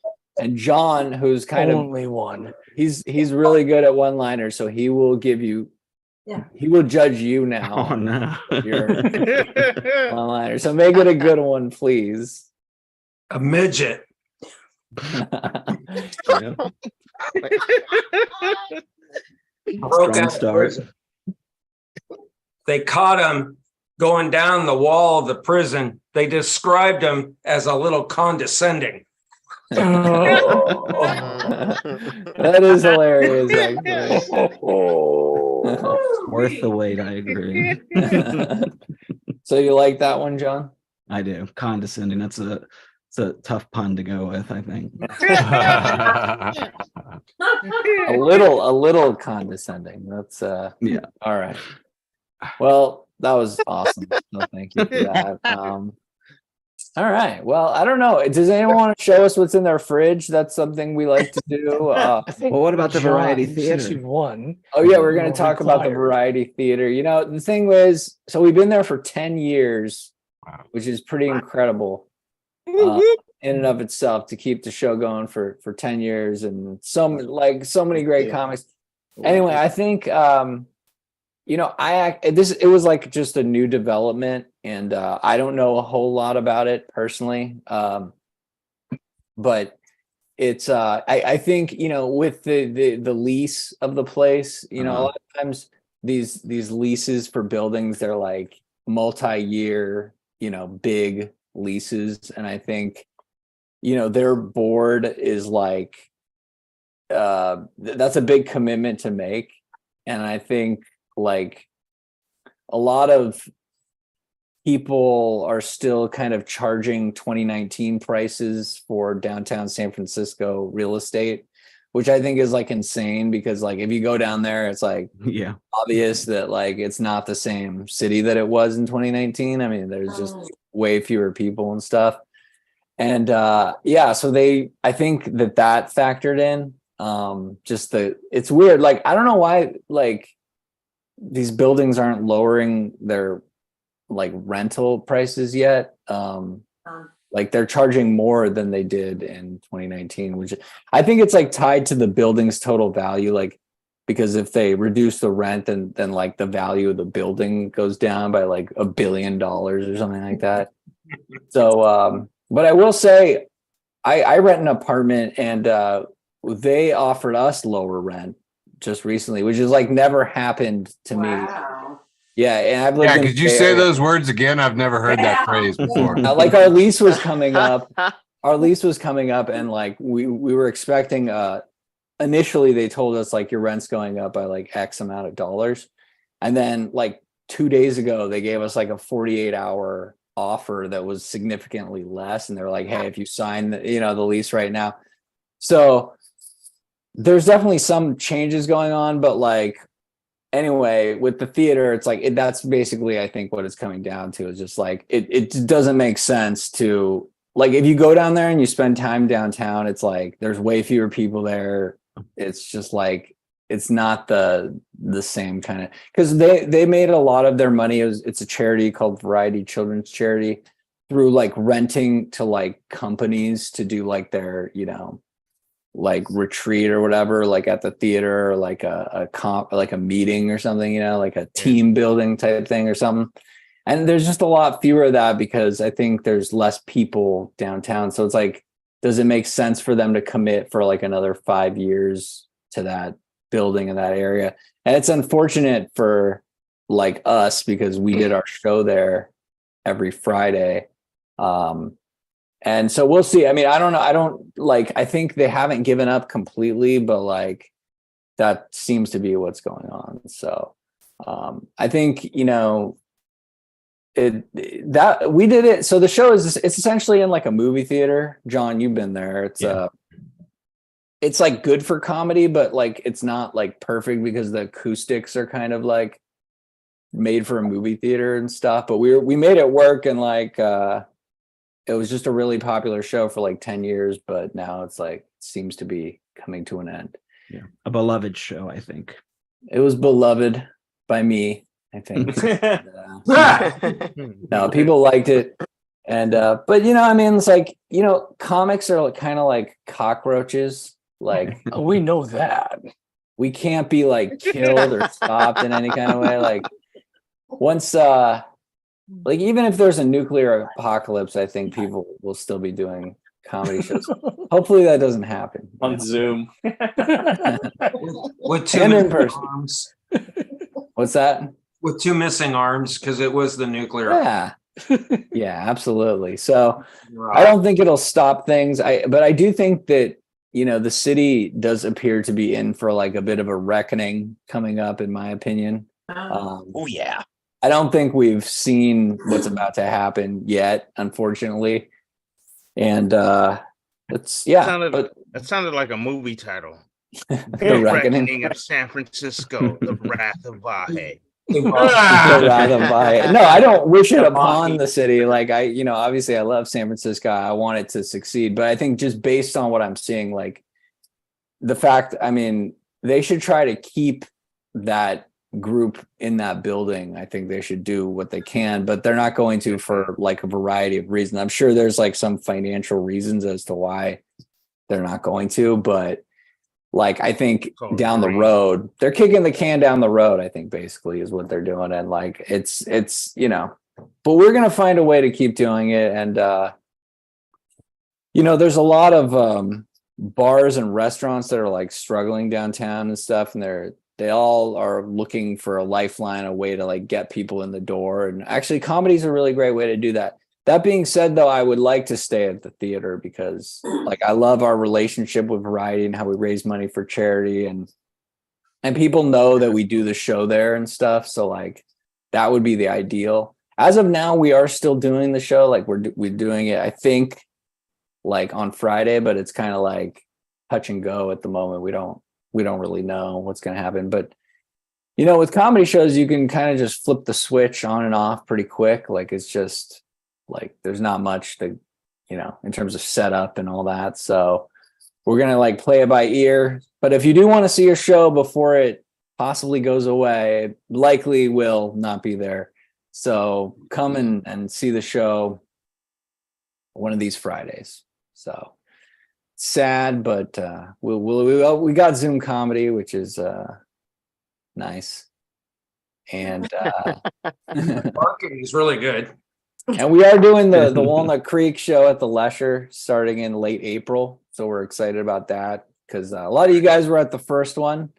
John, who's kind Only one. He's really good at one-liners, so he will give you. Yeah. He will judge you now. Oh no. Your one-liner. So make it a good one, please. A midget. Broke out of prison. They caught him going down the wall of the prison. They described him as a little condescending. That is hilarious, actually. Worth the wait, I agree. So you like that one, John? I do. Condescending. It's a tough pun to go with, I think. a little condescending. That's yeah. All right. Well, that was awesome. So thank you for that. All right. Well, I don't know. Does anyone want to show us what's in their fridge? That's something we like to do. Well, what about the variety theater? Won. Oh yeah, we're going to talk about the variety theater. The thing was, so we've been there for 10 years, which is pretty incredible in and of itself to keep the show going for 10 years and so many great comics. Anyway, I think it was like just a new development, and I don't know a whole lot about it personally, but it's I think with the lease of the place, a lot of times these leases for buildings, they're like multi-year, big leases. And I think, their board is like, that's a big commitment to make. And I think like a lot of people are still kind of charging 2019 prices for downtown San Francisco real estate, which I think is like insane, because like if you go down there, it's like obvious that like it's not the same city that it was in 2019. I mean, there's just way fewer people and stuff. And so I think that factored in. It's weird. Like, I don't know why like these buildings aren't lowering their like rental prices yet. Like they're charging more than they did in 2019, which I think it's like tied to the building's total value. Like, because if they reduce the rent, then like the value of the building goes down by like $1 billion or something like that. So, but I will say I rent an apartment, and they offered us lower rent just recently, which is like never happened to me. Yeah, and I've lived in could you say those words again? I've never heard that phrase before. Like our lease was coming up. And like we were expecting initially they told us like your rent's going up by like X amount of dollars. And then like 2 days ago they gave us like a 48-hour offer that was significantly less, and they're like, hey, if you sign the lease right now. So there's definitely some changes going on, but like anyway, with the theater, it's like that's basically I think what it's coming down to, is just like it doesn't make sense to like, if you go down there and you spend time downtown, it's like there's way fewer people there. It's just like it's not the same kind of, because they made a lot of their money. It's a charity called Variety Children's Charity, through like renting to like companies to do like their like retreat or whatever, like at the theater, or like a meeting or something, like a team building type thing or something. And there's just a lot fewer of that because I think there's less people downtown. So it's like, does it make sense for them to commit for like another 5 years to that building in that area? And it's unfortunate for like us, because we did our show there every Friday. And so we'll see. I mean, I don't know. I think they haven't given up completely, but like that seems to be what's going on. So I think, that we did it. So the show it's essentially in like a movie theater. John, you've been there. It's like good for comedy, but like it's not like perfect because the acoustics are kind of like made for a movie theater and stuff. But we made it work, and like it was just a really popular show for like 10 years, but now it's like seems to be coming to an end. Yeah, a beloved show, I think. It was beloved by me, I think. No, people liked it. And but I mean, it's like, comics are kind of like cockroaches. Like we know that. We can't be like killed or stopped in any kind of way. Like once like even if there's a nuclear apocalypse, I think people will still be doing comedy shows. Hopefully that doesn't happen on Zoom. With two and in missing person. arms. What's that? With two missing arms, because it was the nuclear. Yeah. Yeah, absolutely. So I don't think it'll stop things. But I do think that, the city does appear to be in for like a bit of a reckoning coming up, in my opinion. Oh yeah. I don't think we've seen what's about to happen yet, unfortunately. And It sounded like a movie title. The Reckoning of San Francisco, The Wrath of Vahe. The Wrath of Vahe. No, I don't wish it upon the city. Like obviously I love San Francisco. I want it to succeed, but I think just based on what I'm seeing, like the fact, I mean, they should try to keep that group in that building. I think they should do what they can, but they're not going to for like a variety of reasons. I'm sure there's like some financial reasons as to why they're not going to, but like I think down the road, they're kicking the can down the road, I think basically is what they're doing. And like it's but we're gonna find a way to keep doing it. And there's a lot of bars and restaurants that are like struggling downtown and stuff, and they're they all are looking for a lifeline, a way to like get people in the door. And actually comedy is a really great way to do that. That being said, though, I would like to stay at the theater because like I love our relationship with Variety and how we raise money for charity, and people know that we do the show there and stuff. So like that would be the ideal. As of now, we are still doing the show. Like we're doing it, I think, like on Friday, but it's kind of like touch and go at the moment. We don't really know what's going to happen. But you know, with comedy shows, you can kind of just flip the switch on and off pretty quick. Like it's just like there's not much that, you know, in terms of setup and all that. So we're going to like play it by ear. But if you do want to see a show before it possibly goes away, it likely will not be there. So come and see the show one of these Fridays. So sad, but we got Zoom comedy, which is nice. And parking is really good. And we are doing the Walnut Creek show at the Lesher starting in late April. So we're excited about that because a lot of you guys were at the first one,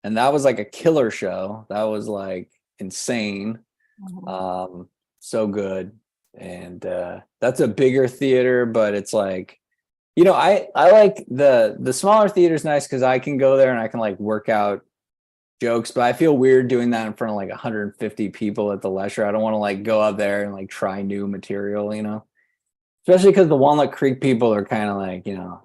and that was like a killer show. That was like insane. So good. And that's a bigger theater, but it's like, you know, I like the smaller theater's nice because I can go there and I can like work out jokes, but I feel weird doing that in front of like 150 people at the Lesher. I don't want to like go out there and like try new material, you know, especially because the Walnut Creek people are kind of like, you know,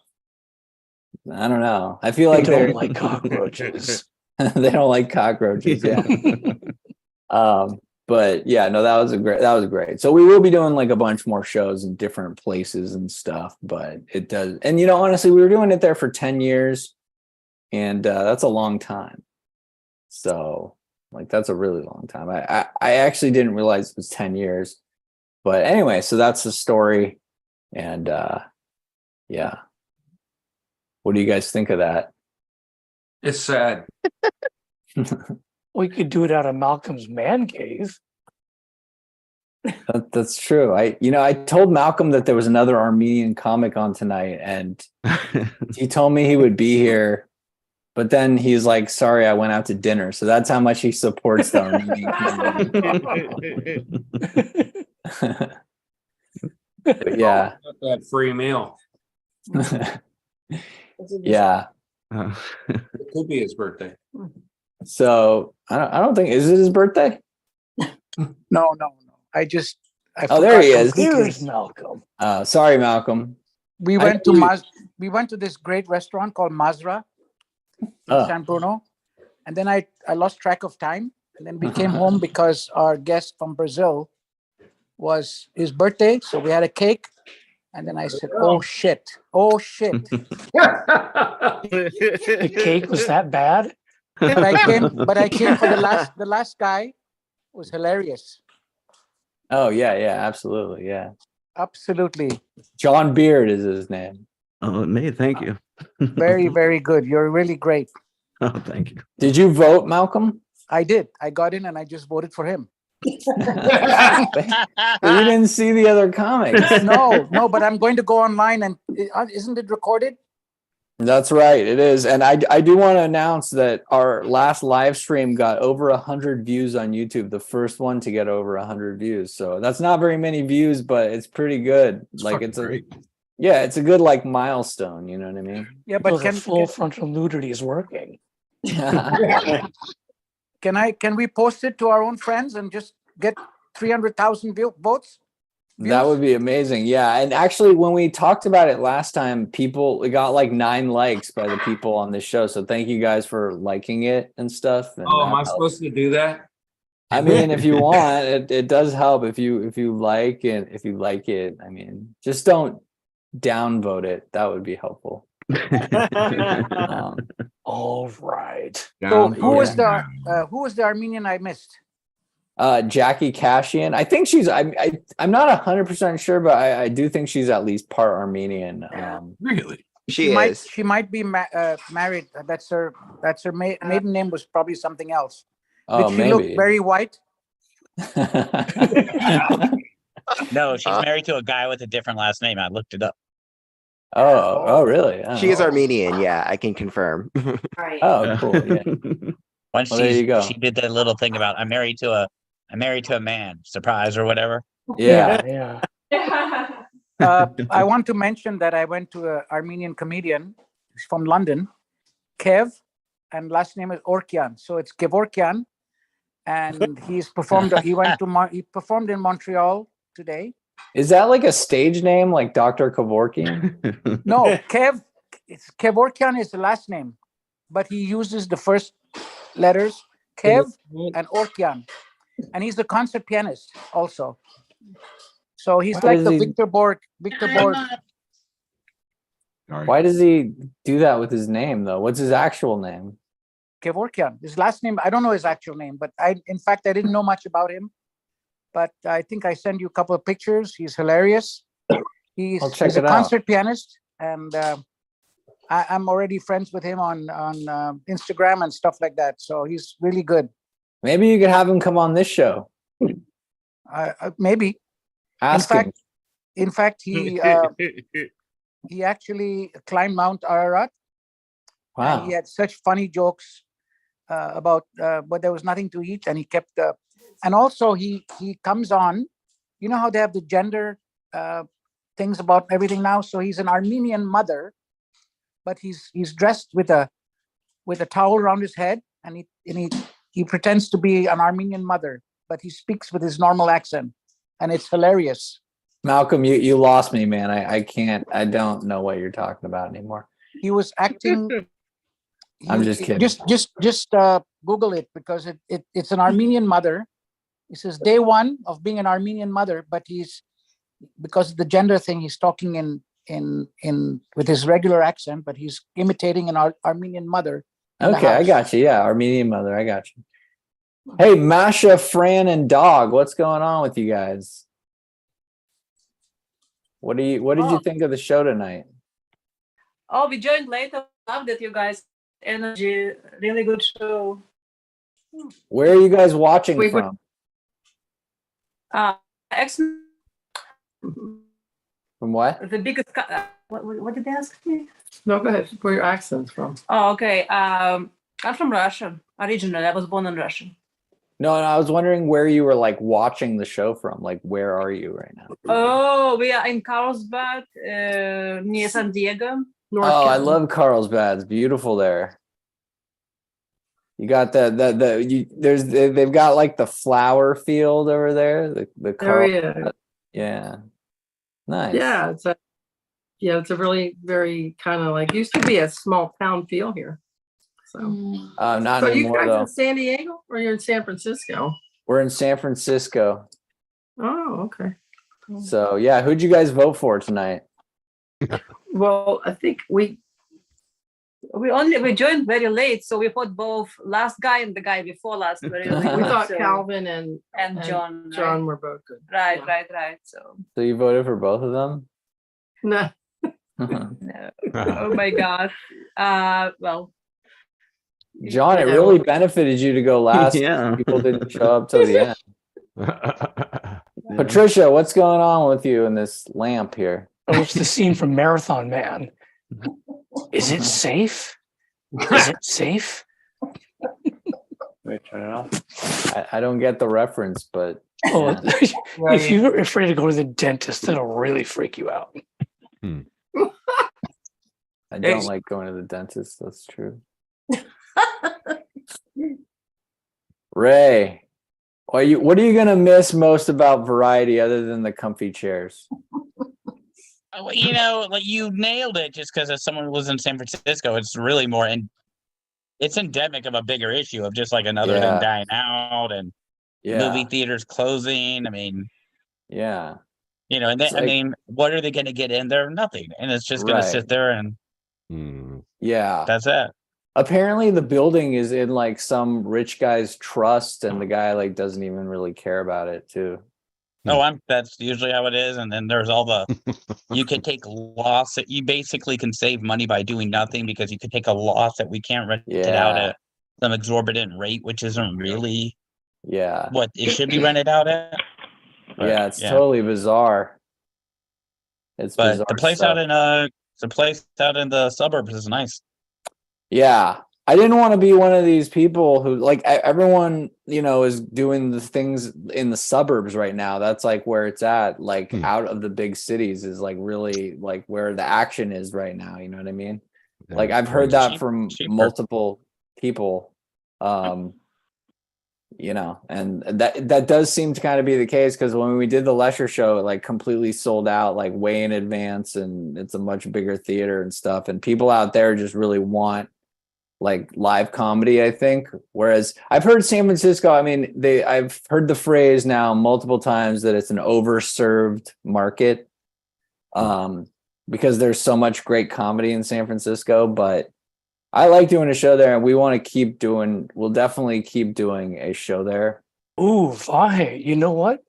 I don't know. I feel like They they're don't like cockroaches. They don't like cockroaches. Yeah. But yeah, no, that was great. So we will be doing like a bunch more shows in different places and stuff, but it does. And, you know, honestly, we were doing it there for 10 years and that's a long time. So like, that's a really long time. I actually didn't realize it was 10 years, but anyway, so that's the story. And yeah. What do you guys think of that? It's sad. We could do it out of Malcolm's man cave. That's true. I told Malcolm that there was another Armenian comic on tonight, and he told me he would be here, but then he's like, "Sorry, I went out to dinner." So that's how much he supports the Armenian community. But yeah, That free meal. Yeah. It could be his birthday. So I don't think, is it his birthday? No. I there he is. Here's Malcolm. Sorry, Malcolm. We went to this great restaurant called Mazra in San Bruno, and then I lost track of time, and then we came home because our guest from Brazil was his birthday, so we had a cake, and then I said, "Oh shit! The cake was that bad?" But I came for the last guy was hilarious. Oh yeah, absolutely, yeah. Absolutely. John Beard is his name. Oh, thank you. Very, very good. You're really great. Oh, thank you. Did you vote, Malcolm? I did. I got in and I just voted for him. You didn't see the other comics. No, but I'm going to go online and isn't it recorded? That's right, it is. And I do want to announce that our last live stream got over 100 views on YouTube, the first one to get over 100 views. So that's not very many views, but it's pretty good. It's a good like milestone, you know what I mean? Yeah, but full frontal nudity is working. Can we post it to our own friends and just get 300,000 votes? That would be amazing. Yeah. And actually, when we talked about it last time, we got like 9 likes by the people on this show. So thank you guys for liking it and stuff. And am I supposed to do that? I mean, if you want, it does help if you like it. I mean, just don't downvote it. That would be helpful. All right. So who was the Armenian I missed? Jackie Cashian. I think I'm not 100% sure, but I do think she's at least part Armenian. Really? She is. She might be married. That's her maiden name was probably something else. Oh, Did she maybe. look very white? No, she's married to a guy with a different last name. I looked it up. Oh, really? Oh. She is Armenian. Yeah, I can confirm. Oh, cool. Yeah. Once Well, there you go. she did that little thing about I'm married to a man, surprise or whatever. Yeah. I want to mention that I went to an Armenian comedian from London, Kev, and last name is Orkian. So it's Kevorkian, and he's performed. He performed in Montreal today. Is that like a stage name, like Dr. Kevorkian? No, Kevorkian is the last name, but he uses the first letters, Kev and Orkian, and he's the concert pianist also. So he's like the Victor Borg. Why does he do that with his name though? What's his actual name? Kevorkian. His last name, I don't know his actual name, but in fact, I didn't know much about him. But I think I sent you a couple of pictures. He's hilarious. He's a concert pianist, and I'm already friends with him on Instagram and stuff like that. So he's really good. Maybe you could have him come on this show. Maybe. Ask him. In fact, he actually climbed Mount Ararat. Wow. And he had such funny jokes about, but there was nothing to eat, and he kept. And also, he comes on. You know how they have the gender things about everything now. So he's an Armenian mother, but he's dressed with a towel around his head, and he pretends to be an Armenian mother, but he speaks with his normal accent, and it's hilarious. Malcolm, you lost me, man. I don't know what you're talking about anymore. He was acting. I'm just kidding. Just Google it, because it's an Armenian mother. He says day one of being an Armenian mother, but because of the gender thing, he's talking in with his regular accent, but he's imitating an Armenian mother. Okay, I got you. Yeah, Armenian mother. I got you. Hey, Masha, Fran, and Dog, what's going on with you guys? What did you think of the show tonight? Oh, we joined late. I loved it, you guys. Energy, really good show. Where are you guys watching from? From what? The biggest. What did they ask me? No, go ahead. Where are your accents from? Oh, okay. I'm from Russia originally. I was born in Russia. No, I was wondering where you were like watching the show from. Like, where are you right now? Oh, we are in Carlsbad, near San Diego. I love Carlsbad. It's beautiful there. You got they've got like the flower field over there. The Carlsbad. Yeah. Nice. Yeah, it's a really very kind of like used to be a small town feel here. So not so anymore. You guys though. in San Diego or you're in San Francisco? We're in San Francisco. Oh, okay. Cool. So yeah, who'd you guys vote for tonight? Well, I think we joined very late, so we fought both last guy and the guy before last. Very late. We thought Calvin and John. John were both good. Right. So you voted for both of them? No. No. Oh my God. Well. John, it really benefited you to go last. Yeah. People didn't show up till the end. Patricia, what's going on with you in this lamp here? Oh, it's the scene from Marathon Man. Is it safe? Is it safe? Wait, turn it off. I don't get the reference, but if you're afraid to go to the dentist, that'll really freak you out. I don't like going to the dentist. That's true. Ray, what are you gonna miss most about Variety other than the comfy chairs? Well, like you nailed it. Just because as someone who lives in San Francisco, it's really more, and it's endemic of a bigger issue of just like another thing dying out and movie theaters closing. I mean, and then I mean, what are they going to get in there? Nothing, and it's just going to sit there and that's it. Apparently, the building is in like some rich guy's trust, and the guy like doesn't even really care about it too. That's usually how it is. And then there's all the, you could take loss that you basically can save money by doing nothing because you could take a loss that we can't rent it out at some exorbitant rate, which isn't really what it should be rented out at. But, it's totally bizarre. It's bizarre the place stuff. the place out in the suburbs is nice. Yeah. I didn't want to be one of these people who like everyone, is doing the things in the suburbs right now. That's like where it's at, like out of the big cities is like really like where the action is right now. You know what I mean? Like I've heard that from multiple people. And that does seem to kind of be the case because when we did the Lesher show, it like completely sold out like way in advance, and it's a much bigger theater and stuff. And people out there just really want like live comedy, I think. Whereas I've heard San Francisco, I've heard the phrase now multiple times that it's an overserved market because there's so much great comedy in San Francisco. But I like doing a show there, and we'll definitely keep doing a show there. Ooh, Vahe, you know what?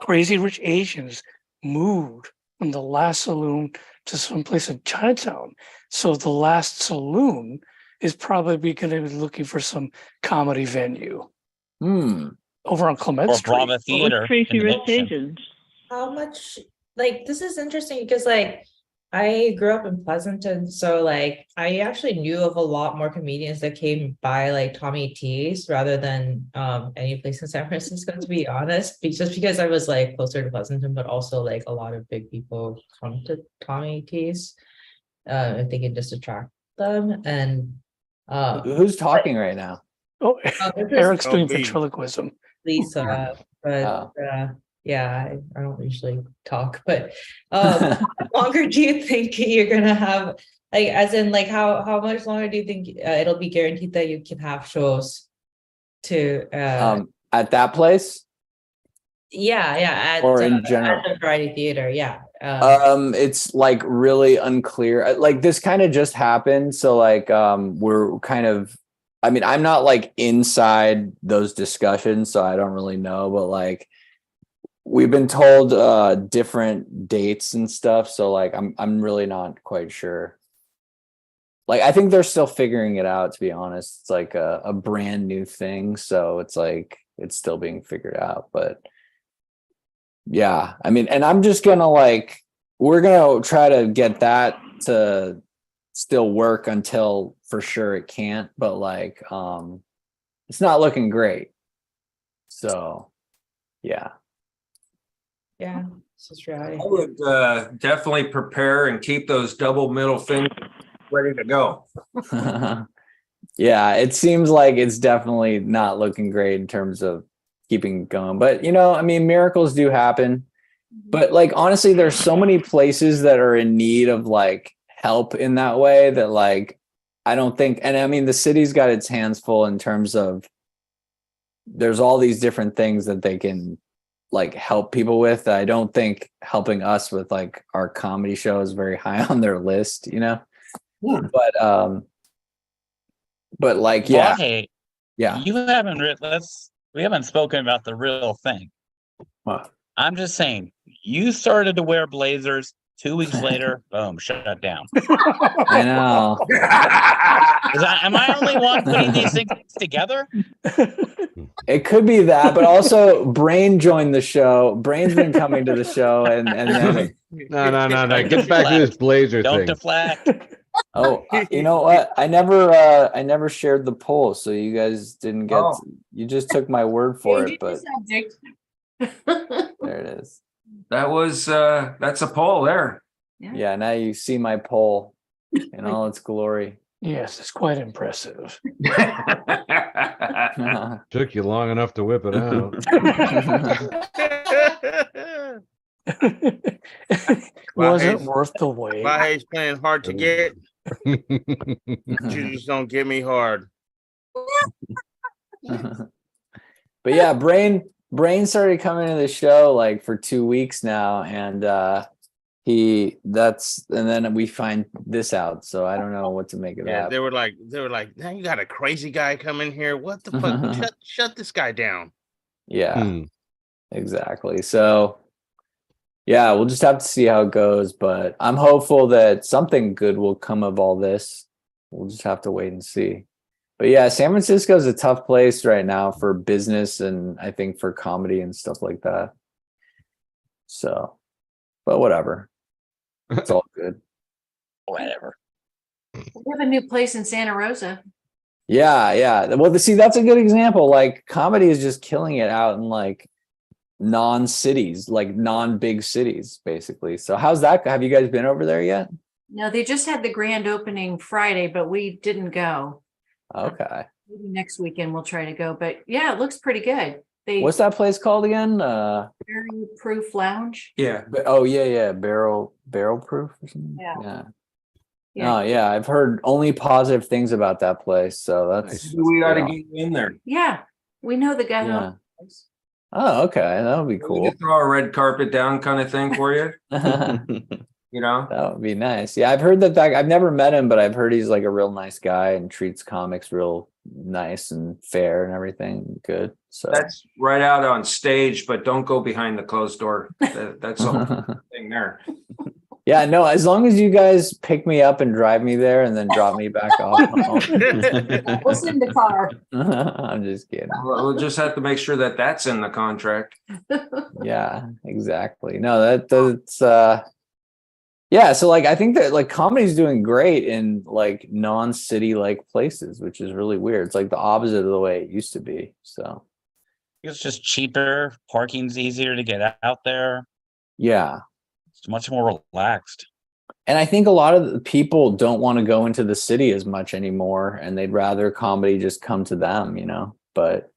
Crazy Rich Asians moved from the last saloon to someplace in Chinatown. So the last saloon is probably going to be looking for some comedy venue. Over on Clement Street. Brava Theater. Crazy Rich Asians. How much, like, this is interesting because, like, I grew up in Pleasanton, so, like, I actually knew of a lot more comedians that came by, like, Tommy T's rather than any place in San Francisco, to be honest, just because I was, like, closer to Pleasanton, but also, like, a lot of big people come to Tommy T's if they can just attract them. And who's talking right now? Eric's doing ventriloquism. Lisa, but yeah, I don't usually talk, but how longer do you think you're gonna have, like, as in, like, how much longer do you think it'll be guaranteed that you can have shows to at that place? Yeah, or in general, at the variety theater, yeah. It's like really unclear. Like this kind of just happened, so like we're kind of, I'm not like inside those discussions, so I don't really know, but like we've been told different dates and stuff, so like I'm really not quite sure. Like I think they're still figuring it out, to be honest. It's like a brand new thing, so it's like it's still being figured out. But yeah, and I'm just gonna we're gonna try to get that to still work until for sure it can't, but like it's not looking great. So yeah. Yeah, this is reality. I would definitely prepare and keep those double middle fingers ready to go. Yeah, it seems like it's definitely not looking great in terms of keeping going. But miracles do happen. But like honestly, there's so many places that are in need of like help in that way that like I don't think, and the city's got its hands full in terms of there's all these different things that they can like help people with that I don't think helping us with like our comedy show is very high on their list, but like yeah. Well, hey, yeah, we haven't spoken about the real thing. What? I'm just saying, you started to wear blazers. 2 weeks later, boom, shut down. I know. Am I only one putting these things together? It could be that, but also Brain joined the show. Brain's been coming to the show, and then no. Get back to this blazer thing. Don't deflect. Oh, you know what? I never shared the poll, so you guys didn't get. You just took my word for it, but there it is. That was that's a poll there. Yeah, now you see my poll in all its glory. Yes, it's quite impressive. Took you long enough to whip it out. Wasn't worth the wait. Vahe's playing hard to get. You just don't get me hard. But yeah, Brain started coming to the show like for 2 weeks now, and then we find this out, so I don't know what to make of that. They were like, now you got a crazy guy come in here. What the fuck? shut this guy down. Yeah, exactly. So yeah, we'll just have to see how it goes, but I'm hopeful that something good will come of all this. We'll just have to wait and see. But yeah, San Francisco is a tough place right now for business and I think for comedy and stuff like that. So, but whatever. It's all good. Whatever. We have a new place in Santa Rosa. Yeah. Well, see, that's a good example. Like comedy is just killing it out in like non-cities, like non-big cities, basically. So how's that? Have you guys been over there yet? No, they just had the grand opening Friday, but we didn't go. Okay. Maybe next weekend we'll try to go. But yeah, it looks pretty good. What's that place called again? Barrel Proof Lounge. Yeah. Oh yeah. Barrel Proof or something. Yeah. Oh yeah, I've heard only positive things about that place. So that's We ought to great. get you in there. Yeah, we know the guy. who Yeah. owns the place. Oh, okay. That would be We cool. could throw a red carpet down kind of thing for you. You know? That would be nice. Yeah, I've heard that I've never met him, but I've heard he's like a real nice guy and treats comics real nice and fair and everything. Good. So That's right out on stage, but don't go behind the closed door. That's the whole thing there. yeah, no, as long as you guys pick me up and drive me there and then drop me back off. We'll send the car. I'm just kidding. We'll just have to make sure that that's in the contract. Yeah, exactly. No, that's yeah, so like I think that like comedy's doing great in like non-city like places, which is really weird. It's like the opposite of the way it used to be. So It's just cheaper. Parking's easier to get out there. yeah. It's much more relaxed. And I think a lot of the people don't want to go into the city as much anymore, and they'd rather comedy just come to them, you know. But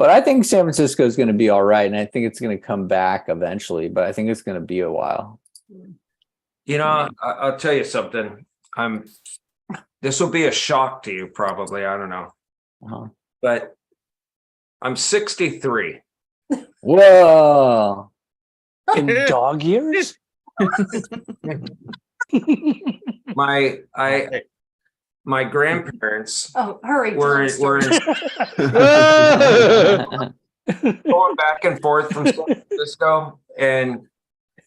I think San Francisco is going to be all right, and I think it's going to come back eventually. But I think it's going to be a while. You know, I'll tell you something. This will be a shock to you, probably. I don't know. But I'm 63. Whoa. In dog years? My grandparents Oh, hurry. were going back and forth from San Francisco, and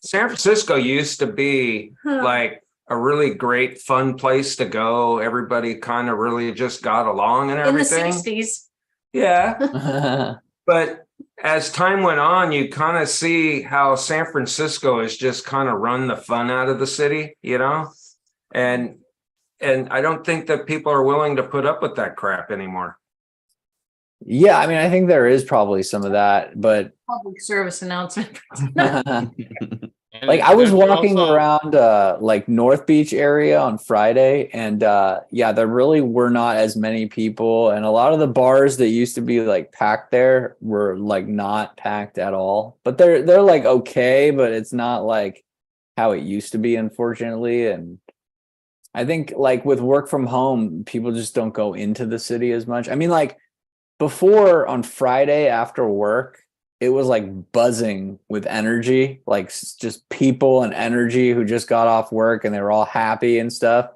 San Francisco used to be like a really great, fun place to go. Everybody kind of really just got along and everything. In the 60s. Yeah. But as time went on, you kind of see how San Francisco has just kind of run the fun out of the city, you know? And I don't think that people are willing to put up with that crap anymore. Yeah, I mean, I think there is probably some of that, but Public service announcement. like I was there's walking also- around like North Beach area on Friday, and yeah, there really were not as many people, and a lot of the bars that used to be like packed there were like not packed at all. But they're like okay, but it's not like how it used to be, unfortunately. And I think like with work from home, people just don't go into the city as much. I mean, like before on Friday after work, it was like buzzing with energy, like just people and energy who just got off work and they were all happy and stuff.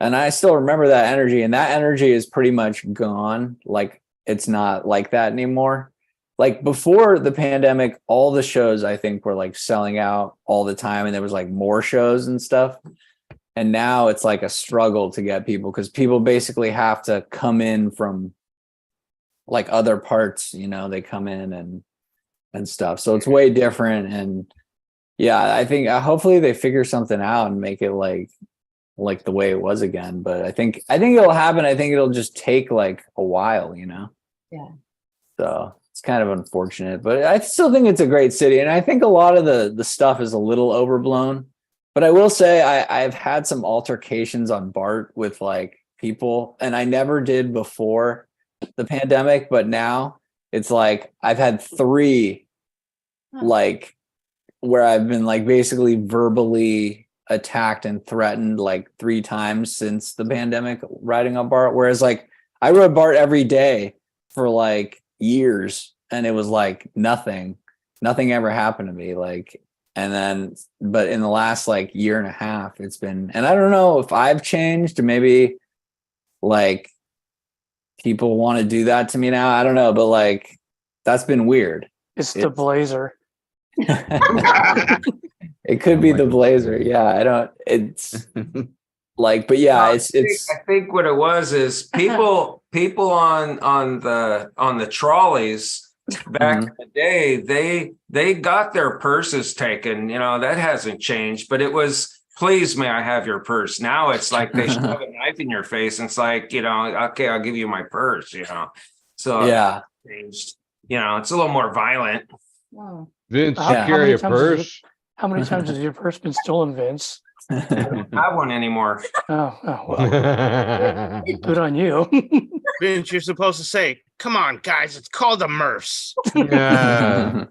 And I still remember that energy, and that energy is pretty much gone. Like it's not like that anymore. Like before the pandemic, all the shows I think were like selling out all the time, and there was like more shows and stuff. And now it's like a struggle to get people, because people basically have to come in from like other parts, you know, they come in and stuff. So it's way different. And yeah, I think hopefully they figure something out and make it like the way it was again. But I think it'll happen. I think it'll just take like a while, you know? Yeah. So it's kind of unfortunate, but I still think it's a great city. And I think a lot of the stuff is a little overblown. But I will say I've had some altercations on BART with like people, and I never did before the pandemic, but now it's like I've had 3 like where I've been like basically verbally attacked and threatened like 3 times since the pandemic riding on BART. Whereas like I rode BART every day for like years, and it was like nothing ever happened to me. Like, and then, but in the last like year and a half, it's been, and I don't know if I've changed, or maybe like people want to do that to me now. I don't know, but like that's been weird. It's the blazer. It could be the blazer. Yeah, it's like, but yeah, I think what it was is people on the trolleys back in the day, they got their purses taken. You know, that hasn't changed, but it was please, may I have your purse? Now it's like they shove a knife in your face, and it's like, okay, I'll give you my purse, So Yeah. changed. It's a little more violent. Wow. Vince, How- you how carry many a times has your- purse? How many times has your purse been stolen, Vince? I don't have one anymore. Oh, well. Good on you. Vince, you're supposed to say, "Come on, guys, it's called a Murphs." Yeah.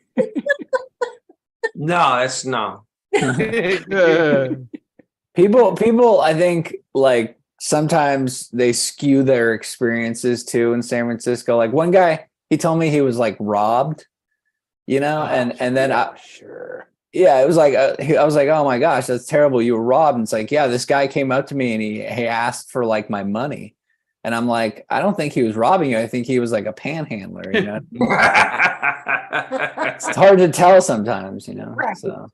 No, that's no. People, I think, like sometimes they skew their experiences too in San Francisco. Like one guy, he told me he was like robbed, and then sure. Yeah, it was like I was like, oh my gosh, that's terrible. You were robbed. And it's like, yeah, this guy came up to me and he asked for like my money, and I'm like, I don't think he was robbing you. I think he was like a panhandler. It's hard to tell sometimes, So.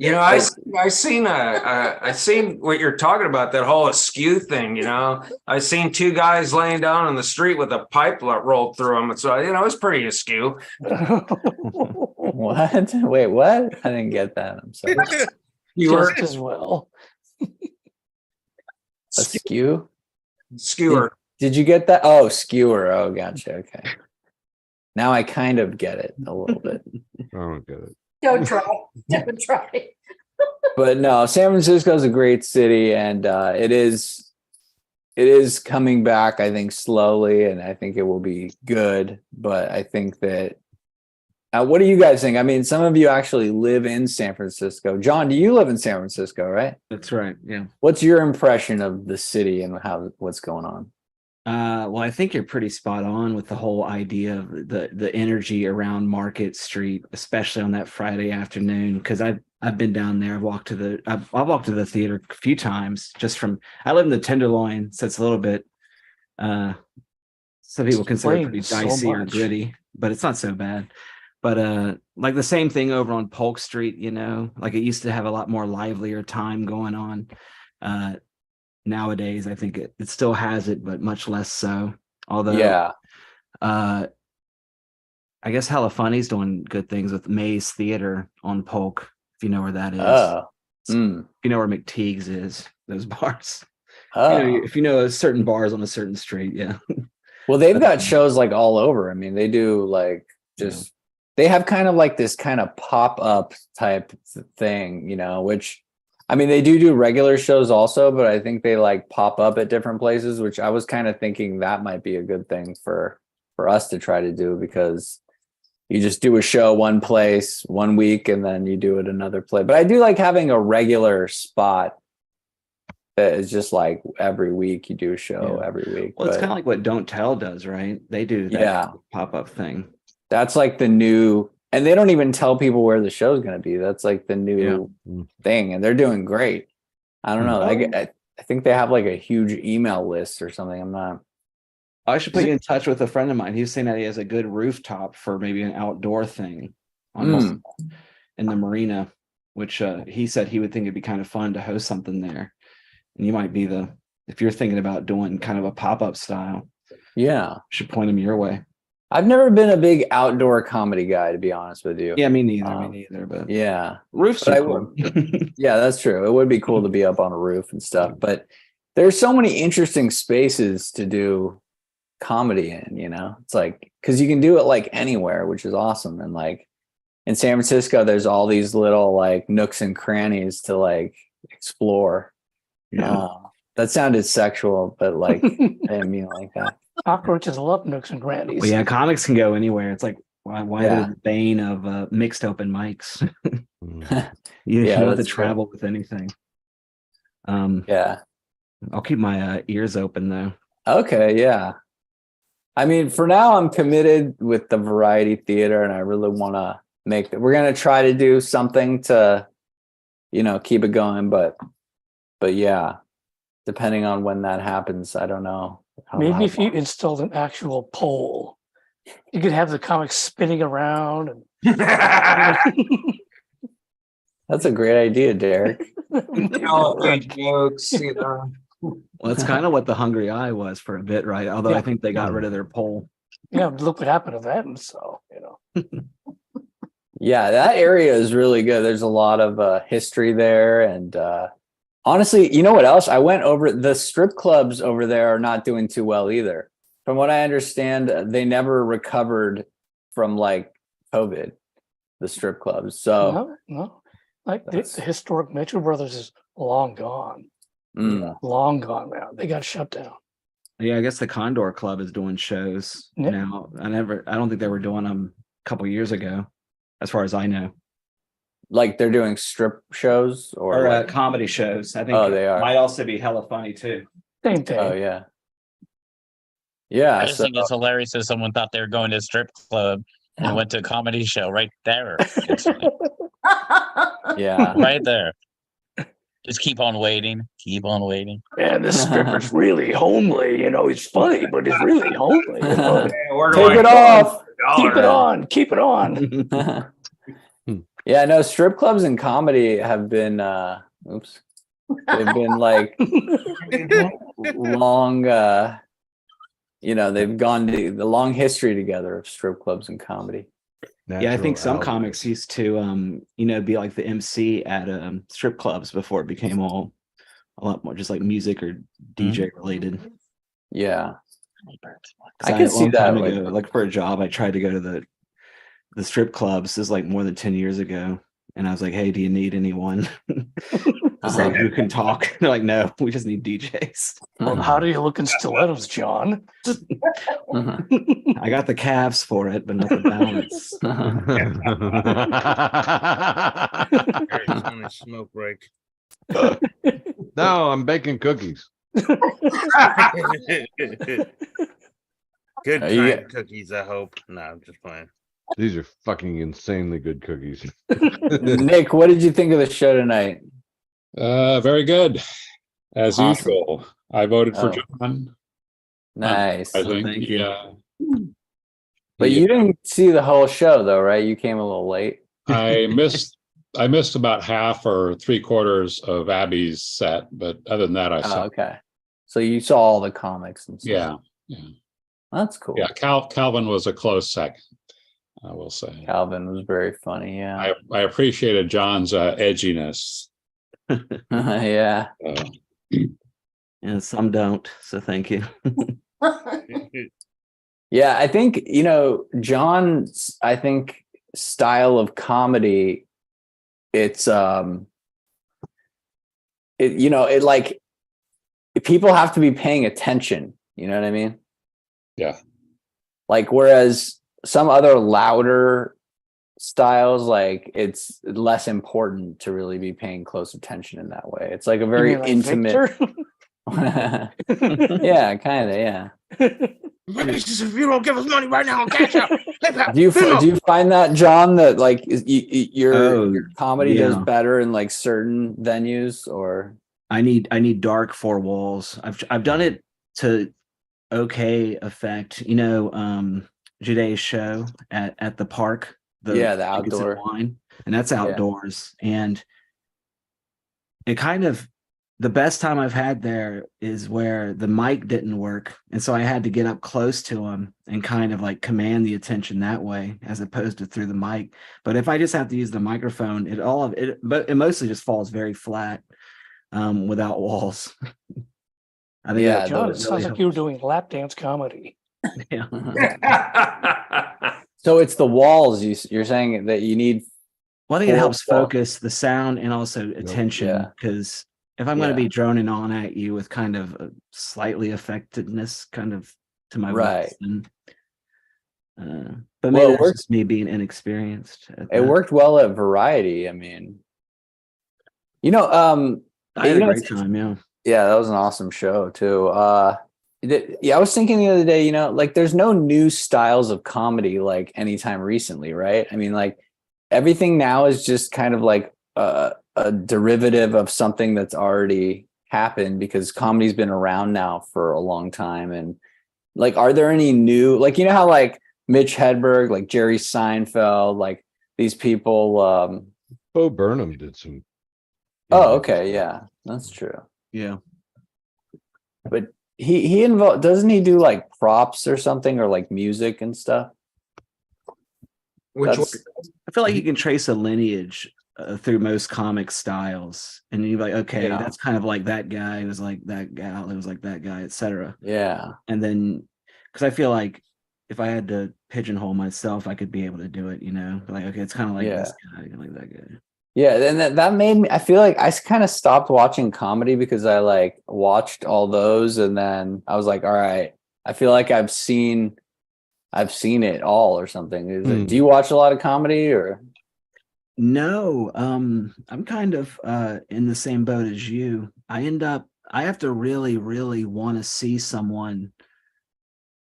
I seen I seen what you're talking about, that whole askew thing. I seen two guys laying down on the street with a pipe rolled through them, and so it's pretty askew. What? Wait, what? I didn't get that. I'm sorry. You were Just as well. Askew? Skewer. Did you get that? Oh, skewer. Oh, gotcha. Okay. Now I kind of get it a little bit. I don't get it. Don't try. Don't try. But no, San Francisco is a great city, and it is coming back, I think, slowly, and I think it will be good. But I think that what do you guys think? I mean, some of you actually live in San Francisco. John, do you live in San Francisco, right? That's right. Yeah. What's your impression of the city and what's going on? Well, I think you're pretty spot on with the whole idea of the energy around Market Street, especially on that Friday afternoon. Because I've been down there. I've walked to the theater a few times. I live in the Tenderloin, so it's a little bit. Some people consider it pretty dicey or gritty, but it's not so bad. But like the same thing over on Polk Street, like it used to have a lot more livelier time going on. Nowadays, I think it still has it, but much less so. Although, yeah, I guess Hella Funny's doing good things with Maze Theater on Polk, if you know where that is. If you know where McTeague's is, those bars. If you know certain bars on a certain street, yeah. Well, they've got shows like all over. I mean, they do like just they have kind of like this kind of pop-up type thing, which. I mean, they do regular shows also, but I think they like pop up at different places, which I was kind of thinking that might be a good thing for us to try to do, because you just do a show one place 1 week and then you do it another place. But I do like having a regular spot that is just like every week you do a show every week. Well, it's kind of like what Don't Tell does, right? They do that pop-up thing. That's like the new... And they don't even tell people where the show's going to be. That's like the new thing. And they're doing great. I don't know. I think they have like a huge email list or something. I'm not. I should put you in touch with a friend of mine. He was saying that he has a good rooftop for maybe an outdoor thing in the marina, which he said he would think it'd be kind of fun to host something there. And you might be if you're thinking about doing kind of a pop-up style. Yeah. Should point him your way. I've never been a big outdoor comedy guy, to be honest with you. Yeah, me neither. But yeah, roofs are cool. Yeah, that's true. It would be cool to be up on a roof and stuff. But there's so many interesting spaces to do comedy in. It's like because you can do it like anywhere, which is awesome. And like in San Francisco, there's all these little like nooks and crannies to like explore. Yeah, that sounded sexual, but like I didn't mean it like that. Cockroaches love nooks and crannies. Well, yeah, comics can go anywhere. It's like why they're the bane of mixed open mics. You don't have to travel with anything. Yeah, I'll keep my ears open though. Okay, yeah. I mean, for now, I'm committed with the variety theater, and I really want to make it. We're gonna try to do something to, keep it going. But yeah, depending on when that happens, I don't know. Maybe if you installed an actual pole, you could have the comics spinning around. That's a great idea, Derek. Jokes, Well, it's kind of what the Hungry Eye was for a bit, right? Although I think they got rid of their pole. Yeah, look what happened to them. So Yeah, that area is really good. There's a lot of history there, and Honestly, you know what else? I went over the strip clubs over there are not doing too well either. From what I understand, they never recovered from like COVID, the strip clubs. So No. Like the historic Mitchell Brothers is long gone. Mm. Long gone now. They got shut down. Yeah, I guess the Condor Club is doing shows now. I don't think they were doing them a couple years ago, as far as I know. Like they're doing strip shows Or like, comedy shows. I think they are. Might also be hella funny too. Same thing. Oh yeah. Yeah. I just think it's hilarious if someone thought they were going to a strip club and went to a comedy show right there. It's like, yeah. right there. Just keep on waiting. Keep on waiting. Man, this stripper's really homely. You know, he's funny, but he's really homely. You know? Take it off. Keep it on. Keep it on. Yeah, no, strip clubs and comedy have been they've been like long they've gone to the long history together of strip clubs and comedy. Yeah, I think some comics used to be like the MC at strip clubs before it became a lot more just like music or DJ related. Yeah. I can see that ago, like for a job, I tried to go to the strip clubs. This is like more than 10 years ago. And I was like, hey, do you need anyone? Like, who can talk? They're like, no, we just need DJs. Well, how do you look in stilettos, John? I got the calves for it, but not the balance. On a smoke break. No, I'm baking cookies. Good kind of cookies, I hope. No, I'm just playing. These are fucking insanely good cookies. Nick, what did you think of the show tonight? Very good. As Awesome. usual. I voted for John. Nice. I think thank you. But you didn't see the whole show though, right? You came a little late. I missed about half or 3/4 of Abby's set, but other than that, I saw. Okay. So you saw all the comics and stuff. Yeah. That's cool. Yeah, Calvin was a close second, I will say. Calvin was very funny. Yeah. I appreciated John's edginess. Yeah. And some don't. So thank you. Yeah, I think John's style of comedy. It's people have to be paying attention. You know what I mean? Yeah. Like whereas some other louder styles, like it's less important to really be paying close attention in that way. It's like a very intimate. Yeah, kind of. Yeah. If you don't give us money right now, I'll cash out. Do you find that, John, that like your comedy does better in like certain venues, or I need dark four walls. I've done it to okay effect. Jide's show at the park. The outdoor wine, and that's outdoors. And it kind of the best time I've had there is where the mic didn't work, and so I had to get up close to him and kind of like command the attention that way, as opposed to through the mic. But if I just have to use the microphone, it mostly just falls very flat without walls. I think John, it sounds like you were doing lap dance comedy. Yeah. So it's the walls you're saying that you need. Well, I think it helps focus the sound and also attention, because if I'm going to be droning on at you with kind of a slightly affectedness kind of to my voice, but maybe that's just me being inexperienced. It worked well at Variety. I mean, I had a great time. Yeah, that was an awesome show too. I was thinking the other day, like there's no new styles of comedy like anytime recently, right? I mean, like everything now is just kind of like a derivative of something that's already happened, because comedy's been around now for a long time. And like, are there any new, like, how like Mitch Hedberg, like Jerry Seinfeld, like these people, Bo Burnham did some. Oh, okay. Yeah, that's true. Yeah. But he involved, doesn't he do like props or something, or like music and stuff? I feel like you can trace a lineage through most comic styles, and you're like, okay, Yeah. that's kind of like that guy. It was like that gal. It was like that guy, etc. Yeah. And then, because I feel like if I had to pigeonhole myself, I could be able to do it. Like, okay, it's kind of like this guy, like that guy. Yeah, and that made me. I feel like I kind of stopped watching comedy because I like watched all those, and then I was like, all right, I feel like I've seen it all or something. Do you watch a lot of comedy or? No, I'm kind of in the same boat as you. I have to really, really want to see someone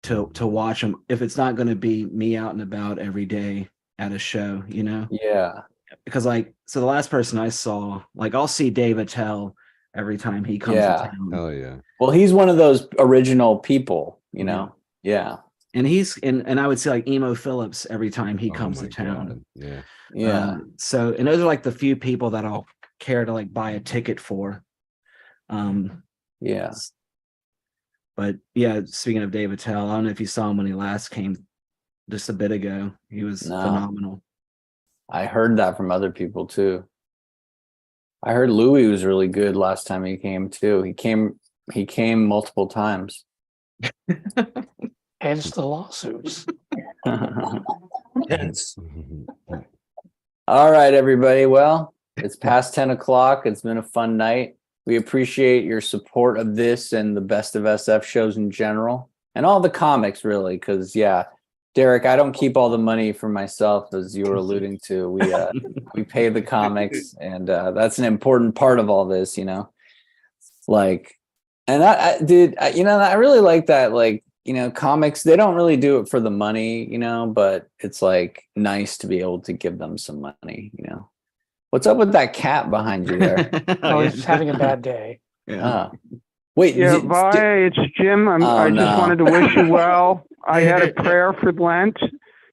to watch them if it's not going to be me out and about every day at a show, Yeah. Because so the last person I saw, I'll see Dave Attell every time he comes to town. Oh yeah. Well, he's one of those original people, Yeah. And and I would say Emo Phillips every time he comes to town. God. Yeah. So, and those are the few people that I'll care to buy a ticket for. Yeah. But yeah, speaking of Dave Attell, I don't know if you saw him when he last came just a bit ago. He was phenomenal. I heard that from other people too. I heard Louis was really good last time he came too. He came multiple times. Hence the lawsuits. Yes. All right, everybody. Well, it's past 10 o'clock. It's been a fun night. We appreciate your support of this and the Best of SF shows in general, and all the comics, really, because Derek, I don't keep all the money for myself, as you were alluding to. We pay the comics, and that's an important part of all this, And I really like that. Comics, they don't really do it for the money, but it's nice to be able to give them some money, What's up with that cat behind you there? Oh, he's having a bad day. Yeah. Wait. Yeah, bye. It's Jim. I just wanted to wish you well. I had a prayer for Lent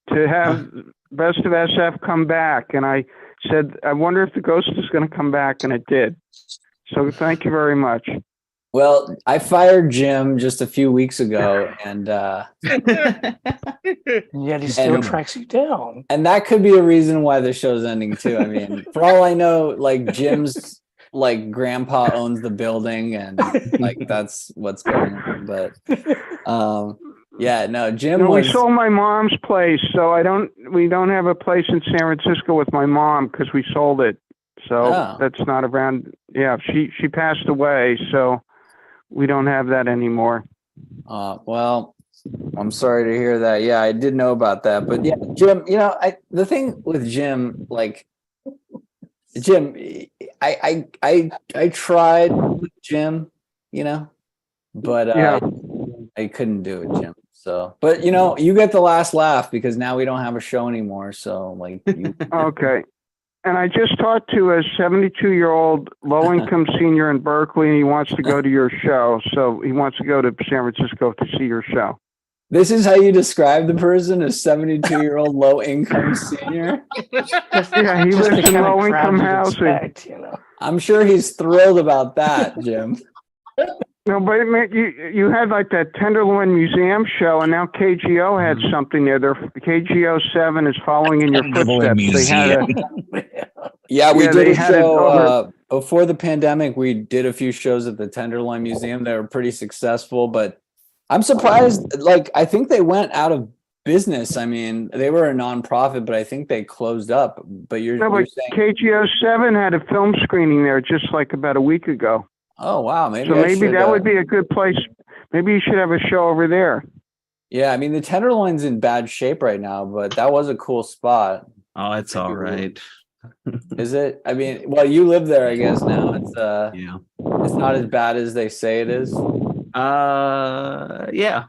to have Best of SF come back, and I said, I wonder if the ghost is going to come back, and it did. So thank you very much. Well, I fired Jim just a few weeks ago, and yet he still tracks you down. And that could be a reason why the show's ending too. I mean, for all I know, Jim's grandpa owns the building, and that's what's going on. But Jim. No, we sold my mom's place, so we don't have a place in San Francisco with my mom because we sold it. So that's not around. Yeah, she passed away, so we don't have that anymore. Well, I'm sorry to hear that. Yeah, I did know about that. But yeah, Jim, the thing with Jim, Jim, I tried with Jim, but I couldn't do it, Jim. So, but you get the last laugh because now we don't have a show anymore. So Okay. And I just talked to a 72-year-old low-income senior in Berkeley, and he wants to go to your show. So he wants to go to San Francisco to see your show. This is how you describe the person, a 72-year-old low-income senior? Yeah, he lives in low-income housing. I'm sure he's thrilled about that, Jim. No, but you had that Tenderloin Museum show, and now KGO had something there. KGO 7 is following in your footsteps. We did a show before the pandemic. We did a few shows at the Tenderloin Museum. They were pretty successful, but I'm surprised. I think they went out of business. I mean, they were a nonprofit, but I think they closed up. But you're saying KGO 7 had a film screening there just about a week ago. Oh, wow. Maybe that would be a good place. Maybe you should have a show over there. Yeah, I mean, the Tenderloin's in bad shape right now, but that was a cool spot. Oh, it's all right. Is it? I mean, well, you live there, I guess, now. It's not as bad as they say it is. Yeah.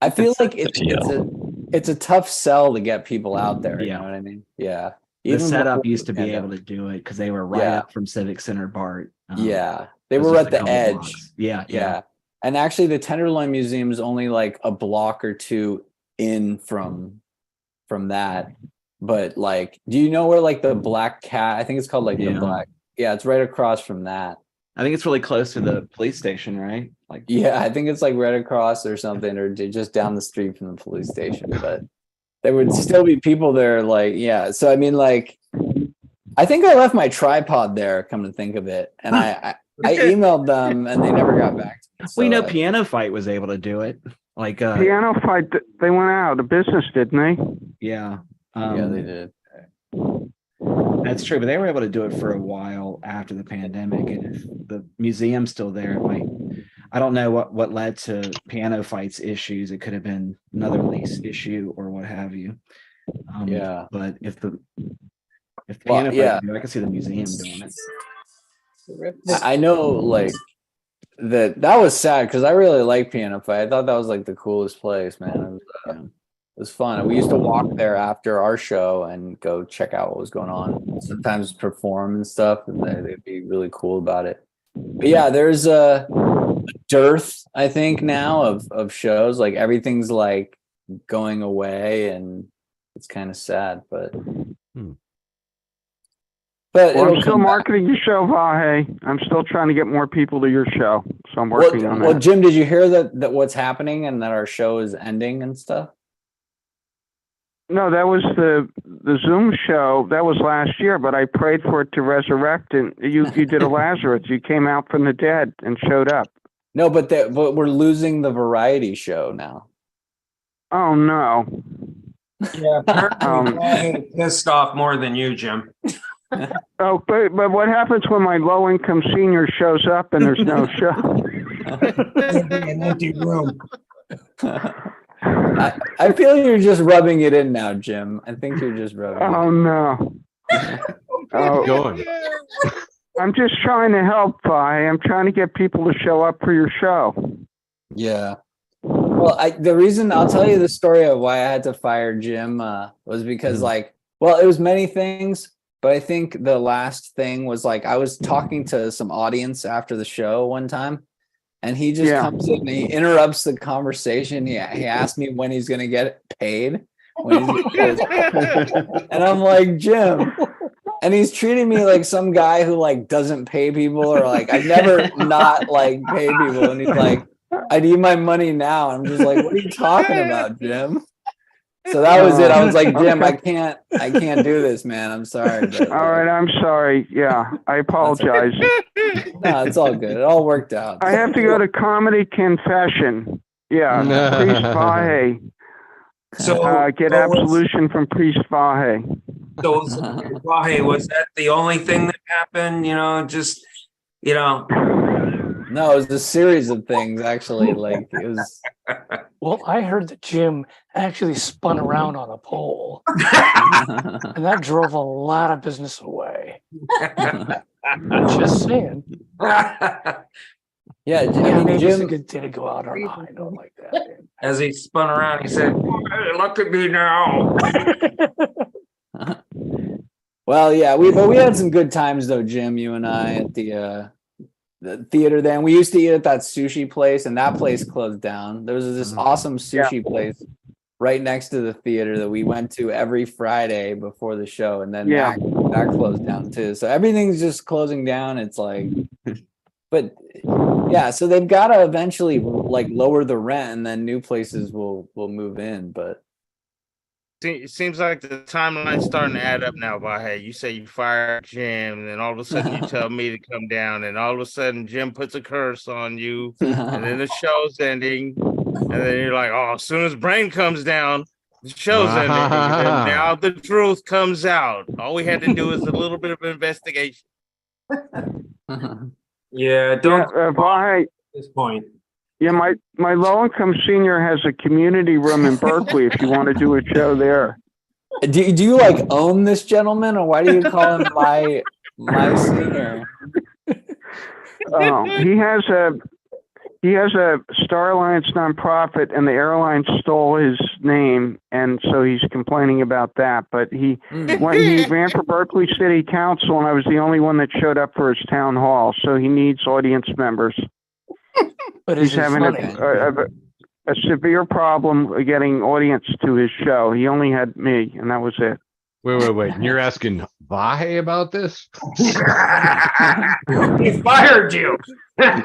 I feel like it's a tough sell to get people out there. You know what I mean? Yeah. The setup used to be able to do it because they were right up from Civic Center BART. They were at the edge. Blocks. Yeah. And actually, the Tenderloin Museum is only a block or two in from that. But do you know where the Black Cat? I think it's called the Black. Yeah, it's right across from that. I think it's really close to the police station, right? I think it's right across or something, or just down the street from the police station. But there would still be people there. So I mean, I think I left my tripod there, come to think of it. And I emailed them and they never got back to me. We know So, Piano Fight was able to do it. Like Piano Fight, they went out of business, didn't they? yeah. yeah, they did. That's true, but they were able to do it for a while after the pandemic. And if the museum's still there, I don't know what led to Piano Fight's issues. It could have been another lease issue or what have you. Yeah. But if Piano Fight yeah. can do it, I can see the museum doing it. I know, like that was sad because I really like Piano Fight. I thought that was like the coolest place, man. It was fun. We used to walk there after our show and go check out what was going on. Sometimes perform and stuff, and they'd be really cool about it. But yeah, there's a dearth, I think, now of shows. Like everything's like going away, and it's kind of sad. But Well, I'm still marketing your show, Vahe. I'm still trying to get more people to your show, so I'm working on that. Well, Jim, did you hear that what's happening and that our show is ending and stuff? No, that was the Zoom show. That was last year, but I prayed for it to resurrect, and you did a Lazarus. You came out from the dead and showed up. No, but we're losing the variety show now. Oh no! Yeah, apparently I'm pissed off more than you, Jim. Oh, but what happens when my low-income senior shows up and there's no show? An empty room. I feel you're just rubbing it in now, Jim. I think you're just rubbing it in. Oh no! Going. I'm just trying to help, Vi. I'm trying to get people to show up for your show. Yeah. Well, the reason I'll tell you the story of why I had to fire Jim was because it was many things, but I think the last thing was like I was talking to some audience after the show one time, and he just comes in and he interrupts the conversation. He asked me when he's gonna get paid. And I'm like, Jim. And he's treating me like some guy who like doesn't pay people, or like I've never not like pay people. And he's like, I need my money now. I'm just like, what are you talking about, Jim? So that was it. I was like, Jim, I can't do this, man. I'm sorry. But, all right, I'm sorry. Yeah, I apologize. No, it's all good. It all worked out. I have to go to Comedy Confession. Yeah, Priest Vahe. So get absolution from Priest Vahe. So Vahe, was that the only thing that happened? No, it was a series of things actually. Like it was. Well, I heard that Jim actually spun around on a pole, and that drove a lot of business away. Just saying. Yeah, maybe Jim didn't go out on a high note like that. As he spun around, he said, "Hey, look at me now." Well, yeah, we had some good times though, Jim. You and I at the theater. Then we used to eat at that sushi place, and that place closed down. There was this awesome sushi place right next to the theater that we went to every Friday before the show, and then that closed down too. So everything's just closing down. It's like, but yeah, so they've got to eventually like lower the rent, and then new places will move in. But it seems like the timeline's starting to add up now, Vahe. You say you fired Jim, and then all of a sudden you tell me to come down, and all of a sudden Jim puts a curse on you, and then the show's ending, and then you're like, oh, as soon as Brain comes down, the show's ending, and now the truth comes out. All we had to do is a little bit of investigation. Yeah, don't Vahe, at this point. Yeah, my low-income senior has a community room in Berkeley if you want to do a show there. Do you like own this gentleman, or why do you call him my senior? He has a Star Alliance nonprofit, and the airline stole his name, and so he's complaining about that. But he ran for Berkeley City Council, and I was the only one that showed up for his town hall. So he needs audience members. But he's having a severe problem getting audience to his show. He only had me, and that was it. Wait. You're asking Vahe about this? He fired you. Like,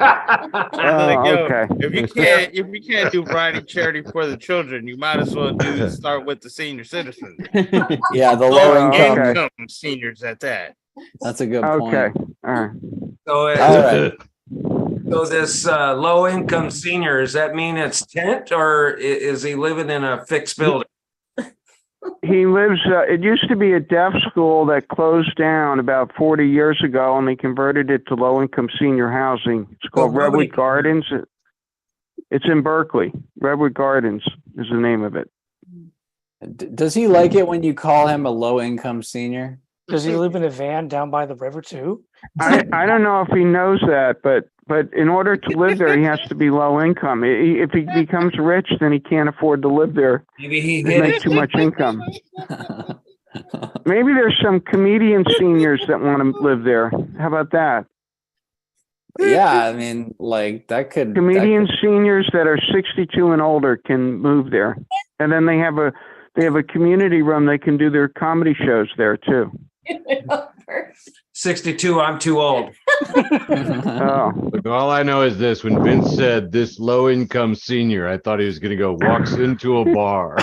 yo, okay. if you can't do variety charity for the children, you might as well start with the senior citizens. Yeah, the low income. income seniors at that. That's a good point. Okay. All right. So, All right. so this low income senior, does that mean it's tent, or is he living in a fixed building? He lives, it used to be a deaf school that closed down about 40 years ago, and they converted it to low-income senior housing. It's called Redwood Gardens. It's in Berkeley. Redwood Gardens is the name of it. Does he like it when you call him a low-income senior? Does he live in a van down by the river too? I don't know if he knows that, but in order to live there, he has to be low income. If he becomes rich, then he can't afford to live there. Maybe he makes too much income. Maybe there's some comedian seniors that want to live there. How about that? Yeah, I mean, like that could. Comedian seniors that are 62 and older can move there, and then they have a community room. They can do their comedy shows there too. 62, I'm too old. Look, all I know is this: when Vince said this low-income senior, I thought he was going to go walks into a bar.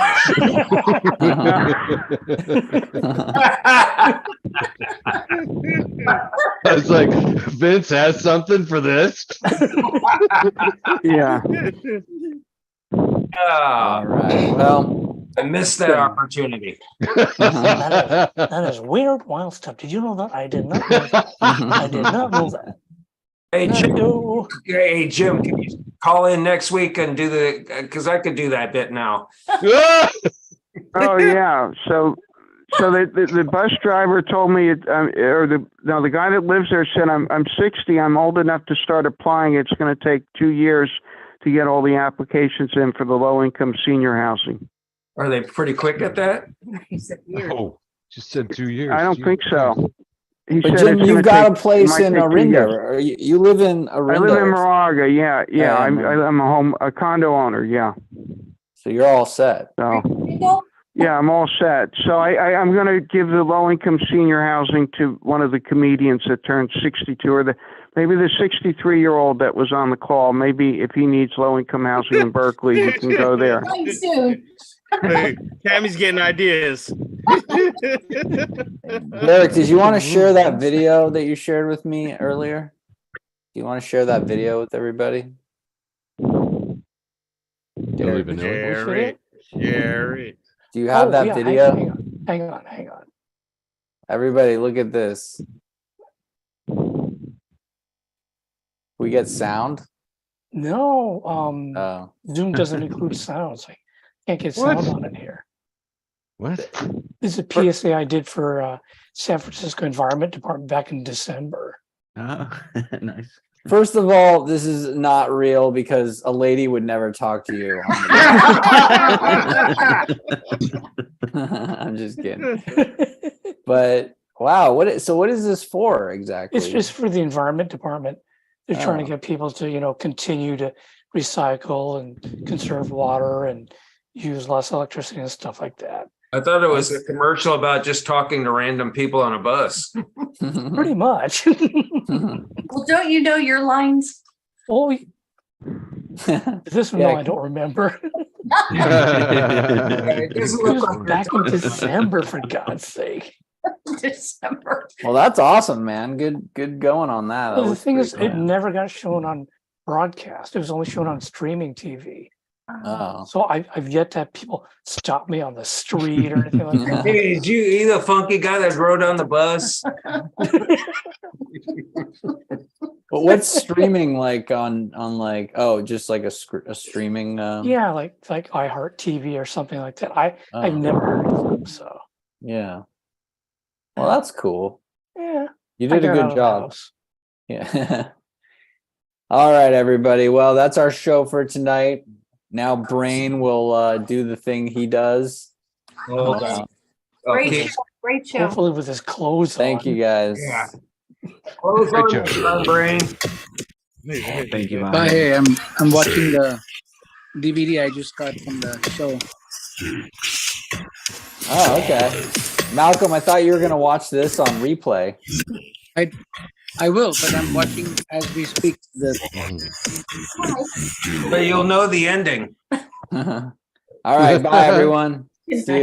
I was like, Vince has something for this. Yeah. All right. Well, I missed that opportunity. That is weird, wild stuff. Did you know that? I did not know that. I did not know that. Hey, Jim, can you call in next week and do because I could do that bit now. Oh yeah. So the bus driver told me, the guy that lives there said, I'm 60. I'm old enough to start applying. It's going to take 2 years to get all the applications in for the low income senior housing. Are they pretty quick at that? Oh, just said 2 years. I don't think so. He but said Jim, you've got a place in Orinda. Or you live in Orinda. I live in Moraga. Yeah. I'm a condo owner. Yeah. So you're all set. So yeah, I'm all set. So I'm going to give the low income senior housing to one of the comedians that turned 62, or maybe the 63-year-old that was on the call. Maybe if he needs low income housing in Berkeley, we can go there. Hey, Tammy's getting ideas. Derek, did you want to share that video that you shared with me earlier? Do you want to share that video with everybody? Derek, Share it. do you have that video? Hang on. Everybody, look at this. We get sound? No. Zoom doesn't include sounds. I can't get sound on it here. What? This is a PSA I did for San Francisco Environment Department back in December. Oh, nice. First of all, this is not real because a lady would never talk to you. I'm just kidding. But wow, what is this for exactly? It's just for the Environment Department. They're trying to get people to, continue to recycle and conserve water and use less electricity and stuff like that. I thought it was a commercial about just talking to random people on a bus. Pretty much. Well, don't you know your lines? Oh, this one, no, I don't remember. It doesn't look like back in December, for God's sake. December. Well, that's awesome, man. Good going on that. Well, the thing is, it never got shown on broadcast. It was only shown on streaming TV. Oh. So I've yet to have people stop me on the street or anything like that. Hey, did you the funky guy that rode on the bus? But what's streaming like on like just like a streaming? Yeah, like iHeart TV or something like that. I've never heard of them. So yeah. Well, that's cool. Yeah, you did a good job. Yeah. All right, everybody. Well, that's our show for tonight. Now Brain will do the thing he does. Great show. Hopefully with his clothes on. Thank you, guys. Yeah. Clothes on, Brain. Thank you. Bye. Hey, I'm watching the DVD I just got from the show. Oh, okay. Malcolm, I thought you were gonna watch this on replay. I will, but I'm watching as we speak. But you'll know the ending. All right, bye everyone. See you.